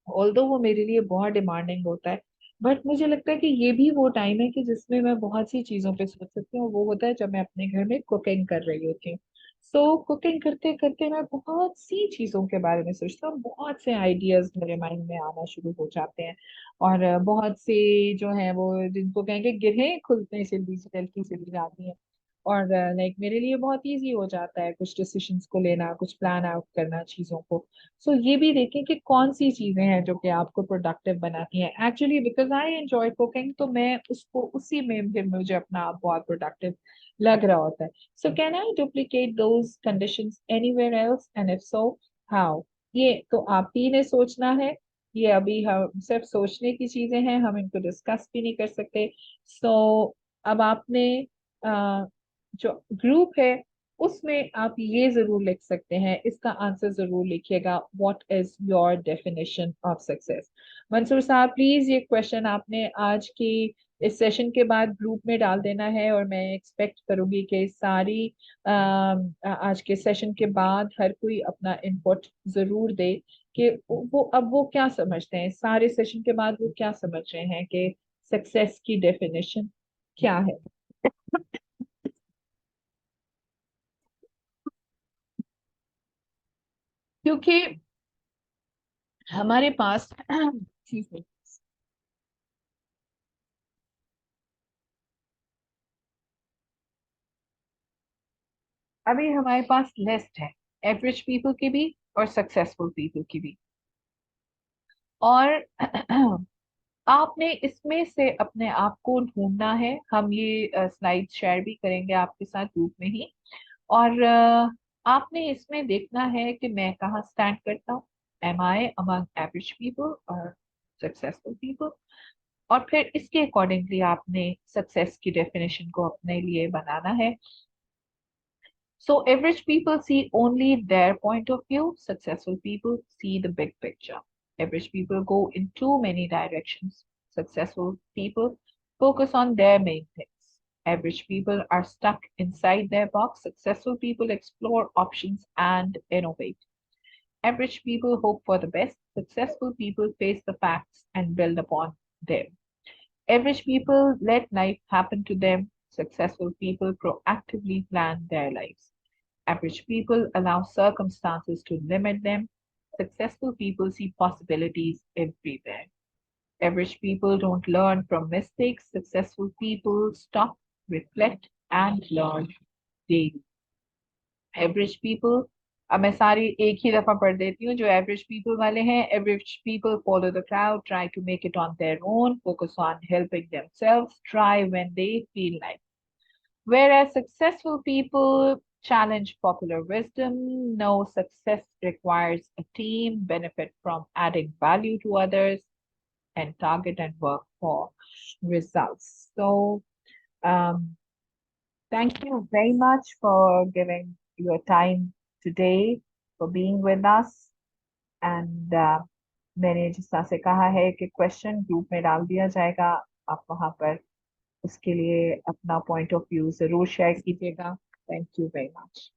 although वो मेरे लिए बहुत डिमांडिंग होता है, बट मुझे लगता है कि ये भी वो टाइम है कि जिसमें मैं बहुत सी चीजों पे सोच सकती हूँ. वो होता है जब मैं अपने घर में कुकिंग कर रही होती हूँ. सो कुकिंग करते करते मैं बहुत सी चीजों के बारे में सोचता हूँ, बहुत से आइडियाज मेरे माइंड में आना शुरू हो जाते हैं. और बहुत से जो है वो, जिनको कहेंगे गिरहें खुलते से चलती चली जाती हैं. और लाइक मेरे लिए बहुत इजी हो जाता है कुछ डिसीजंस को लेना, कुछ प्लान आउट करना चीजों को. सो ये भी देखें कि कौन सी चीजें हैं जो कि आपको प्रोडक्टिव बनाती हैं. Actually because I enjoy cooking, तो मैं उसको उसी में फिर मुझे अपना आप बहुत प्रोडक्टिव लग रहा होता है. So can I duplicate those conditions anywhere else, and if so how? ये तो आप ही ने सोचना है. ये अभी हम सिर्फ सोचने की चीजें हैं, हम इनको डिस्कस भी नहीं कर सकते. सो अब आपने जो ग्रुप है उसमें आप ये जरूर लिख सकते हैं, इसका आंसर जरूर लिखिएगा, what is your definition of success. Mansoor साहब प्लीज ये क्वेश्चन आपने आज की इस सेशन के बाद ग्रुप में डाल देना है, और मैं एक्सपेक्ट करूंगी कि सारी आज के सेशन के बाद हर कोई अपना इनपुट जरूर दे कि वो अब वो क्या समझते हैं, सारे सेशन के बाद वो क्या समझ रहे हैं कि सक्सेस की डेफिनेशन क्या है. क्योंकि हमारे पास excuse me, अभी हमारे पास लिस्ट है एवरेज पीपल की भी और सक्सेसफुल पीपल की भी, और आपने इसमें से अपने आप को ढूंढना है। हम ये स्लाइड शेयर भी करेंगे आपके साथ ग्रुप में ही, और आपने इसमें देखना है कि मैं कहाँ स्टैंड करता हूँ, एम आई अमंग एवरेज पीपल और सक्सेसफुल पीपल, और फिर इसके अकॉर्डिंगली आपने सक्सेस की डेफिनेशन को अपने लिए बनाना है। So average people see only their point of view. Successful people see the big picture. Average people go in too many directions. Successful people focus on their main things. Average people are stuck inside their box. Successful people explore options and innovate. Average people hope for the best. Successful people face the facts and build upon them. Average people let life happen to them. Successful people proactively plan their lives. Average people allow circumstances to limit them. Successful people see possibilities everywhere. Average people don't learn from mistakes. Successful people stop, reflect, and learn daily. Average people, अब मैं सारी एक ही दफा पढ़ देती हूँ जो average people वाले हैं। Average people follow the crowd, try to make it on their own, focus on helping themselves, try when they feel like. Whereas successful people challenge popular wisdom, know success requires a team, benefit from adding value to others, and target and work for results. So, um, thank you very much for giving your time today, for being with us. And मैंने जिस तरह से कहा है कि question group में डाल दिया जाएगा, आप वहां पर उसके लिए अपना पॉइंट ऑफ व्यू जरूर शेयर कीजिएगा। Thank you very much.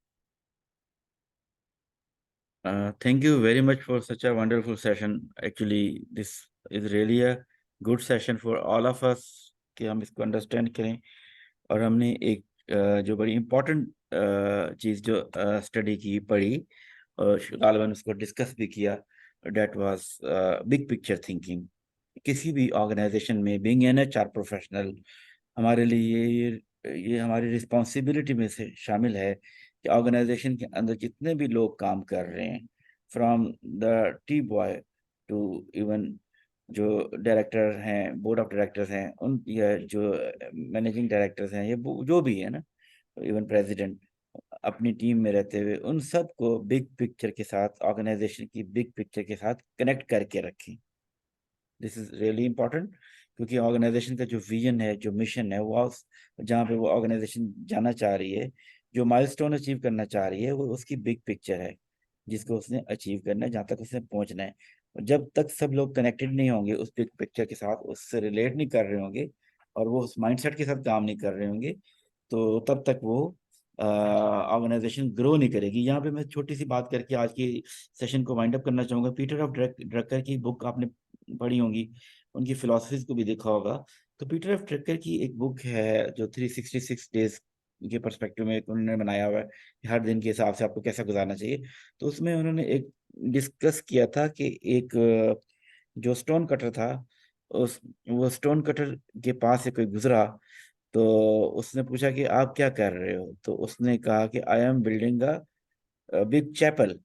Thank you very much for such a wonderful session. Actually, this is really a good session for all of us कि हम इसको अंडरस्टैंड करें। और हमने एक जो बड़ी इम्पोर्टेंट चीज़ जो स्टडी की पढ़ी और गालिबन उसको डिस्कस भी किया, that was big picture thinking. किसी भी ऑर्गेनाइजेशन में बीइंग एन एचआर प्रोफेशनल हमारे लिए ये हमारी रिस्पॉन्सिबिलिटी में से शामिल है कि ऑर्गेनाइजेशन के अंदर जितने भी लोग काम कर रहे हैं, from the tea boy to even जो डायरेक्टर हैं, बोर्ड ऑफ डायरेक्टर्स हैं, उन या जो मैनेजिंग डायरेक्टर्स हैं, ये जो भी है ना, इवन प्रेसिडेंट, अपनी टीम में रहते हुए उन सब को बिग पिक्चर के साथ, ऑर्गेनाइजेशन की बिग पिक्चर के साथ कनेक्ट करके रखें। दिस इज रियली इम्पोर्टेंट, क्योंकि ऑर्गेनाइजेशन का जो विजन है, जो मिशन है, वो जहाँ पे वो ऑर्गेनाइजेशन जाना चाह रही है, जो माइलस्टोन अचीव करना चाह रही है, वो उसकी बिग पिक्चर है जिसको उसने अचीव करना है, जहाँ तक उसने पहुंचना है। जब तक सब लोग कनेक्टेड नहीं होंगे उस बिग पिक्चर के साथ, उससे रिलेट नहीं कर रहे होंगे और वो उस माइंडसेट के साथ काम नहीं कर रहे होंगे, तो तब तक वो ऑर्गेनाइजेशन ग्रो नहीं करेगी। यहाँ पे मैं छोटी सी बात करके आज की सेशन को वाइंड अप करना चाहूँगा। पीटर ऑफ ड्रकर की बुक आपने पढ़ी होंगी, उनकी फिलॉसफीज को भी देखा होगा। तो पीटर ऑफ ड्रकर की एक बुक है जो 366 डेज के पर्सपेक्टिव में उन्होंने बनाया हुआ है, हर दिन के हिसाब से आपको कैसा गुजारना चाहिए। तो उसमें उन्होंने एक डिस्कस किया था कि एक जो स्टोन कटर था, वो स्टोन कटर के पास से कोई गुजरा, तो उसने पूछा कि आप क्या कर रहे हो, तो उसने कहा कि I am building a big chapel.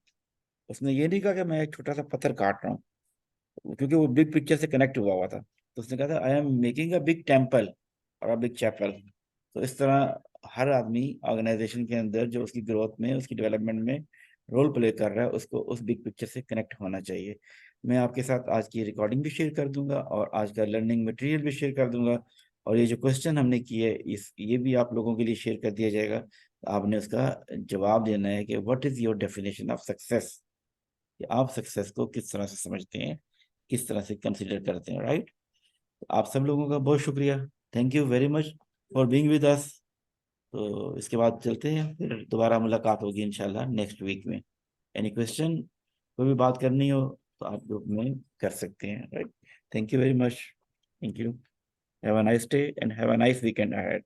उसने ये नहीं कहा कि मैं एक छोटा सा पत्थर काट रहा हूँ, क्योंकि वो बिग पिक्चर से कनेक्ट हुआ हुआ था। तो उसने कहा था I am making a big temple और अ बिग चैपल। तो इस तरह हर आदमी ऑर्गेनाइजेशन के अंदर जो उसकी ग्रोथ में, उसकी डेवलपमेंट में रोल प्ले कर रहा है, उसको उस बिग पिक्चर से कनेक्ट होना चाहिए। मैं आपके साथ आज की रिकॉर्डिंग भी शेयर कर दूंगा और आज का लर्निंग मटेरियल भी शेयर कर दूंगा, और ये जो क्वेश्चन हमने किए ये भी आप लोगों के लिए शेयर कर दिया जाएगा। आपने उसका जवाब देना है कि what is your definition of success, कि आप सक्सेस को किस तरह से समझते हैं, किस तरह से कंसिडर करते हैं, राइट। आप सब लोगों का बहुत शुक्रिया, thank you very much for being with us. तो इसके बाद चलते हैं, फिर दोबारा मुलाकात होगी इंशाल्लाह नेक्स्ट वीक में। एनी क्वेश्चन, कोई भी बात करनी हो तो आप ग्रुप में कर सकते हैं, right. Thank you very much, thank you, have a nice day and have a nice weekend ahead.